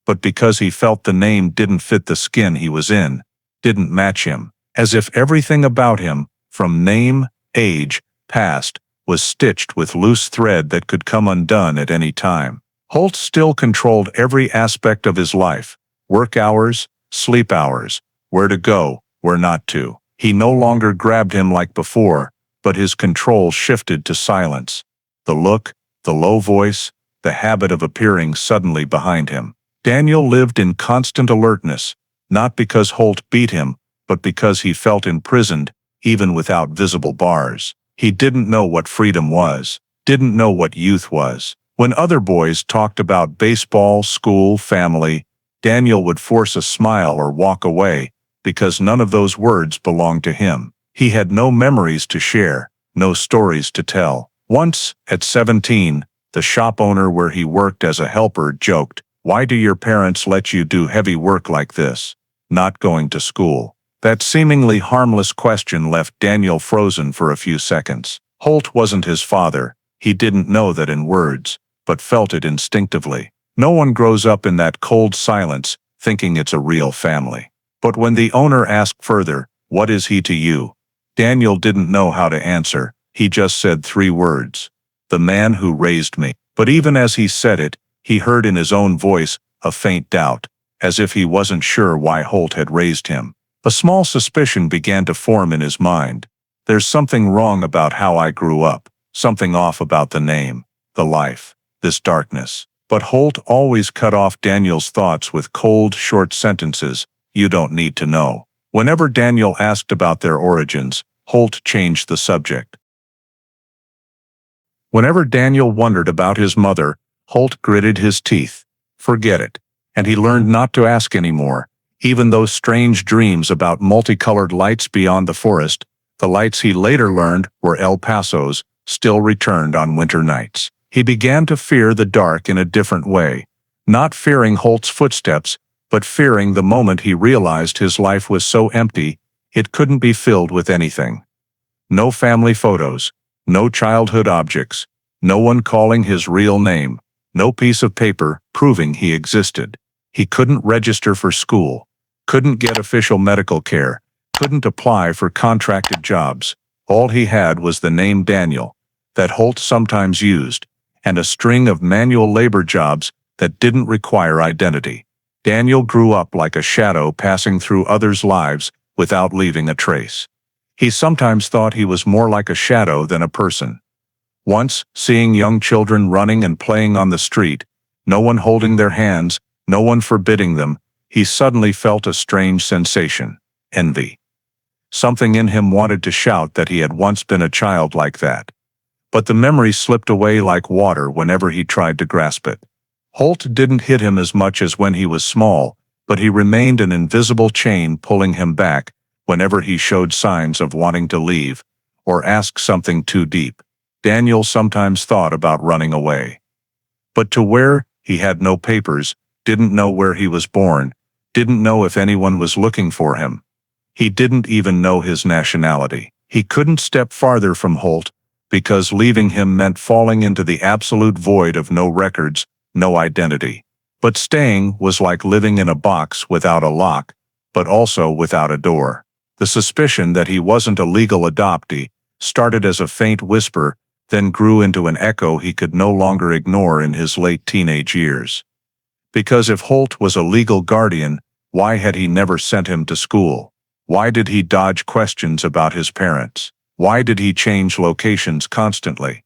but because he felt the name didn't fit the skin he was in, didn't match him, as if everything about him, from name, age, past, was stitched with loose thread that could come undone at any time. Holt still controlled every aspect of his life: work hours, sleep hours, where to go, where not to. He no longer grabbed him like before, but his control shifted to silence. The look, the low voice, the habit of appearing suddenly behind him. Daniel lived in constant alertness, not because Holt beat him, but because he felt imprisoned, even without visible bars. He didn't know what freedom was, didn't know what youth was. When other boys talked about baseball, school, family, Daniel would force a smile or walk away, because none of those words belonged to him. He had no memories to share, no stories to tell. Once, at 17, the shop owner where he worked as a helper joked, "Why do your parents let you do heavy work like this? Not going to school?" That seemingly harmless question left Daniel frozen for a few seconds. Holt wasn't his father. He didn't know that in words, but felt it instinctively. No one grows up in that cold silence, thinking it's a real family. But when the owner asked further, "What is he to you?" Daniel didn't know how to answer. He just said 3 words. "The man who raised me." But even as he said it, he heard in his own voice a faint doubt, as if he wasn't sure why Holt had raised him. A small suspicion began to form in his mind. There's something wrong about how I grew up, something off about the name, the life, this darkness. But Holt always cut off Daniel's thoughts with cold, short sentences. "You don't need to know." Whenever Daniel asked about their origins, Holt changed the subject. Whenever Daniel wondered about his mother, Holt gritted his teeth. Forget it. And he learned not to ask anymore. Even those strange dreams about multicolored lights beyond the forest, the lights he later learned were El Paso's, still returned on winter nights. He began to fear the dark in a different way, not fearing Holt's footsteps, but fearing the moment he realized his life was so empty, it couldn't be filled with anything. No family photos, no childhood objects, no one calling his real name, no piece of paper proving he existed. He couldn't register for school, couldn't get official medical care, couldn't apply for contracted jobs. All he had was the name Daniel, that Holt sometimes used, and a string of manual labor jobs that didn't require identity. Daniel grew up like a shadow passing through others' lives without leaving a trace. He sometimes thought he was more like a shadow than a person. Once, seeing young children running and playing on the street, no one holding their hands, no one forbidding them, he suddenly felt a strange sensation: envy. Something in him wanted to shout that he had once been a child like that. But the memory slipped away like water whenever he tried to grasp it. Holt didn't hit him as much as when he was small, but he remained an invisible chain pulling him back, whenever he showed signs of wanting to leave, or asked something too deep. Daniel sometimes thought about running away. But to where? He had no papers, didn't know where he was born, didn't know if anyone was looking for him. He didn't even know his nationality. He couldn't step farther from Holt, because leaving him meant falling into the absolute void of no records, no identity. But staying was like living in a box without a lock, but also without a door. The suspicion that he wasn't a legal adoptee started as a faint whisper, then grew into an echo he could no longer ignore in his late teenage years. Because if Holt was a legal guardian, why had he never sent him to school? Why did he dodge questions about his parents? Why did he change locations constantly?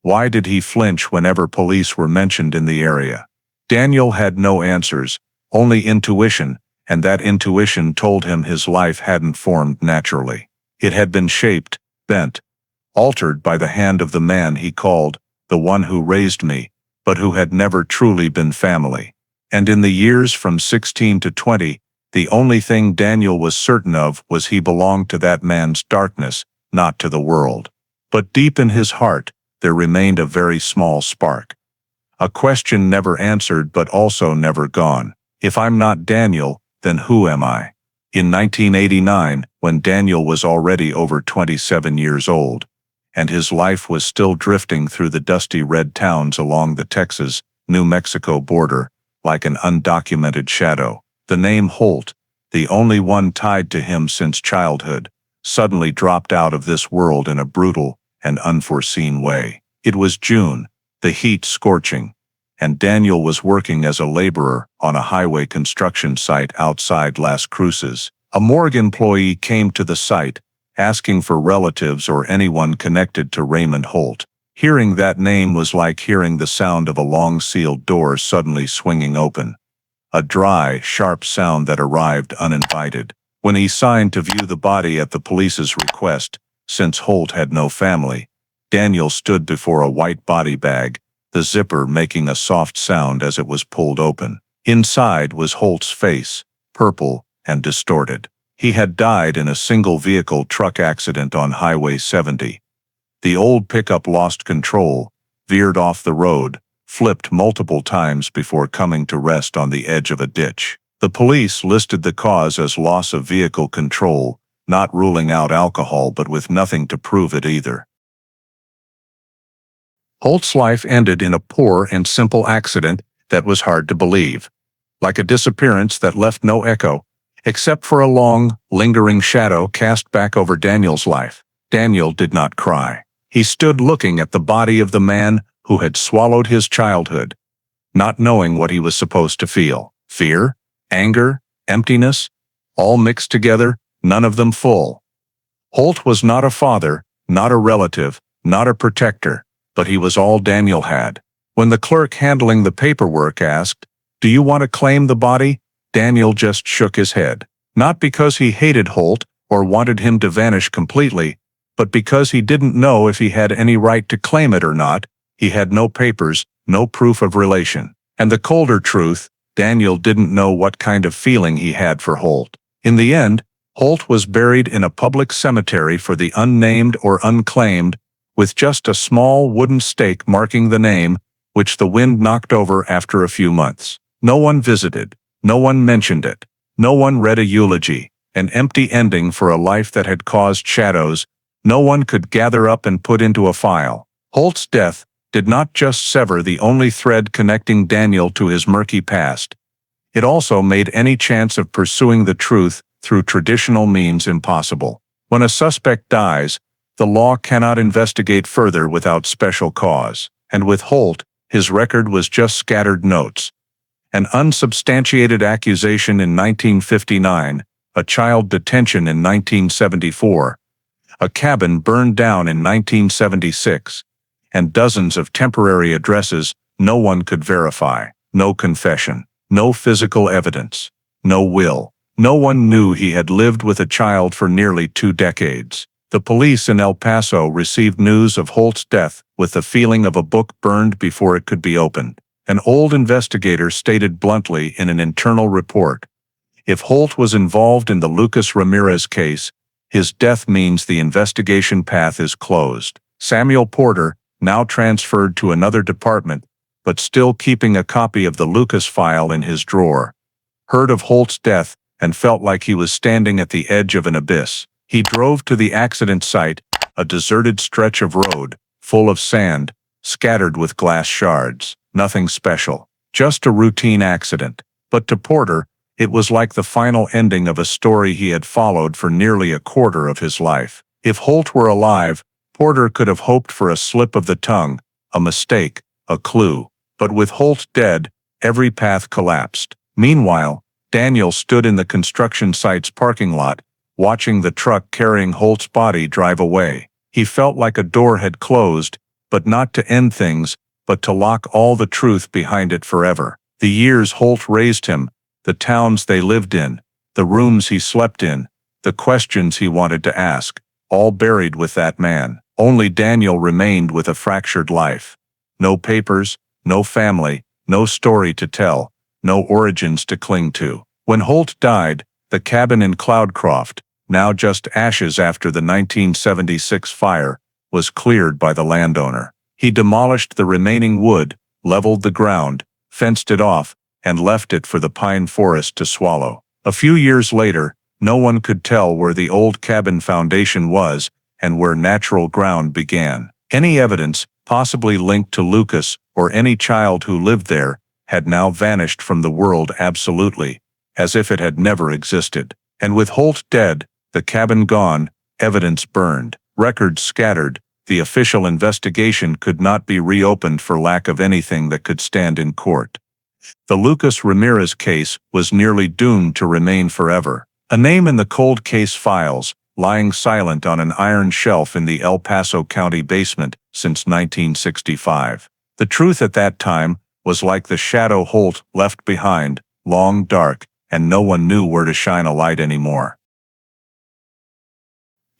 Why did he flinch whenever police were mentioned in the area? Daniel had no answers, only intuition, and that intuition told him his life hadn't formed naturally. It had been shaped, bent, altered by the hand of the man he called the one who raised me, but who had never truly been family. And in the years from 16 to 20, the only thing Daniel was certain of was he belonged to that man's darkness, not to the world. But deep in his heart, there remained a very small spark. A question never answered but also never gone. If I'm not Daniel, then who am I? In 1989, when Daniel was already over 27 years old, and his life was still drifting through the dusty red towns along the Texas-New Mexico border, like an undocumented shadow, the name Holt, the only one tied to him since childhood, suddenly dropped out of this world in a brutal and unforeseen way. It was June, the heat scorching, and Daniel was working as a laborer on a highway construction site outside Las Cruces. A morgue employee came to the site, asking for relatives or anyone connected to Raymond Holt. Hearing that name was like hearing the sound of a long-sealed door suddenly swinging open. A dry, sharp sound that arrived uninvited. When he signed to view the body at the police's request, since Holt had no family, Daniel stood before a white body bag, the zipper making a soft sound as it was pulled open. Inside was Holt's face, purple and distorted. He had died in a single-vehicle truck accident on Highway 70. The old pickup lost control, veered off the road, flipped multiple times before coming to rest on the edge of a ditch. The police listed the cause as loss of vehicle control, not ruling out alcohol but with nothing to prove it either. Holt's life ended in a poor and simple accident that was hard to believe. Like a disappearance that left no echo, except for a long, lingering shadow cast back over Daniel's life. Daniel did not cry. He stood looking at the body of the man who had swallowed his childhood, not knowing what he was supposed to feel. Fear, anger, emptiness, all mixed together, none of them full. Holt was not a father, not a relative, not a protector, but he was all Daniel had. When the clerk handling the paperwork asked, "Do you want to claim the body?" Daniel just shook his head. Not because he hated Holt or wanted him to vanish completely, but because he didn't know if he had any right to claim it or not. He had no papers, no proof of relation. And the colder truth, Daniel didn't know what kind of feeling he had for Holt. In the end, Holt was buried in a public cemetery for the unnamed or unclaimed, with just a small wooden stake marking the name, which the wind knocked over after a few months. No one visited. No one mentioned it. No one read a eulogy, an empty ending for a life that had caused shadows no one could gather up and put into a file. Holt's death did not just sever the only thread connecting Daniel to his murky past. It also made any chance of pursuing the truth through traditional means impossible. When a suspect dies, the law cannot investigate further without special cause. And with Holt, his record was just scattered notes. An unsubstantiated accusation in 1959, a child detention in 1974, a cabin burned down in 1976, and dozens of temporary addresses no one could verify. No confession, no physical evidence, no will. No one knew he had lived with a child for nearly 2 decades. The police in El Paso received news of Holt's death with the feeling of a book burned before it could be opened. An old investigator stated bluntly in an internal report, If Holt was involved in the Lucas Ramirez case, his death means the investigation path is closed. Samuel Porter, now transferred to another department, but still keeping a copy of the Lucas file in his drawer, heard of Holt's death and felt like he was standing at the edge of an abyss. He drove to the accident site, a deserted stretch of road, full of sand, scattered with glass shards. Nothing special, just a routine accident. But to Porter, it was like the final ending of a story he had followed for nearly a quarter of his life. If Holt were alive, Porter could have hoped for a slip of the tongue, a mistake, a clue. But with Holt dead, every path collapsed. Meanwhile, Daniel stood in the construction site's parking lot, watching the truck carrying Holt's body drive away. He felt like a door had closed, but not to end things, but to lock all the truth behind it forever. The years Holt raised him, the towns they lived in, the rooms he slept in, the questions he wanted to ask, all buried with that man. Only Daniel remained with a fractured life. No papers, no family, no story to tell, no origins to cling to. When Holt died, the cabin in Cloudcroft, now just ashes after the 1976 fire, was cleared by the landowner. He demolished the remaining wood, leveled the ground, fenced it off, and left it for the pine forest to swallow. A few years later, no one could tell where the old cabin foundation was and where natural ground began. Any evidence, possibly linked to Lucas or any child who lived there, had now vanished from the world absolutely, as if it had never existed. And with Holt dead, the cabin gone, evidence burned, records scattered, the official investigation could not be reopened for lack of anything that could stand in court. The Lucas Ramirez case was nearly doomed to remain forever. A name in the cold case files, lying silent on an iron shelf in the El Paso County basement since 1965. The truth at that time was like the shadow Holt left behind, long, dark, and no one knew where to shine a light anymore.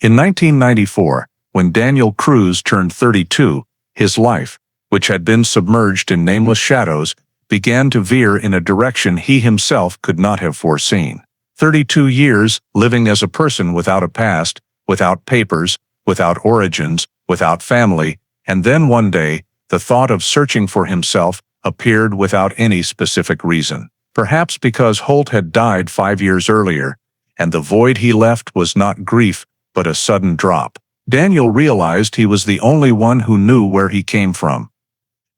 In 1994, when Daniel Cruz turned 32, his life, which had been submerged in nameless shadows, began to veer in a direction he himself could not have foreseen. 32 years living as a person without a past, without papers, without origins, without family, and then one day, the thought of searching for himself appeared without any specific reason. Perhaps because Holt had died 5 years earlier, and the void he left was not grief, but a sudden drop. Daniel realized he was the only one who knew where he came from.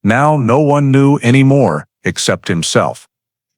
Now no one knew anymore, except himself.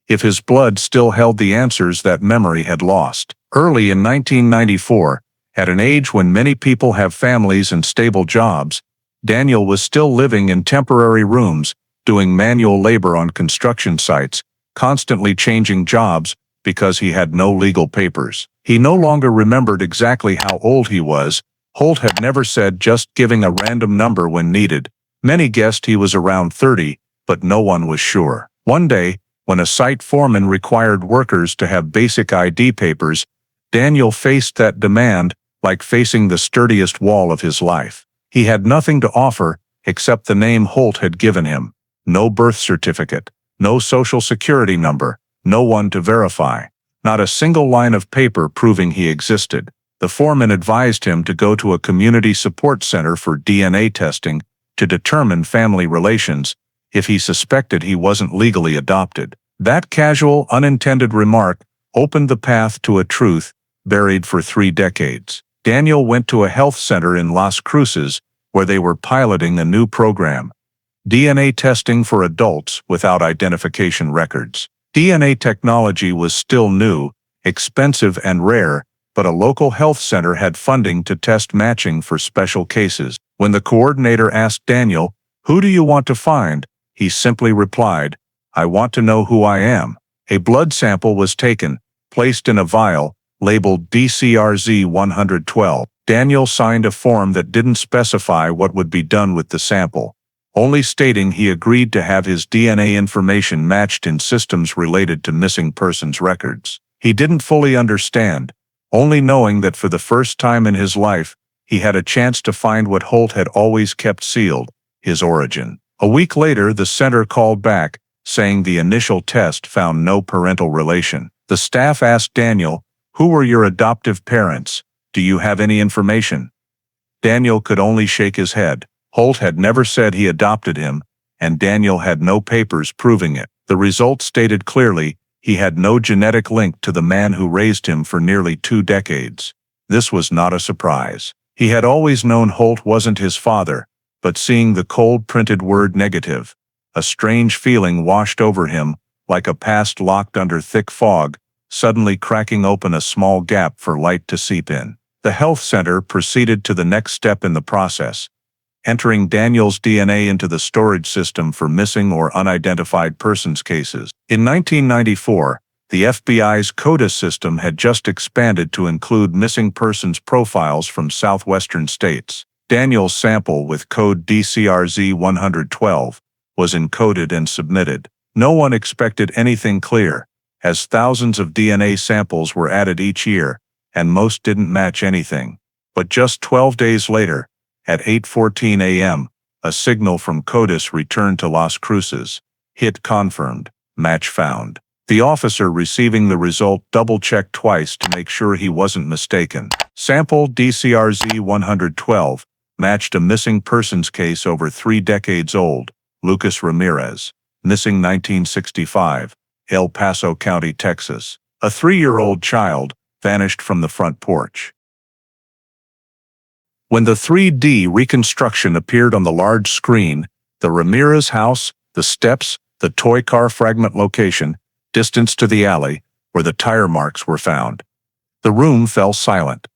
If his blood still held the answers that memory had lost. Early in 1994, at an age when many people have families and stable jobs, Daniel was still living in temporary rooms, doing manual labor on construction sites, constantly changing jobs because he had no legal papers. He no longer remembered exactly how old he was. Holt had never said, just giving a random number when needed. Many guessed he was around 30, but no one was sure. One day, when a site foreman required workers to have basic ID papers, Daniel faced that demand like facing the sturdiest wall of his life. He had nothing to offer except the name Holt had given him. No birth certificate, no social security number, no one to verify, not a single line of paper proving he existed. The foreman advised him to go to a community support center for DNA testing to determine family relations if he suspected he wasn't legally adopted. That casual, unintended remark opened the path to a truth buried for 3 decades. Daniel went to a health center in Las Cruces where they were piloting a new program. DNA testing for adults without identification records. DNA technology was still new, expensive and rare, but a local health center had funding to test matching for special cases. When the coordinator asked Daniel, "Who do you want to find?" he simply replied, "I want to know who I am." A blood sample was taken, placed in a vial, labeled DCRZ 112. Daniel signed a form that didn't specify what would be done with the sample, only stating he agreed to have his DNA information matched in systems related to missing persons records. He didn't fully understand, only knowing that for the first time in his life, he had a chance to find what Holt had always kept sealed, his origin. A week later, the center called back, saying the initial test found no parental relation. The staff asked Daniel, "Who were your adoptive parents? Do you have any information?" Daniel could only shake his head. Holt had never said he adopted him, and Daniel had no papers proving it. The results stated clearly he had no genetic link to the man who raised him for nearly 2 decades. This was not a surprise. He had always known Holt wasn't his father, but seeing the cold printed word negative, a strange feeling washed over him, like a past locked under thick fog, suddenly cracking open a small gap for light to seep in. The health center proceeded to the next step in the process, entering Daniel's DNA into the storage system for missing or unidentified persons cases. In 1994, the FBI's CODIS system had just expanded to include missing persons profiles from southwestern states. Daniel's sample with code DCRZ-112 was encoded and submitted. No one expected anything clear, as thousands of DNA samples were added each year, and most didn't match anything. But just 12 days later, at 8:14 a.m., a signal from CODIS returned to Las Cruces. Hit confirmed. Match found. The officer receiving the result double-checked twice to make sure he wasn't mistaken. Sample DCRZ-112 matched a missing persons case over 3 decades old, Lucas Ramirez, missing 1965, El Paso County, Texas. A 3-year-old child vanished from the front porch. When the 3D reconstruction appeared on the large screen, the Ramirez house, the steps, the toy car fragment location, distance to the alley, where the tire marks were found. The room fell silent.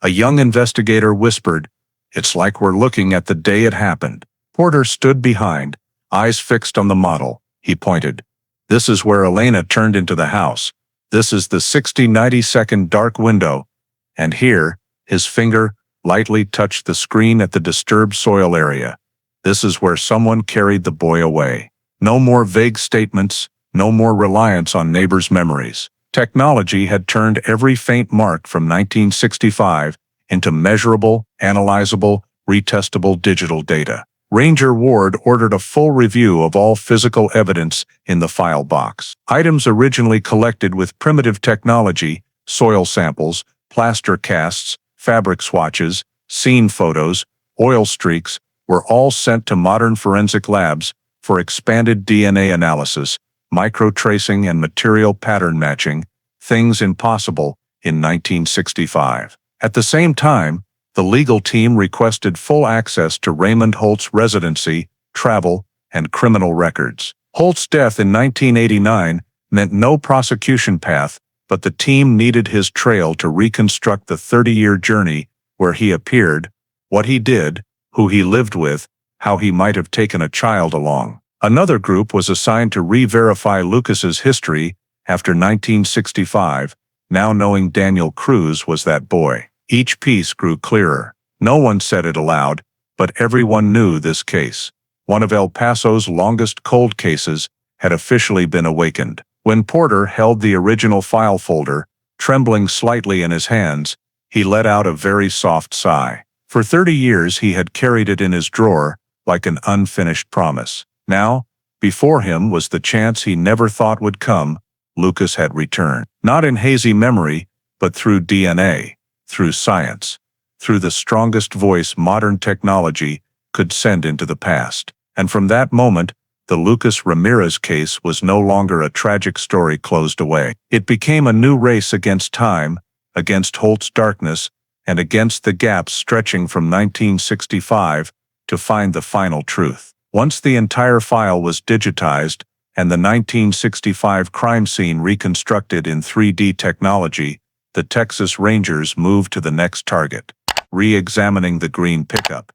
A young investigator whispered, "It's like we're looking at the day it happened." Porter stood behind, eyes fixed on the model. He pointed. "This is where Elena turned into the house. This is the 60-90-second dark window." And here, his finger lightly touched the screen at the disturbed soil area. "This is where someone carried the boy away." No more vague statements, no more reliance on neighbors' memories. Technology had turned every faint mark from 1965 into measurable, analyzable, retestable digital data. Ranger Ward ordered a full review of all physical evidence in the file box. Items originally collected with primitive technology, soil samples, plaster casts, fabric swatches, scene photos, oil streaks, were all sent to modern forensic labs for expanded DNA analysis, microtracing and material pattern matching, things impossible in 1965. At the same time, the legal team requested full access to Raymond Holt's residency, travel, and criminal records. Holt's death in 1989 meant no prosecution path, but the team needed his trail to reconstruct the 30-year journey where he appeared, what he did, who he lived with, how he might have taken a child along. Another group was assigned to re-verify Lucas's history after 1965, now knowing Daniel Cruz was that boy. Each piece grew clearer. No one said it aloud, but everyone knew this case, one of El Paso's longest cold cases, had officially been awakened. When Porter held the original file folder, trembling slightly in his hands, he let out a very soft sigh. For 30 years he had carried it in his drawer, like an unfinished promise. Now, before him was the chance he never thought would come. Lucas had returned. Not in hazy memory, but through DNA, through science, through the strongest voice modern technology could send into the past. And from that moment, the Lucas Ramirez case was no longer a tragic story closed away. It became a new race against time, against Holt's darkness, and against the gaps stretching from 1965 to find the final truth. Once the entire file was digitized and the 1965 crime scene reconstructed in 3D technology, the Texas Rangers moved to the next target, re-examining the green pickup.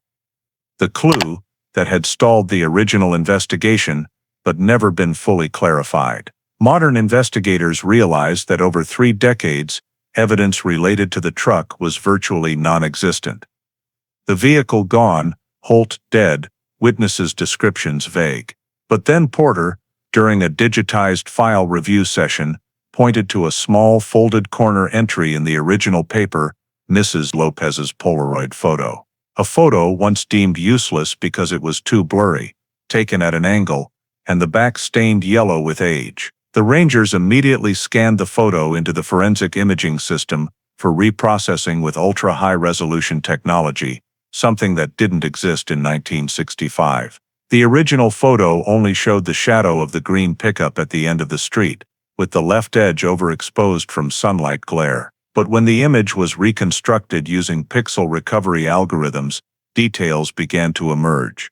The clue that had stalled the original investigation but never been fully clarified. Modern investigators realized that over 3 decades, evidence related to the truck was virtually non-existent. The vehicle gone, Holt dead, witnesses' descriptions vague. But then Porter, during a digitized file review session, pointed to a small folded corner entry in the original paper, Mrs. Lopez's Polaroid photo. A photo once deemed useless because it was too blurry, taken at an angle, and the back stained yellow with age. The Rangers immediately scanned the photo into the forensic imaging system for reprocessing with ultra-high-resolution technology, something that didn't exist in 1965. The original photo only showed the shadow of the green pickup at the end of the street, with the left edge overexposed from sunlight glare. But when the image was reconstructed using pixel recovery algorithms, details began to emerge.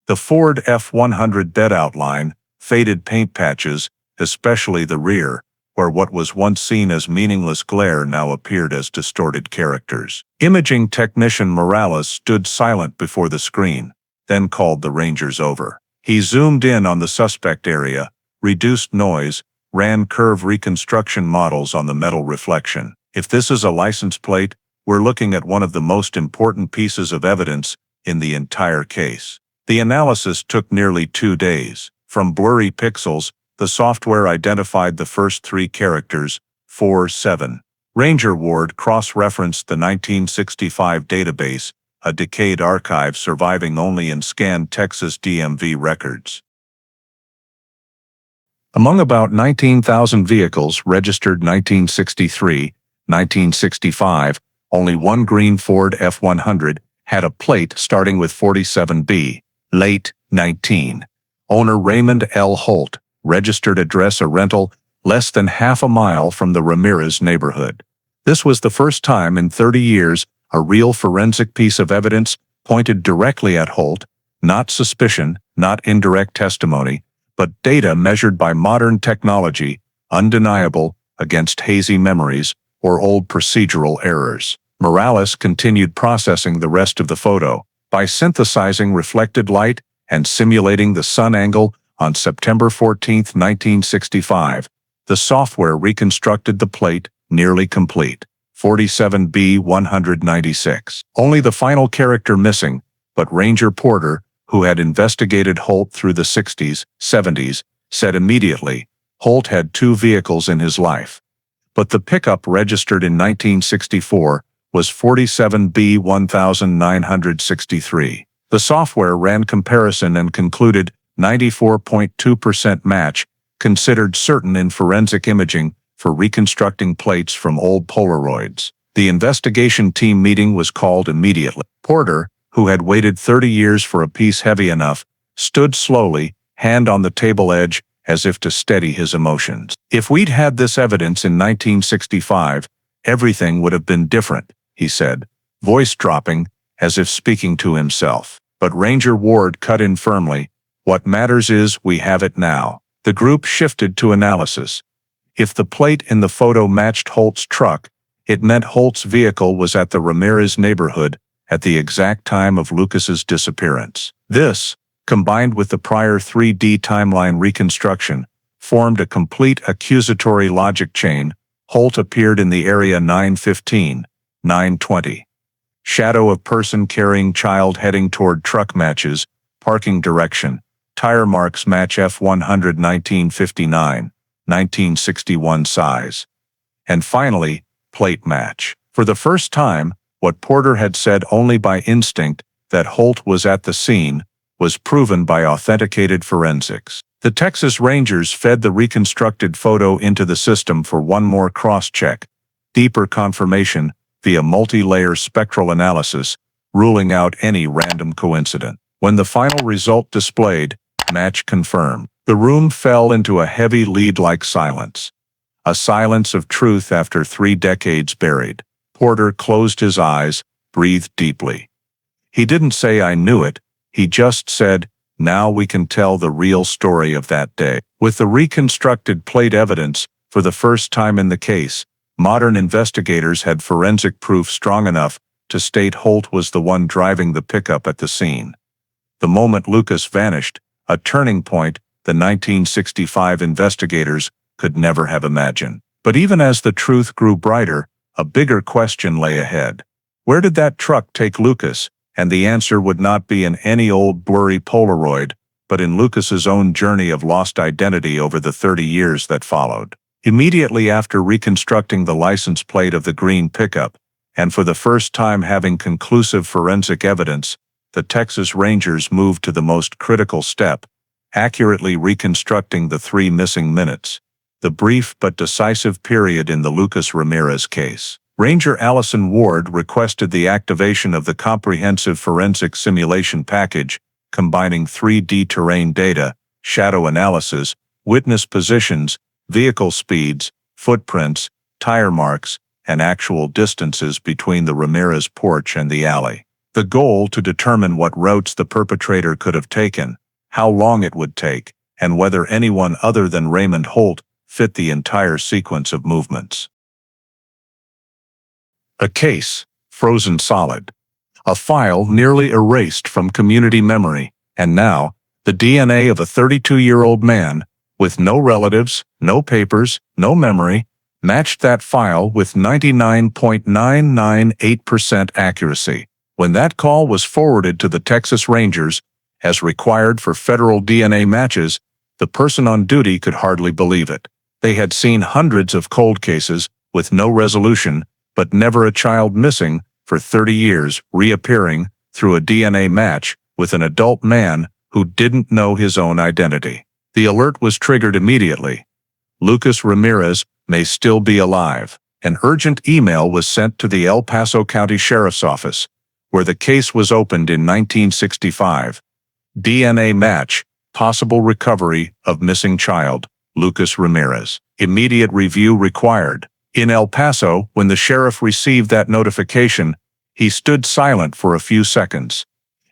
The Ford F-100 bed outline, faded paint patches, especially the rear, where what was once seen as meaningless glare now appeared as distorted characters. Imaging technician Morales stood silent before the screen, then called the Rangers over. He zoomed in on the suspect area, reduced noise, ran curve reconstruction models on the metal reflection. If this is a license plate, we're looking at one of the most important pieces of evidence in the entire case. The analysis took nearly 2 days. From blurry pixels, the software identified the first 3 characters, 4-7. Ranger Ward cross-referenced the 1965 database, a decayed archive surviving only in scanned Texas DMV records. Among about 19,000 vehicles registered 1963, 1965, only one green Ford F-100 had a plate starting with 47B, late 19. Owner Raymond L. Holt, registered address a rental, less than half a mile from the Ramirez neighborhood. This was the first time in 30 years a real forensic piece of evidence pointed directly at Holt, not suspicion, not indirect testimony, but data measured by modern technology, undeniable, against hazy memories or old procedural errors. Morales continued processing the rest of the photo by synthesizing reflected light and simulating the sun angle. On September 14, 1965, the software reconstructed the plate, nearly complete. 47B-196. Only the final character missing, but Ranger Porter, who had investigated Holt through the 60s, 70s, said immediately, Holt had 2 vehicles in his life. But the pickup registered in 1964 was 47B-1963. The software ran comparison and concluded 94.2% match, considered certain in forensic imaging for reconstructing plates from old Polaroids. The investigation team meeting was called immediately. Porter, who had waited 30 years for a piece heavy enough, stood slowly, hand on the table edge, as if to steady his emotions. If we'd had this evidence in 1965, everything would have been different, he said, voice dropping, as if speaking to himself. But Ranger Ward cut in firmly, what matters is we have it now. The group shifted to analysis. If the plate in the photo matched Holt's truck, it meant Holt's vehicle was at the Ramirez neighborhood at the exact time of Lucas's disappearance. This, combined with the prior 3D timeline reconstruction, formed a complete accusatory logic chain. Holt appeared in the area 9:15, 9:20. Shadow of person carrying child heading toward truck matches, parking direction, tire marks match F-100 1959, 1961 size. And finally, plate match. For the first time, what Porter had said only by instinct, that Holt was at the scene, was proven by authenticated forensics. The Texas Rangers fed the reconstructed photo into the system for one more cross-check, deeper confirmation via multi-layer spectral analysis, ruling out any random coincidence. When the final result displayed, match confirmed, the room fell into a heavy lead-like silence. A silence of truth after 3 decades buried. Porter closed his eyes, breathed deeply. He didn't say I knew it, he just said, now we can tell the real story of that day. With the reconstructed plate evidence, for the first time in the case, modern investigators had forensic proof strong enough to state Holt was the one driving the pickup at the scene. The moment Lucas vanished, a turning point the 1965 investigators could never have imagined. But even as the truth grew brighter, a bigger question lay ahead. Where did that truck take Lucas? And the answer would not be in any old blurry Polaroid, but in Lucas's own journey of lost identity over the 30 years that followed. Immediately after reconstructing the license plate of the green pickup, and for the first time having conclusive forensic evidence, the Texas Rangers moved to the most critical step, accurately reconstructing the 3 missing minutes, the brief but decisive period in the Lucas Ramirez case. Ranger Allison Ward requested the activation of the comprehensive forensic simulation package, combining 3D terrain data, shadow analysis, witness positions, vehicle speeds, footprints, tire marks, and actual distances between the Ramirez porch and the alley. The goal to determine what routes the perpetrator could have taken, how long it would take, and whether anyone other than Raymond Holt fit the entire sequence of movements. A case, frozen solid. A file nearly erased from community memory, and now, the DNA of a 32-year-old man, with no relatives, no papers, no memory, matched that file with 99.998% accuracy. When that call was forwarded to the Texas Rangers, as required for federal DNA matches, the person on duty could hardly believe it. They had seen hundreds of cold cases with no resolution, but never a child missing for 30 years reappearing through a DNA match with an adult man who didn't know his own identity. The alert was triggered immediately. Lucas Ramirez may still be alive. An urgent email was sent to the El Paso County Sheriff's Office, where the case was opened in 1965. DNA match, possible recovery of missing child, Lucas Ramirez. Immediate review required. In El Paso, when the sheriff received that notification, he stood silent for a few seconds,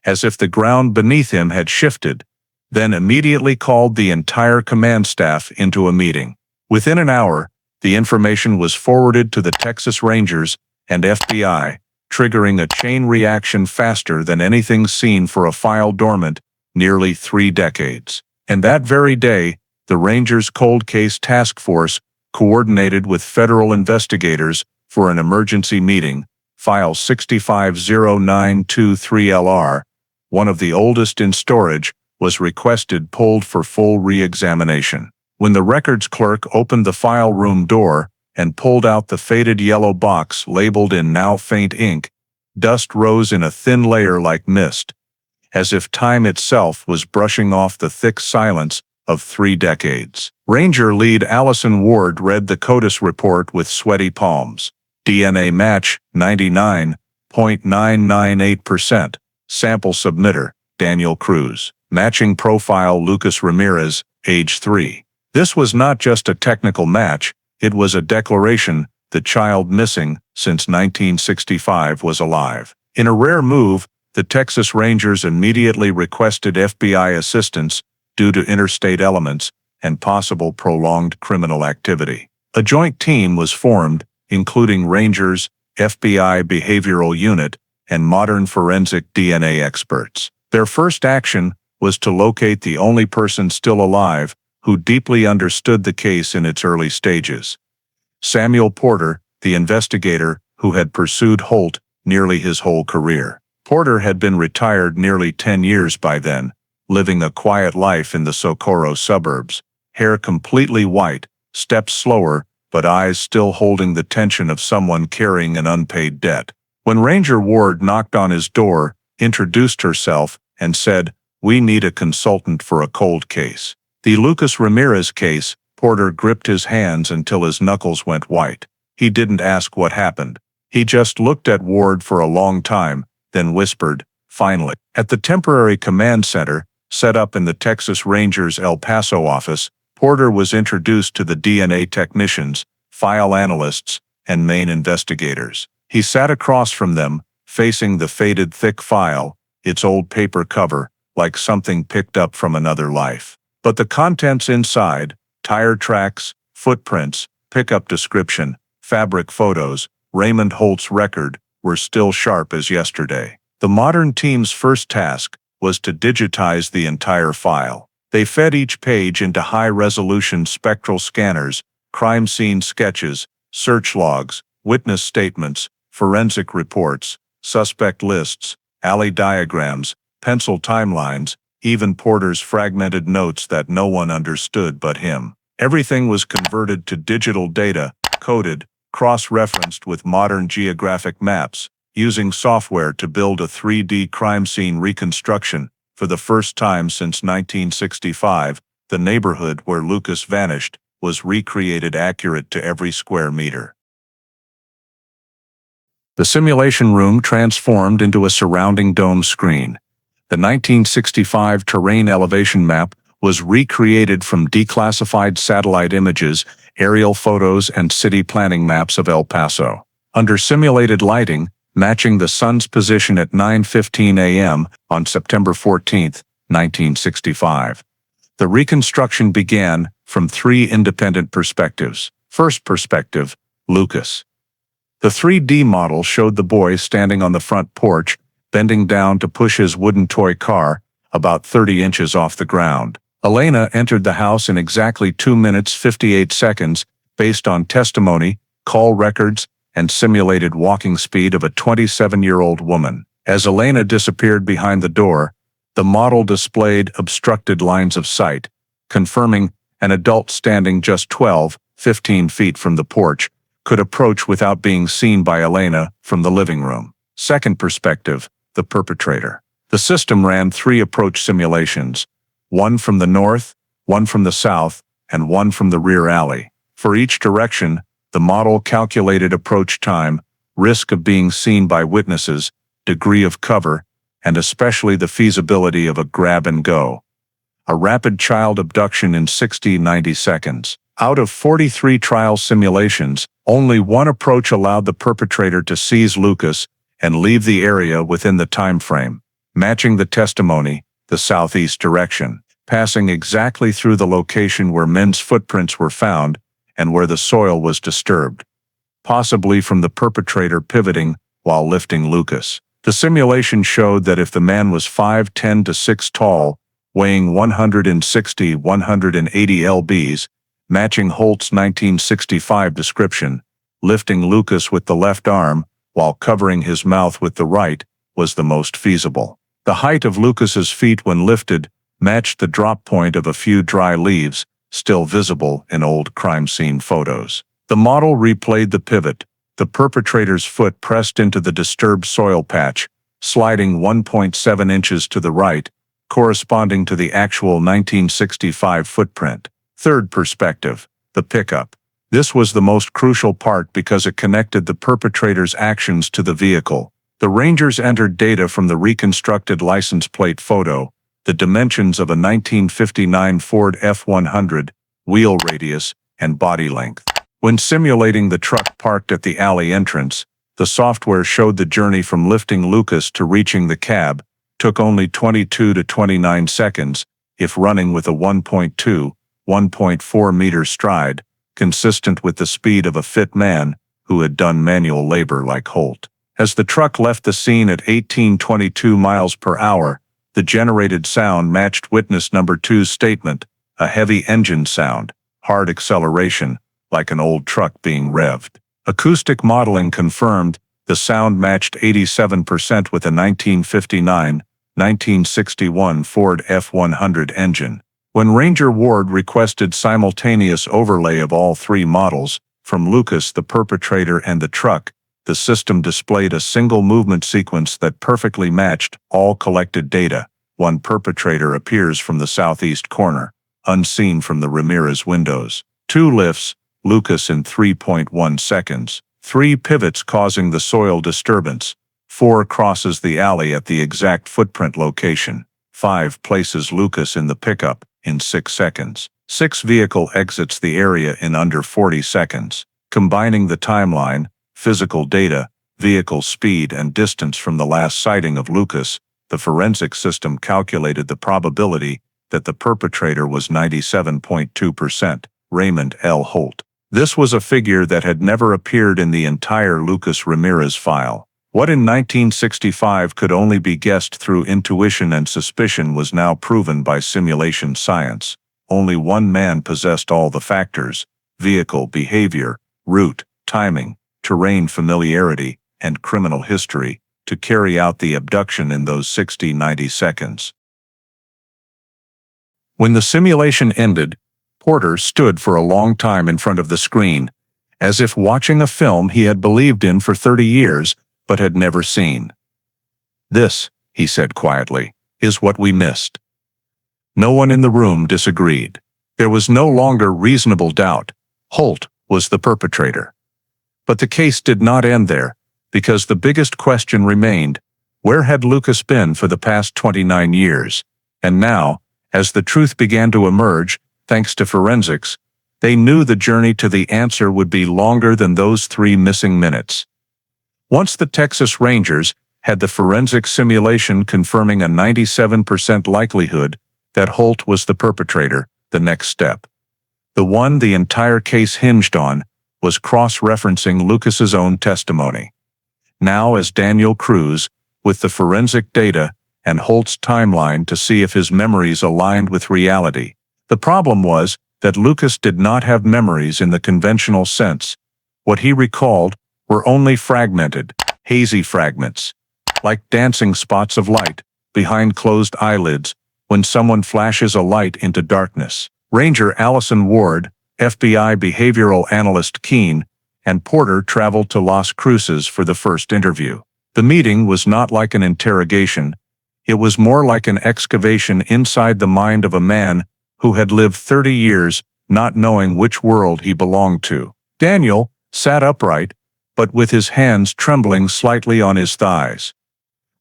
as if the ground beneath him had shifted, then immediately called the entire command staff into a meeting. Within an hour, the information was forwarded to the Texas Rangers and FBI, triggering a chain reaction faster than anything seen for a file dormant nearly 3 decades. And that very day, the Rangers Cold Case Task Force coordinated with federal investigators for an emergency meeting. File 650923LR, one of the oldest in storage, was requested pulled for full re-examination. When the records clerk opened the file room door and pulled out the faded yellow box labeled in now faint ink, dust rose in a thin layer like mist, as if time itself was brushing off the thick silence of 3 decades. Ranger Lead Allison Ward read the CODIS report with sweaty palms. DNA match, 99.998%. Sample submitter, Daniel Cruz. Matching profile Lucas Ramirez, age 3. This was not just a technical match, it was a declaration the child missing since 1965 was alive. In a rare move, the Texas Rangers immediately requested FBI assistance due to interstate elements and possible prolonged criminal activity. A joint team was formed, including Rangers, FBI Behavioral Unit, and modern forensic DNA experts. Their first action was to locate the only person still alive who deeply understood the case in its early stages. Samuel Porter, the investigator who had pursued Holt nearly his whole career. Porter had been retired nearly 10 years by then, living a quiet life in the Socorro suburbs, hair completely white, steps slower, but eyes still holding the tension of someone carrying an unpaid debt. When Ranger Ward knocked on his door, introduced herself, and said, "We need a consultant for a cold case." The Lucas Ramirez case, Porter gripped his hands until his knuckles went white. He didn't ask what happened. He just looked at Ward for a long time, then whispered, "Finally." At the temporary command center, set up in the Texas Rangers El Paso office, Porter was introduced to the DNA technicians, file analysts, and main investigators. He sat across from them, facing the faded thick file, its old paper cover, like something picked up from another life. But the contents inside, tire tracks, footprints, pickup description, fabric photos, Raymond Holt's record, were still sharp as yesterday. The modern team's first task was to digitize the entire file. They fed each page into high-resolution spectral scanners, crime scene sketches, search logs, witness statements, forensic reports, suspect lists, alley diagrams, pencil timelines, even Porter's fragmented notes that no one understood but him. Everything was converted to digital data, coded, cross-referenced with modern geographic maps, using software to build a 3D crime scene reconstruction For the first time since 1965, the neighborhood where Lucas vanished was recreated accurate to every square meter. The simulation room transformed into a surrounding dome screen. The 1965 terrain elevation map was recreated from declassified satellite images, aerial photos, and city planning maps of El Paso. Under simulated lighting, matching the sun's position at 9:15 a.m. on September 14, 1965. The reconstruction began from three independent perspectives. First perspective, Lucas. The 3D model showed the boy standing on the front porch, bending down to push his wooden toy car, about 30 inches off the ground. Elena entered the house in exactly 2 minutes 58 seconds, based on testimony, call records, and simulated walking speed of a 27-year-old woman. As Elena disappeared behind the door, the model displayed obstructed lines of sight, confirming an adult standing just 15 feet from the porch could approach without being seen by Elena from the living room. Second perspective, the perpetrator. The system ran 3 approach simulations, one from the north, one from the south, and one from the rear alley. For each direction, the model calculated approach time, risk of being seen by witnesses, degree of cover, and especially the feasibility of a grab-and-go. A rapid child abduction in 60-90 seconds. Out of 43 trial simulations, only one approach allowed the perpetrator to seize Lucas and leave the area within the time frame, matching the testimony, the southeast direction, passing exactly through the location where men's footprints were found and where the soil was disturbed, possibly from the perpetrator pivoting while lifting Lucas. The simulation showed that if the man was 5'10" to 6 tall, weighing 160-180 lbs, matching Holt's 1965 description, lifting Lucas with the left arm while covering his mouth with the right was the most feasible. The height of Lucas's feet when lifted matched the drop point of a few dry leaves, still visible in old crime scene photos. The model replayed the pivot, the perpetrator's foot pressed into the disturbed soil patch, sliding 1.7 inches to the right, corresponding to the actual 1965 footprint. Third perspective, the pickup. This was the most crucial part because it connected the perpetrator's actions to the vehicle. The Rangers entered data from the reconstructed license plate photo, the dimensions of a 1959 Ford F-100, wheel radius, and body length. When simulating the truck parked at the alley entrance, the software showed the journey from lifting Lucas to reaching the cab took only 22 to 29 seconds if running with a 1.4 meter stride, consistent with the speed of a fit man who had done manual labor like Holt. As the truck left the scene at 1822 miles per hour, the generated sound matched witness number 2's statement, a heavy engine sound, hard acceleration, like an old truck being revved. Acoustic modeling confirmed the sound matched 87% with a 1959-1961 Ford F-100 engine. When Ranger Ward requested simultaneous overlay of all 3 models, from Lucas, the perpetrator, and the truck, the system displayed a single movement sequence that perfectly matched all collected data. One perpetrator appears from the southeast corner, unseen from the Ramirez windows. 2 lifts, Lucas in 3.1 seconds. 3 pivots causing the soil disturbance. 4 crosses the alley at the exact footprint location. 5 places Lucas in the pickup in 6 seconds. 6 vehicle exits the area in under 40 seconds. Combining the timeline, physical data, vehicle speed, and distance from the last sighting of Lucas, the forensic system calculated the probability that the perpetrator was 97.2%, Raymond L. Holt. This was a figure that had never appeared in the entire Lucas Ramirez file. What in 1965 could only be guessed through intuition and suspicion was now proven by simulation science. Only one man possessed all the factors: vehicle behavior, route, timing, terrain familiarity, and criminal history, to carry out the abduction in those 60-90 seconds. When the simulation ended, Porter stood for a long time in front of the screen, as if watching a film he had believed in for 30 years but had never seen. "This," he said quietly, is what we missed. No one in the room disagreed. There was no longer reasonable doubt. Holt was the perpetrator. But the case did not end there, because the biggest question remained: where had Lucas been for the past 29 years? And now, as the truth began to emerge, thanks to forensics, they knew the journey to the answer would be longer than those 3 missing minutes. Once the Texas Rangers had the forensic simulation confirming a 97% likelihood that Holt was the perpetrator, the next step, the one the entire case hinged on, was cross-referencing Lucas's own testimony. Now, as Daniel Cruz, with the forensic data and Holt's timeline to see if his memories aligned with reality. The problem was that Lucas did not have memories in the conventional sense. What he recalled were only fragmented, hazy fragments, like dancing spots of light behind closed eyelids when someone flashes a light into darkness. Ranger Allison Ward, FBI behavioral analyst Keene, and Porter traveled to Las Cruces for the first interview. The meeting was not like an interrogation. It was more like an excavation inside the mind of a man who had lived 30 years not knowing which world he belonged to. Daniel sat upright, but with his hands trembling slightly on his thighs.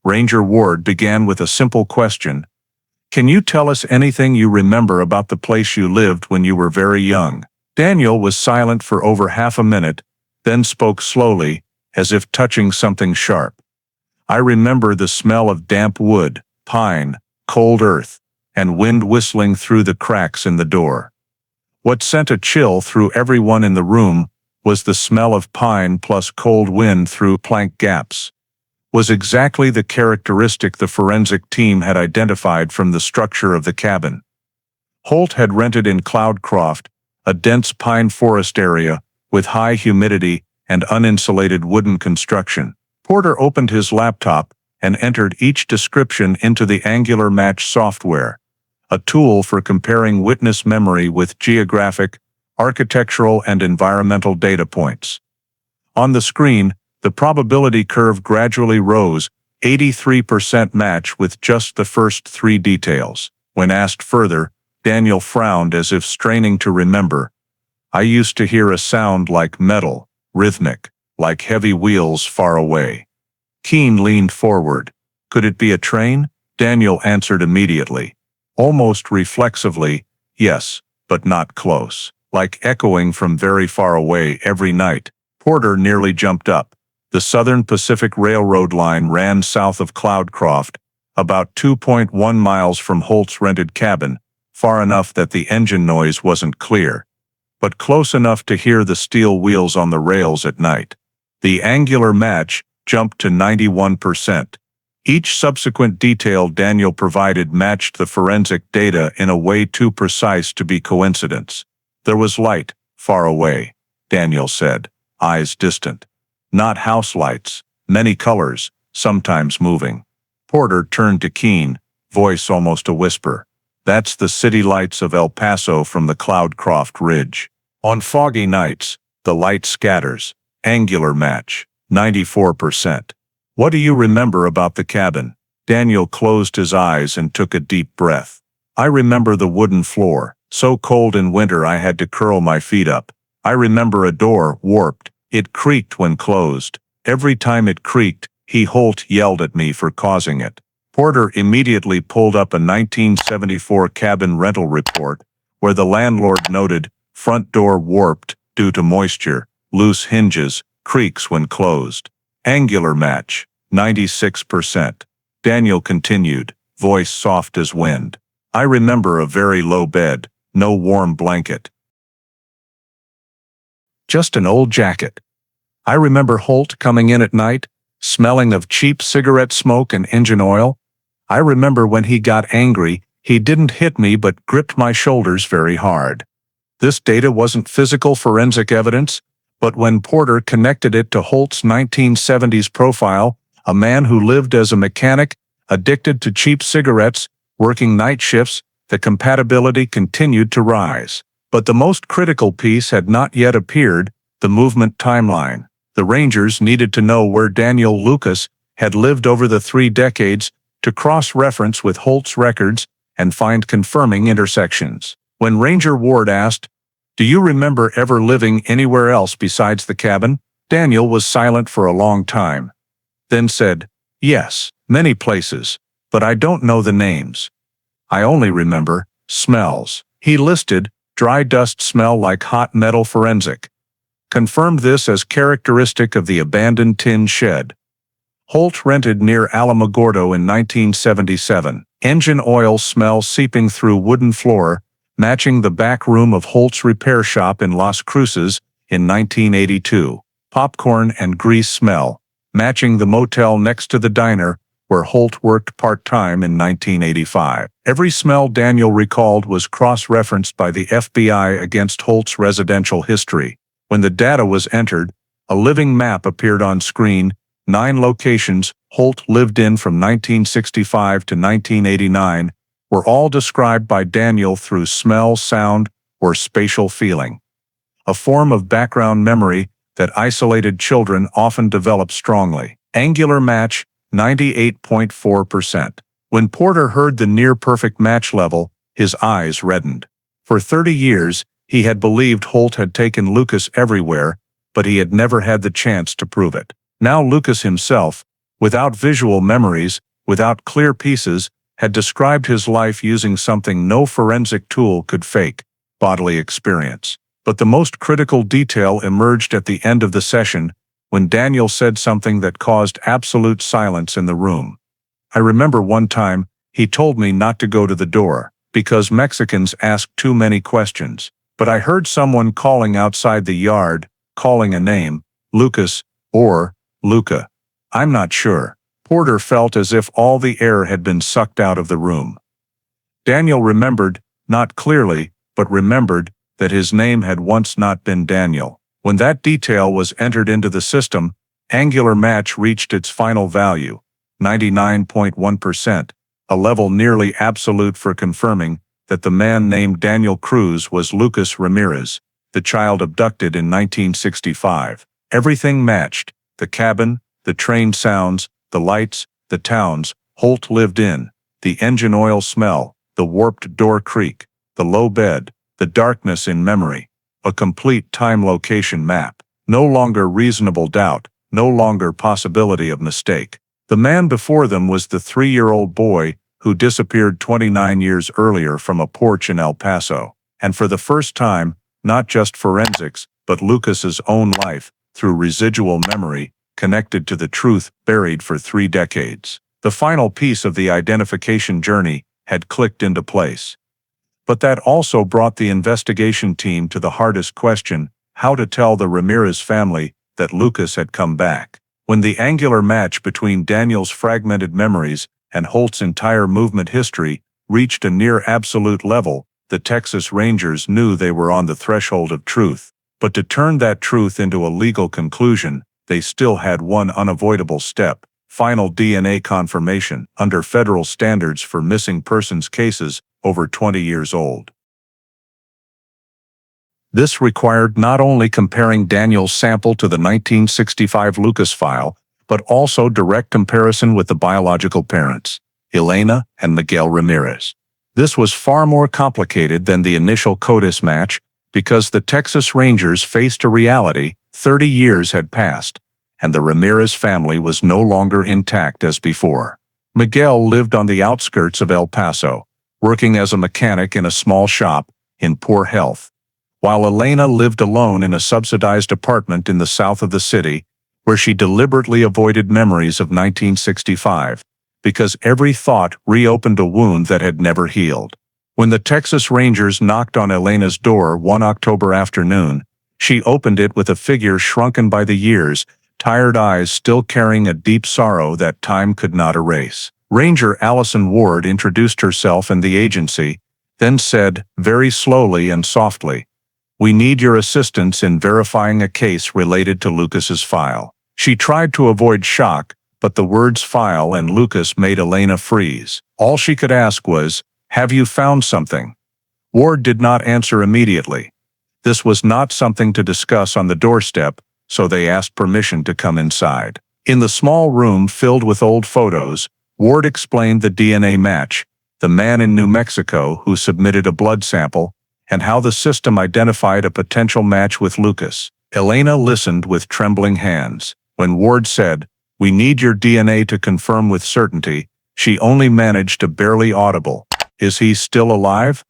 Ranger Ward began with a simple question. "Can you tell us anything you remember about the place you lived when you were very young?" Daniel was silent for over half a minute, then spoke slowly, as if touching something sharp. "I remember the smell of damp wood, pine, cold earth, and wind whistling through the cracks in the door. What sent a chill through everyone in the room was the smell of pine plus cold wind through plank gaps. Was exactly the characteristic the forensic team had identified from the structure of the cabin. Holt had rented in Cloudcroft, a dense pine forest area with high humidity and uninsulated wooden construction. Porter opened his laptop and entered each description into the Angular Match software, a tool for comparing witness memory with geographic, architectural, and environmental data points. On the screen, the probability curve gradually rose, 83% match with just the first 3 details. When asked further, Daniel frowned as if straining to remember. "I used to hear a sound like metal, rhythmic, like heavy wheels far away." Keene leaned forward. "Could it be a train?" Daniel answered immediately. Almost reflexively, "Yes, but not close. Like echoing from very far away every night." Porter nearly jumped up. The Southern Pacific Railroad line ran south of Cloudcroft, about 2.1 miles from Holt's rented cabin, far enough that the engine noise wasn't clear, but close enough to hear the steel wheels on the rails at night. The angular match jumped to 91%. Each subsequent detail Daniel provided matched the forensic data in a way too precise to be coincidence. "There was light, far away," Daniel said, eyes distant. "Not house lights, many colors, sometimes moving." Porter turned to Keene, voice almost a whisper. "That's the city lights of El Paso from the Cloudcroft Ridge. On foggy nights, the light scatters. Angular match, 94%. What do you remember about the cabin?" Daniel closed his eyes and took a deep breath. "I remember the wooden floor, so cold in winter I had to curl my feet up. I remember a door warped. It creaked when closed. Every time it creaked, Holt yelled at me for causing it." Porter immediately pulled up a 1974 cabin rental report, where the landlord noted, "Front door warped due to moisture, loose hinges, creaks when closed. Angular match, 96%. Daniel continued, voice soft as wind. "I remember a very low bed, no warm blanket. Just an old jacket. I remember Holt coming in at night, smelling of cheap cigarette smoke and engine oil. I remember when he got angry, he didn't hit me but gripped my shoulders very hard." This data wasn't physical forensic evidence, but when Porter connected it to Holt's 1970s profile, a man who lived as a mechanic, addicted to cheap cigarettes, working night shifts, the compatibility continued to rise. But the most critical piece had not yet appeared, the movement timeline. The Rangers needed to know where Daniel Lucas had lived over the 3 decades to cross-reference with Holt's records and find confirming intersections. When Ranger Ward asked, "Do you remember ever living anywhere else besides the cabin?" Daniel was silent for a long time, then said, "Yes, many places, but I don't know the names. I only remember smells." He listed dry dust smell like hot metal forensic. Confirmed this as characteristic of the abandoned tin shed. Holt rented near Alamogordo in 1977. Engine oil smell seeping through wooden floor, matching the back room of Holt's repair shop in Las Cruces in 1982. Popcorn and grease smell, matching the motel next to the diner where Holt worked part-time in 1985. Every smell Daniel recalled was cross-referenced by the FBI against Holt's residential history. When the data was entered, a living map appeared on screen. 9 locations Holt lived in from 1965 to 1989 were all described by Daniel through smell, sound, or spatial feeling. A form of background memory that isolated children often develop strongly. Angular match, 98.4%. When Porter heard the near-perfect match level, his eyes reddened. For 30 years, he had believed Holt had taken Lucas everywhere, but he had never had the chance to prove it. Now Lucas himself, without visual memories, without clear pieces, had described his life using something no forensic tool could fake: bodily experience. But the most critical detail emerged at the end of the session, when Daniel said something that caused absolute silence in the room. "I remember one time, he told me not to go to the door, because Mexicans ask too many questions. But I heard someone calling outside the yard, calling a name, Lucas, or Luca. I'm not sure." Porter felt as if all the air had been sucked out of the room. Daniel remembered, not clearly, but remembered, that his name had once not been Daniel. When that detail was entered into the system, angular match reached its final value, 99.1%, a level nearly absolute for confirming that the man named Daniel Cruz was Lucas Ramirez, the child abducted in 1965. Everything matched: the cabin, the train sounds, the lights, the towns Holt lived in, the engine oil smell, the warped door creak, the low bed, the darkness in memory. A complete time-location map. No longer reasonable doubt, no longer possibility of mistake. The man before them was the 3-year-old boy who disappeared 29 years earlier from a porch in El Paso. And for the first time, not just forensics, but Lucas's own life, through residual memory, connected to the truth buried for 3 decades. The final piece of the identification journey had clicked into place. But that also brought the investigation team to the hardest question: how to tell the Ramirez family that Lucas had come back. When the angular match between Daniel's fragmented memories and Holt's entire movement history reached a near-absolute level, the Texas Rangers knew they were on the threshold of truth. But to turn that truth into a legal conclusion, they still had one unavoidable step: final DNA confirmation under federal standards for missing persons cases over 20 years old. This required not only comparing Daniel's sample to the 1965 Lucas file, but also direct comparison with the biological parents, Elena and Miguel Ramirez. This was far more complicated than the initial CODIS match, because the Texas Rangers faced a reality: 30 years had passed, and the Ramirez family was no longer intact as before. Miguel lived on the outskirts of El Paso, working as a mechanic in a small shop, in poor health, while Elena lived alone in a subsidized apartment in the south of the city, where she deliberately avoided memories of 1965, because every thought reopened a wound that had never healed. When the Texas Rangers knocked on Elena's door one October afternoon, she opened it with a figure shrunken by the years, tired eyes still carrying a deep sorrow that time could not erase. Ranger Allison Ward introduced herself and the agency, then said, very slowly and softly, "We need your assistance in verifying a case related to Lucas's file." She tried to avoid shock, but the words "file" and Lucas made Elena freeze. All she could ask was, "Have you found something?" Ward did not answer immediately. This was not something to discuss on the doorstep, so they asked permission to come inside. In the small room filled with old photos, Ward explained the DNA match, the man in New Mexico who submitted a blood sample, and how the system identified a potential match with Lucas. Elena listened with trembling hands. When Ward said, "We need your DNA to confirm with certainty," she only managed a barely audible, "Is he still alive?"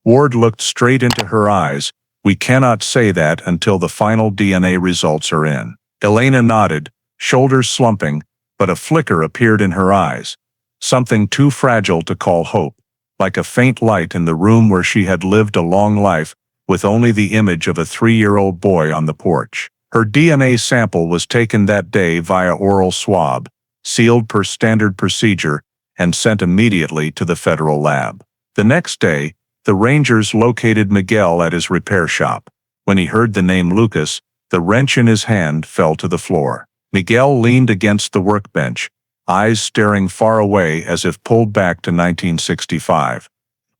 Ward looked straight into her eyes. "We cannot say that until the final DNA results are in." Elena nodded, shoulders slumping, but a flicker appeared in her eyes. Something too fragile to call hope, like a faint light in the room where she had lived a long life, with only the image of a 3-year-old boy on the porch. Her DNA sample was taken that day via oral swab, sealed per standard procedure, and sent immediately to the federal lab. The next day, the Rangers located Miguel at his repair shop. When he heard the name Lucas, the wrench in his hand fell to the floor. Miguel leaned against the workbench, eyes staring far away as if pulled back to 1965.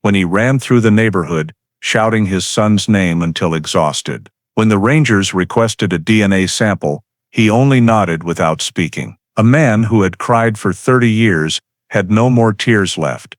When he ran through the neighborhood, shouting his son's name until exhausted. When the Rangers requested a DNA sample, he only nodded without speaking. A man who had cried for 30 years had no more tears left,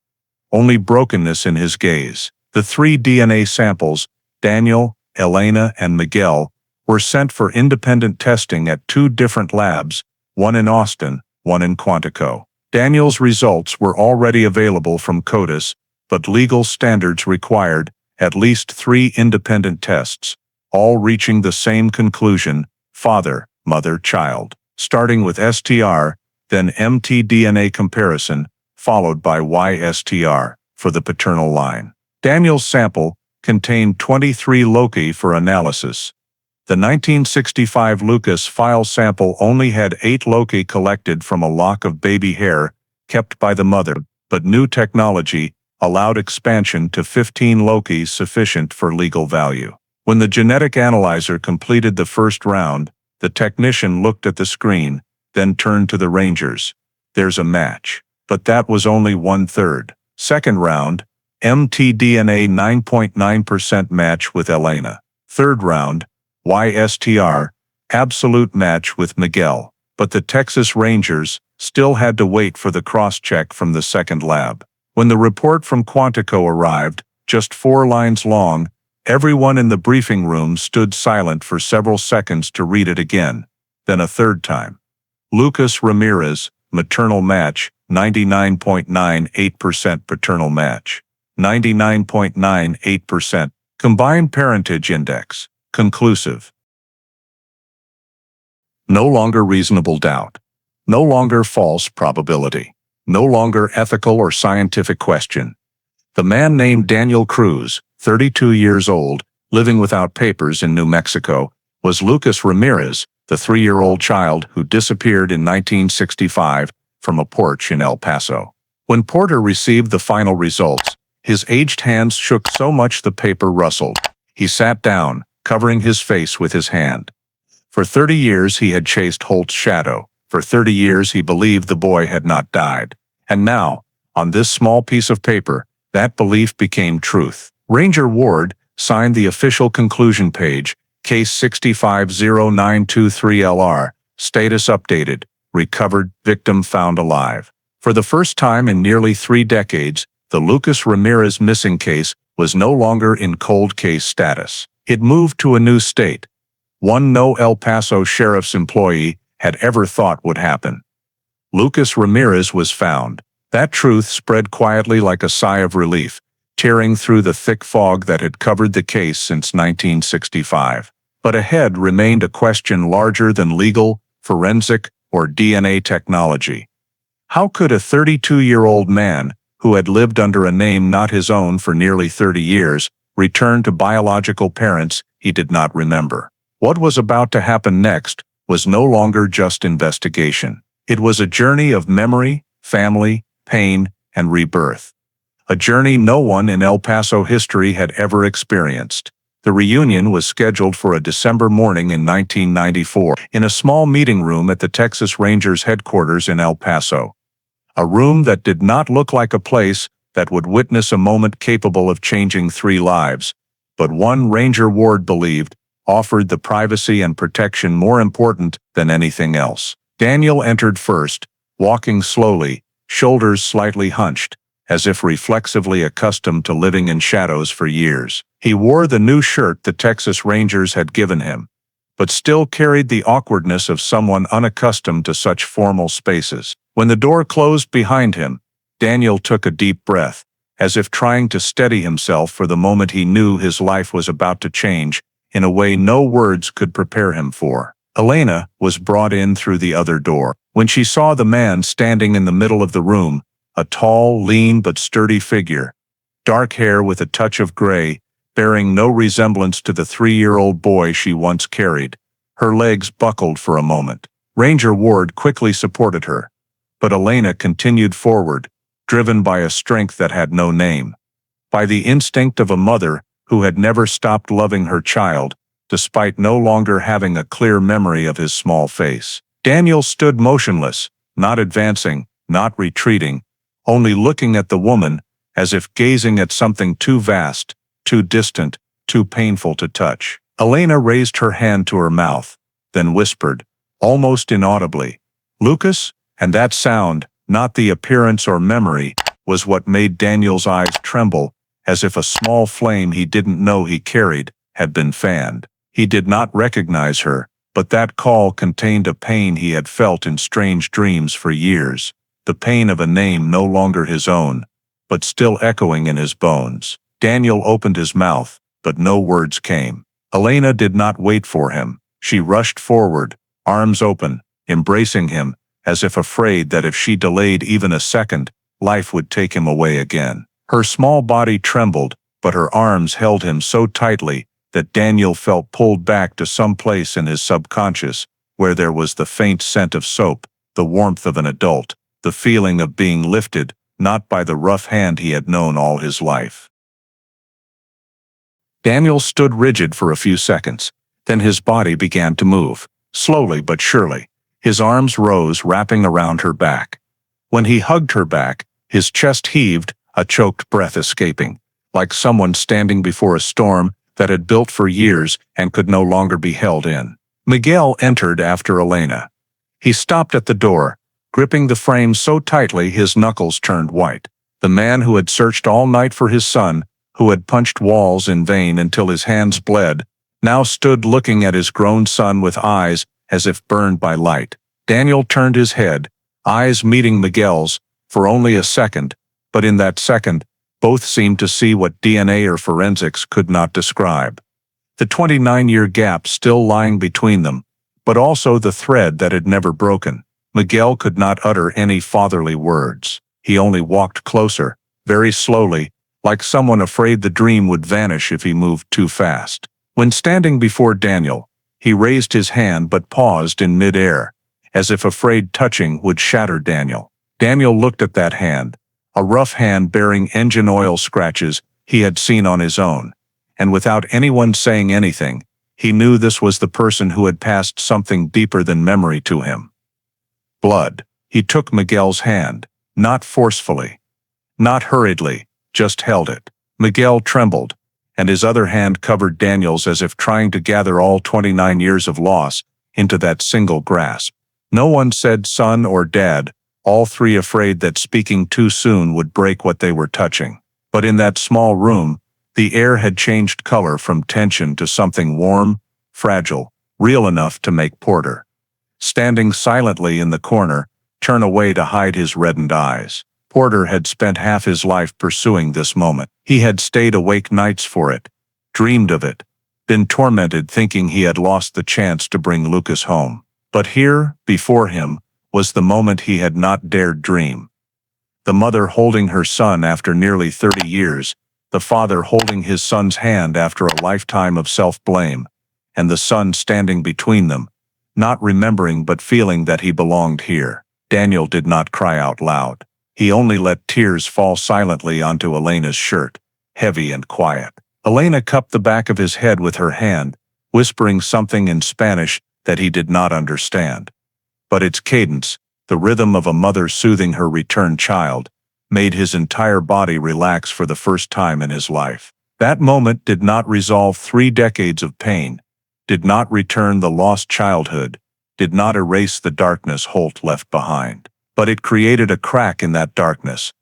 only brokenness in his gaze. The 3 DNA samples, Daniel, Elena, and Miguel, were sent for independent testing at 2 different labs, one in Austin, one in Quantico. Daniel's results were already available from CODIS, but legal standards required at least 3 independent tests, all reaching the same conclusion: father, mother, child. Starting with STR, then mtDNA comparison, followed by YSTR, for the paternal line. Daniel's sample contained 23 loci for analysis. The 1965 Lucas file sample only had 8 loci collected from a lock of baby hair kept by the mother, but new technology allowed expansion to 15 loci sufficient for legal value. When the genetic analyzer completed the first round, the technician looked at the screen, then turned to the Rangers. "There's a match." But that was only 1/3. Second round, mtDNA 9.9% match with Elena. Third round, YSTR, absolute match with Miguel. But the Texas Rangers still had to wait for the cross-check from the second lab. When the report from Quantico arrived, just 4 lines long, everyone in the briefing room stood silent for several seconds to read it again, then a third time. Lucas Ramirez, maternal match, 99.98% paternal match. 99.98%. Combined parentage index. Conclusive. No longer reasonable doubt. No longer false probability. No longer ethical or scientific question. The man named Daniel Cruz, 32 years old, living without papers in New Mexico, was Lucas Ramirez, the 3-year-old child who disappeared in 1965 from a porch in El Paso. When Porter received the final results, his aged hands shook so much the paper rustled. He sat down, covering his face with his hand. For 30 years he had chased Holt's shadow. For 30 years he believed the boy had not died. And now, on this small piece of paper, that belief became truth. Ranger Ward signed the official conclusion page, Case 650923LR, status updated, recovered, victim found alive. For the first time in nearly 3 decades, the Lucas Ramirez missing case was no longer in cold case status. It moved to a new state, one no El Paso sheriff's employee had ever thought would happen. Lucas Ramirez was found. That truth spread quietly like a sigh of relief, tearing through the thick fog that had covered the case since 1965. But ahead remained a question larger than legal, forensic, or DNA technology. How could a 32-year-old man, who had lived under a name not his own for nearly 30 years, return to biological parents he did not remember? What was about to happen next was no longer just investigation. It was a journey of memory, family, pain, and rebirth. A journey no one in El Paso history had ever experienced. The reunion was scheduled for a December morning in 1994 in a small meeting room at the Texas Rangers headquarters in El Paso. A room that did not look like a place that would witness a moment capable of changing 3 lives, but one Ranger Ward believed offered the privacy and protection more important than anything else. Daniel entered first, walking slowly, shoulders slightly hunched, as if reflexively accustomed to living in shadows for years. He wore the new shirt the Texas Rangers had given him, but still carried the awkwardness of someone unaccustomed to such formal spaces. When the door closed behind him, Daniel took a deep breath, as if trying to steady himself for the moment he knew his life was about to change in a way no words could prepare him for. Elena was brought in through the other door. When she saw the man standing in the middle of the room, a tall, lean but sturdy figure, dark hair with a touch of gray, bearing no resemblance to the 3-year-old boy she once carried, her legs buckled for a moment. Ranger Ward quickly supported her, but Elena continued forward, driven by a strength that had no name, by the instinct of a mother who had never stopped loving her child, despite no longer having a clear memory of his small face. Daniel stood motionless, not advancing, not retreating, only looking at the woman, as if gazing at something too vast, too distant, too painful to touch. Elena raised her hand to her mouth, then whispered, almost inaudibly, "Lucas?" And that sound, not the appearance or memory, was what made Daniel's eyes tremble, as if a small flame he didn't know he carried had been fanned. He did not recognize her, but that call contained a pain he had felt in strange dreams for years, the pain of a name no longer his own, but still echoing in his bones. Daniel opened his mouth, but no words came. Elena did not wait for him. She rushed forward, arms open, embracing him, as if afraid that if she delayed even a second, life would take him away again. Her small body trembled, but her arms held him so tightly that Daniel felt pulled back to some place in his subconscious, where there was the faint scent of soap, the warmth of an adult, the feeling of being lifted, not by the rough hand he had known all his life. Daniel stood rigid for a few seconds, then his body began to move, slowly but surely. His arms rose, wrapping around her back. When he hugged her back, his chest heaved, a choked breath escaping, like someone standing before a storm that had built for years and could no longer be held in. Miguel entered after Elena. He stopped at the door, gripping the frame so tightly his knuckles turned white. The man who had searched all night for his son, who had punched walls in vain until his hands bled, now stood looking at his grown son with eyes as if burned by light. Daniel turned his head, eyes meeting Miguel's, for only a second, but in that second, both seemed to see what DNA or forensics could not describe. The 29-year gap still lying between them, but also the thread that had never broken. Miguel could not utter any fatherly words. He only walked closer, very slowly, like someone afraid the dream would vanish if he moved too fast. When standing before Daniel, he raised his hand but paused in mid-air, as if afraid touching would shatter Daniel. Daniel looked at that hand, a rough hand bearing engine oil scratches he had seen on his own, and without anyone saying anything, he knew this was the person who had passed something deeper than memory to him. Blood. He took Miguel's hand, not forcefully, not hurriedly, just held it. Miguel trembled, and his other hand covered Daniel's as if trying to gather all 29 years of loss into that single grasp. No one said son or dad, all three afraid that speaking too soon would break what they were touching. But in that small room, the air had changed color from tension to something warm, fragile, real enough to make Porter, standing silently in the corner, turn away to hide his reddened eyes. Porter had spent half his life pursuing this moment. He had stayed awake nights for it, dreamed of it, been tormented thinking he had lost the chance to bring Lucas home. But here, before him, was the moment he had not dared dream. The mother holding her son after nearly 30 years, the father holding his son's hand after a lifetime of self-blame, and the son standing between them, not remembering but feeling that he belonged here. Daniel did not cry out loud. He only let tears fall silently onto Elena's shirt, heavy and quiet. Elena cupped the back of his head with her hand, whispering something in Spanish that he did not understand. But its cadence, the rhythm of a mother soothing her returned child, made his entire body relax for the first time in his life. That moment did not resolve 3 decades of pain, did not return the lost childhood, did not erase the darkness Holt left behind. But it created a crack in that darkness,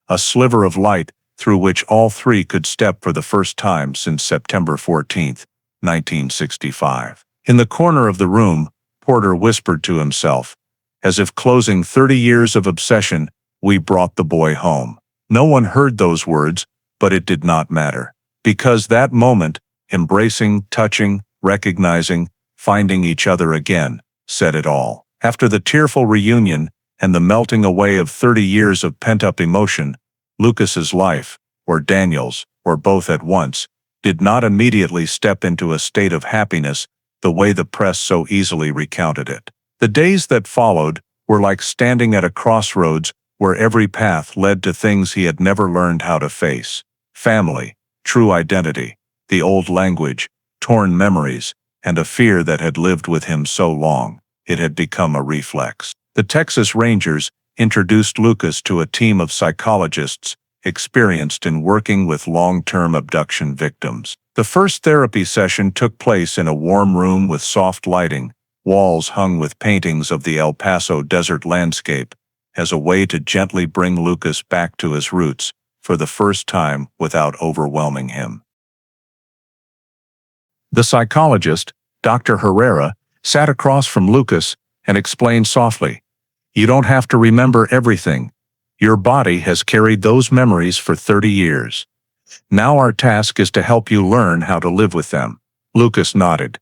a sliver of light through which all three could step for the first time since September 14th, 1965. In the corner of the room, Porter whispered to himself, as if closing 30 years of obsession, "We brought the boy home." No one heard those words, but it did not matter. Because that moment, embracing, touching, recognizing, finding each other again, said it all. After the tearful reunion and the melting away of 30 years of pent-up emotion, Lucas's life, or Daniel's, or both at once, did not immediately step into a state of happiness the way the press so easily recounted it. The days that followed were like standing at a crossroads where every path led to things he had never learned how to face. Family, true identity, the old language, torn memories, and a fear that had lived with him so long, it had become a reflex. The Texas Rangers introduced Lucas to a team of psychologists experienced in working with long-term abduction victims. The first therapy session took place in a warm room with soft lighting, walls hung with paintings of the El Paso desert landscape, as a way to gently bring Lucas back to his roots for the first time without overwhelming him. The psychologist, Dr. Herrera, sat across from Lucas and explained softly, "You don't have to remember everything. Your body has carried those memories for 30 years. Now our task is to help you learn how to live with them." Lucas nodded.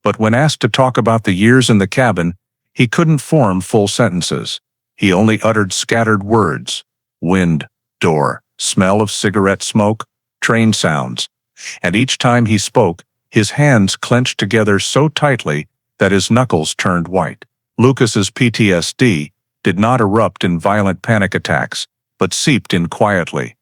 But when asked to talk about the years in the cabin, he couldn't form full sentences. He only uttered scattered words: wind, door, smell of cigarette smoke, train sounds. And each time he spoke, his hands clenched together so tightly that his knuckles turned white. Lucas's PTSD did not erupt in violent panic attacks, but seeped in quietly.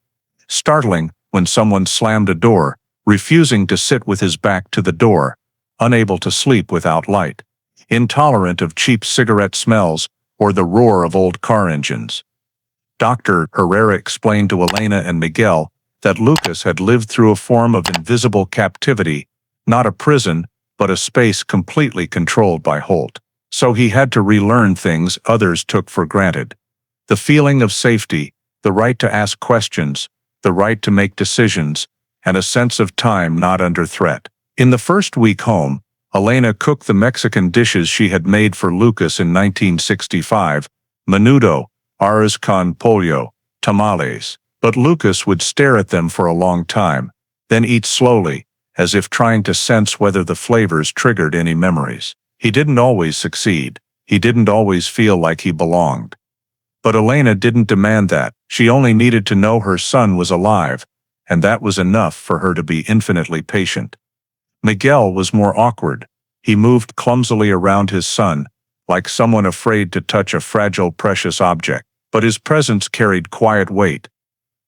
Startling when someone slammed a door, refusing to sit with his back to the door, unable to sleep without light, intolerant of cheap cigarette smells or the roar of old car engines. Dr. Herrera explained to Elena and Miguel that Lucas had lived through a form of invisible captivity, not a prison, but a space completely controlled by Holt. So he had to relearn things others took for granted. The feeling of safety, the right to ask questions, the right to make decisions, and a sense of time not under threat. In the first week home, Elena cooked the Mexican dishes she had made for Lucas in 1965, menudo, arroz con pollo, tamales. But Lucas would stare at them for a long time, then eat slowly, as if trying to sense whether the flavors triggered any memories. He didn't always succeed. He didn't always feel like he belonged. But Elena didn't demand that. She only needed to know her son was alive, and that was enough for her to be infinitely patient. Miguel was more awkward. He moved clumsily around his son, like someone afraid to touch a fragile, precious object. But his presence carried quiet weight.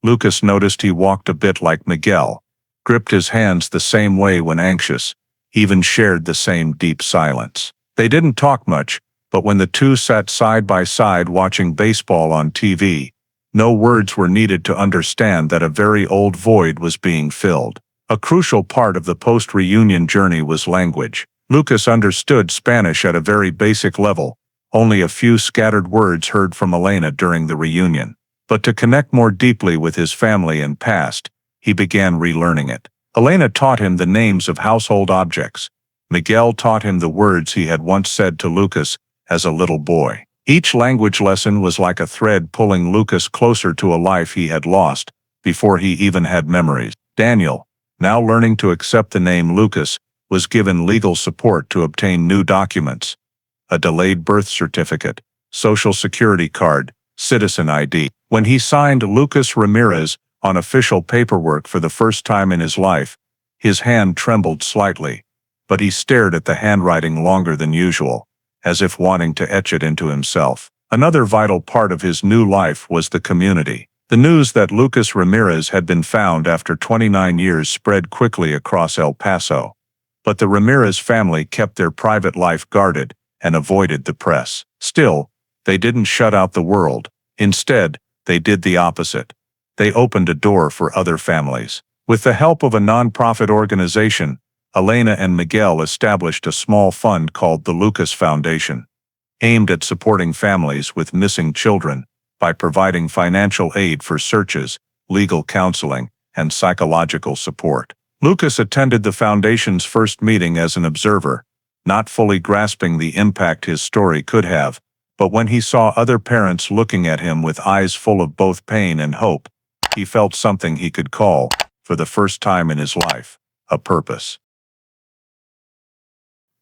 Lucas noticed he walked a bit like Miguel, gripped his hands the same way when anxious, even shared the same deep silence. They didn't talk much, but when the two sat side by side watching baseball on TV, no words were needed to understand that a very old void was being filled. A crucial part of the post-reunion journey was language. Lucas understood Spanish at a very basic level, only a few scattered words heard from Elena during the reunion. But to connect more deeply with his family and past, he began relearning it. Elena taught him the names of household objects. Miguel taught him the words he had once said to Lucas as a little boy. Each language lesson was like a thread pulling Lucas closer to a life he had lost before he even had memories. Daniel, now learning to accept the name Lucas, was given legal support to obtain new documents: a delayed birth certificate, social security card, citizen ID. When he signed Lucas Ramirez on official paperwork for the first time in his life, his hand trembled slightly, but he stared at the handwriting longer than usual, as if wanting to etch it into himself. Another vital part of his new life was the community. The news that Lucas Ramirez had been found after 29 years spread quickly across El Paso, but the Ramirez family kept their private life guarded and avoided the press. Still, they didn't shut out the world. Instead, they did the opposite. They opened a door for other families. With the help of a non-profit organization, Elena and Miguel established a small fund called the Lucas Foundation. aimed at supporting families with missing children by providing financial aid for searches, legal counseling, and psychological support. Lucas attended the foundation's first meeting as an observer, not fully grasping the impact his story could have, but when he saw other parents looking at him with eyes full of both pain and hope, he felt something he could call, for the first time in his life, a purpose.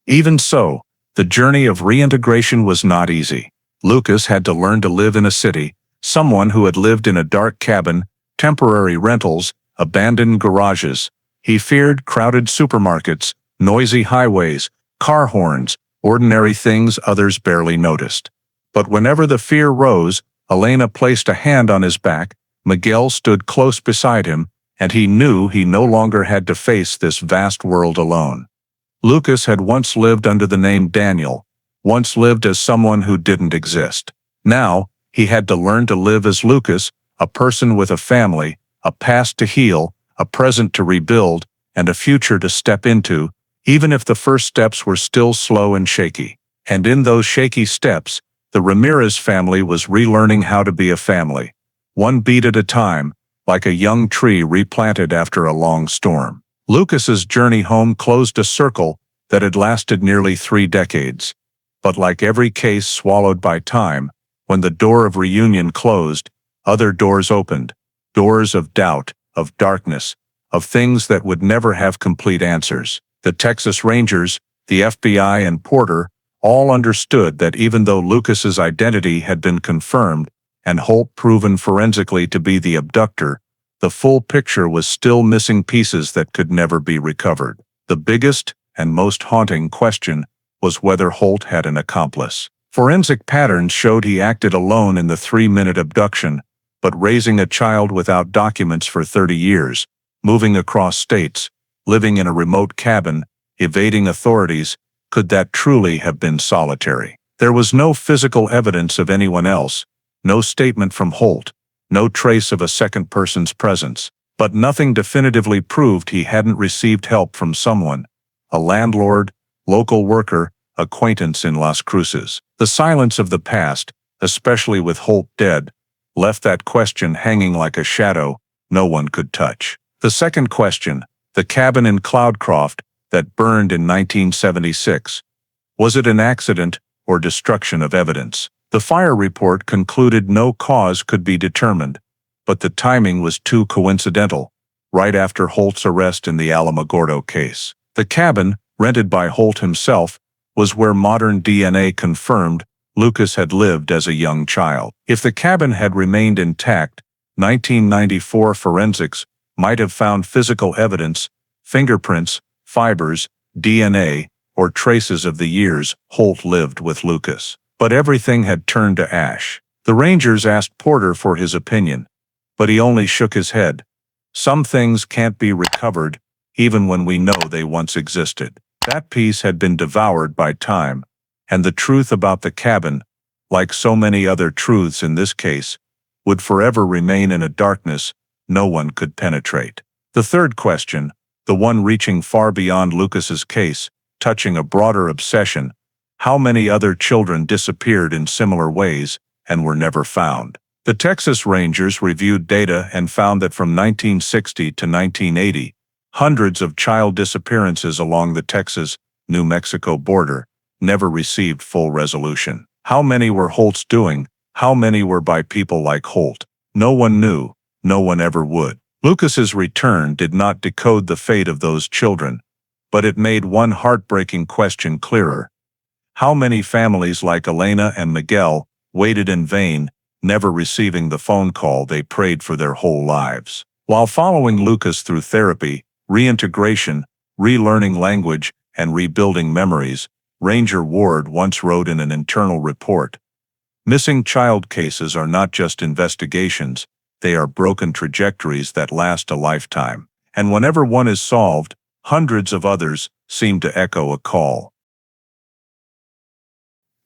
Even so, the journey of reintegration was not easy. Lucas had to learn to live in a city, someone who had lived in a dark cabin, temporary rentals, abandoned garages. He feared crowded supermarkets, noisy highways, car horns, ordinary things others barely noticed. But whenever the fear rose, Elena placed a hand on his back, Miguel stood close beside him, and he knew he no longer had to face this vast world alone. Lucas had once lived under the name Daniel, once lived as someone who didn't exist. Now, he had to learn to live as Lucas, a person with a family, a past to heal, a present to rebuild, and a future to step into, even if the first steps were still slow and shaky. And in those shaky steps, the Ramirez family was relearning how to be a family, one beat at a time, like a young tree replanted after a long storm. Lucas's journey home closed a circle that had lasted nearly 3 decades. But like every case swallowed by time, when the door of reunion closed, other doors opened, doors of doubt, of darkness, of things that would never have complete answers. The Texas Rangers, the FBI, and Porter all understood that even though Lucas's identity had been confirmed and Holt proven forensically to be the abductor, the full picture was still missing pieces that could never be recovered. The biggest and most haunting question was whether Holt had an accomplice. Forensic patterns showed he acted alone in the 3-minute abduction, but raising a child without documents for 30 years, moving across states, living in a remote cabin, evading authorities, could that truly have been solitary? There was no physical evidence of anyone else, no statement from Holt, no trace of a second person's presence, but nothing definitively proved he hadn't received help from someone, a landlord, local worker, acquaintance in Las Cruces. The silence of the past, especially with Holt dead, left that question hanging like a shadow no one could touch. The second question, the cabin in Cloudcroft that burned in 1976. Was it an accident or destruction of evidence? The fire report concluded no cause could be determined, but the timing was too coincidental, right after Holt's arrest in the Alamogordo case. The cabin, rented by Holt himself, was where modern DNA confirmed Lucas had lived as a young child. If the cabin had remained intact, 1994 forensics might have found physical evidence, fingerprints, fibers, DNA, or traces of the years Holt lived with Lucas. But everything had turned to ash. The Rangers asked Porter for his opinion, but he only shook his head. Some things can't be recovered, even when we know they once existed. That piece had been devoured by time, and the truth about the cabin, like so many other truths in this case, would forever remain in a darkness no one could penetrate. The third question, the one reaching far beyond Lucas's case, touching a broader obsession: how many other children disappeared in similar ways and were never found? The Texas Rangers reviewed data and found that from 1960 to 1980, hundreds of child disappearances along the Texas-New Mexico border never received full resolution. How many were Holt's doing? How many were by people like Holt? No one knew. No one ever would. Lucas's return did not decode the fate of those children, but it made one heartbreaking question clearer. How many families like Elena and Miguel waited in vain, never receiving the phone call they prayed for their whole lives? While following Lucas through therapy, reintegration, relearning language, and rebuilding memories, Ranger Ward once wrote in an internal report, "Missing child cases are not just investigations, they are broken trajectories that last a lifetime. And whenever one is solved, hundreds of others seem to echo a call."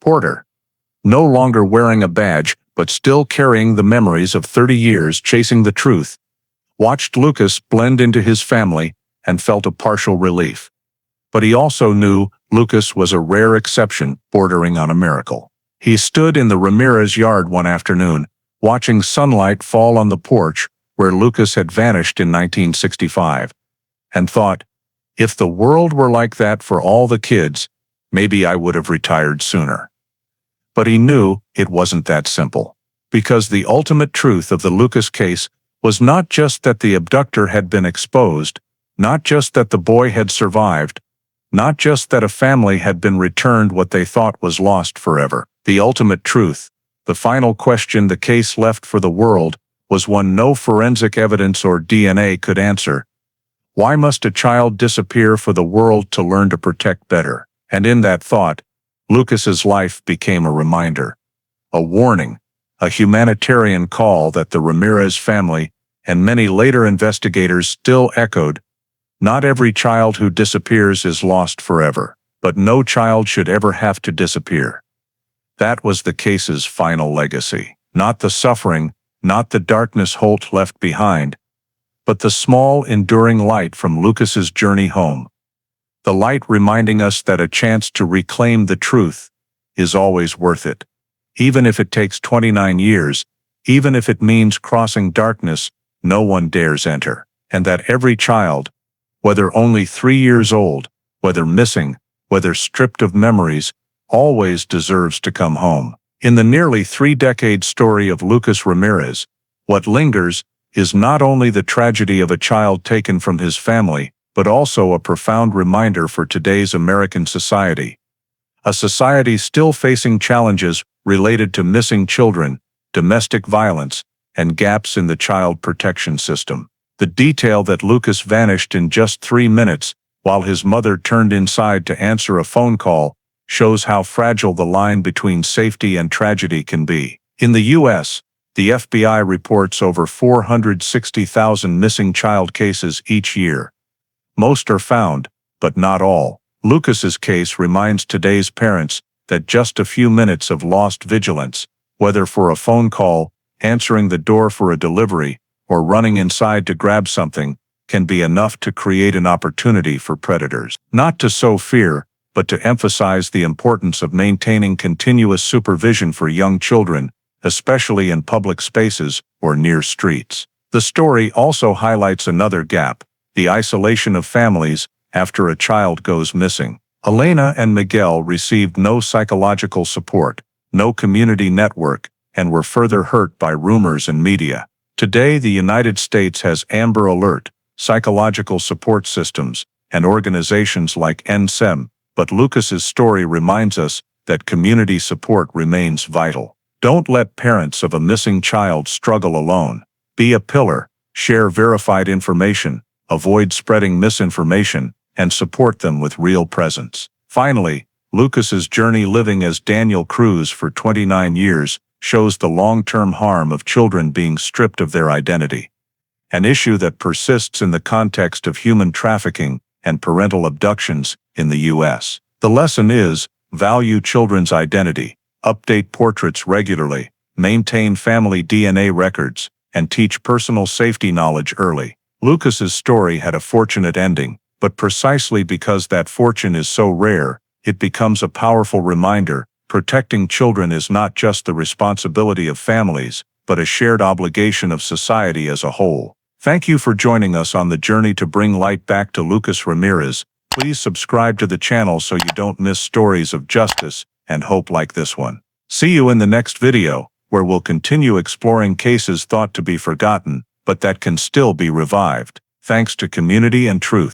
Porter, no longer wearing a badge but still carrying the memories of 30 years chasing the truth, watched Lucas blend into his family and felt a partial relief. But he also knew Lucas was a rare exception bordering on a miracle. He stood in the Ramirez yard one afternoon, watching sunlight fall on the porch where Lucas had vanished in 1965, and thought, if the world were like that for all the kids, maybe I would have retired sooner. But he knew it wasn't that simple, because the ultimate truth of the Lucas case was not just that the abductor had been exposed, not just that the boy had survived, not just that a family had been returned what they thought was lost forever. The ultimate truth, the final question the case left for the world, was one no forensic evidence or DNA could answer. Why must a child disappear for the world to learn to protect better? And in that thought, Lucas's life became a reminder, a warning, a humanitarian call that the Ramirez family and many later investigators still echoed. Not every child who disappears is lost forever, but no child should ever have to disappear. That was the case's final legacy. Not the suffering, not the darkness Holt left behind, but the small, enduring light from Lucas's journey home. The light reminding us that a chance to reclaim the truth is always worth it. Even if it takes 29 years, even if it means crossing darkness no one dares enter, and that every child, whether only 3 years old, whether missing, whether stripped of memories, always deserves to come home. In the nearly 3-decade story of Lucas Ramirez, what lingers is not only the tragedy of a child taken from his family, but also a profound reminder for today's American society. A society still facing challenges related to missing children, domestic violence, and gaps in the child protection system. The detail that Lucas vanished in just 3 minutes while his mother turned inside to answer a phone call shows how fragile the line between safety and tragedy can be. In the U.S., the FBI reports over 460,000 missing child cases each year. Most are found, but not all. Lucas's case reminds today's parents that just a few minutes of lost vigilance, whether for a phone call, answering the door for a delivery, or running inside to grab something, can be enough to create an opportunity for predators. Not to sow fear, but to emphasize the importance of maintaining continuous supervision for young children, especially in public spaces or near streets. The story also highlights another gap, the isolation of families after a child goes missing. Elena and Miguel received no psychological support, no community network, and were further hurt by rumors and media. Today, the United States has Amber Alert, psychological support systems, and organizations like NSEM, but Lucas's story reminds us that community support remains vital. Don't let parents of a missing child struggle alone. Be a pillar, share verified information, avoid spreading misinformation, and support them with real presence. Finally, Lucas's journey living as Daniel Cruz for 29 years shows the long-term harm of children being stripped of their identity, an issue that persists in the context of human trafficking and parental abductions in the U.S. The lesson is, value children's identity, update portraits regularly, maintain family DNA records, and teach personal safety knowledge early. Lucas's story had a fortunate ending, but precisely because that fortune is so rare, it becomes a powerful reminder. Protecting children is not just the responsibility of families, but a shared obligation of society as a whole. Thank you for joining us on the journey to bring light back to Lucas Ramirez. Please subscribe to the channel so you don't miss stories of justice and hope like this one. See you in the next video, where we'll continue exploring cases thought to be forgotten, but that can still be revived, thanks to community and truth.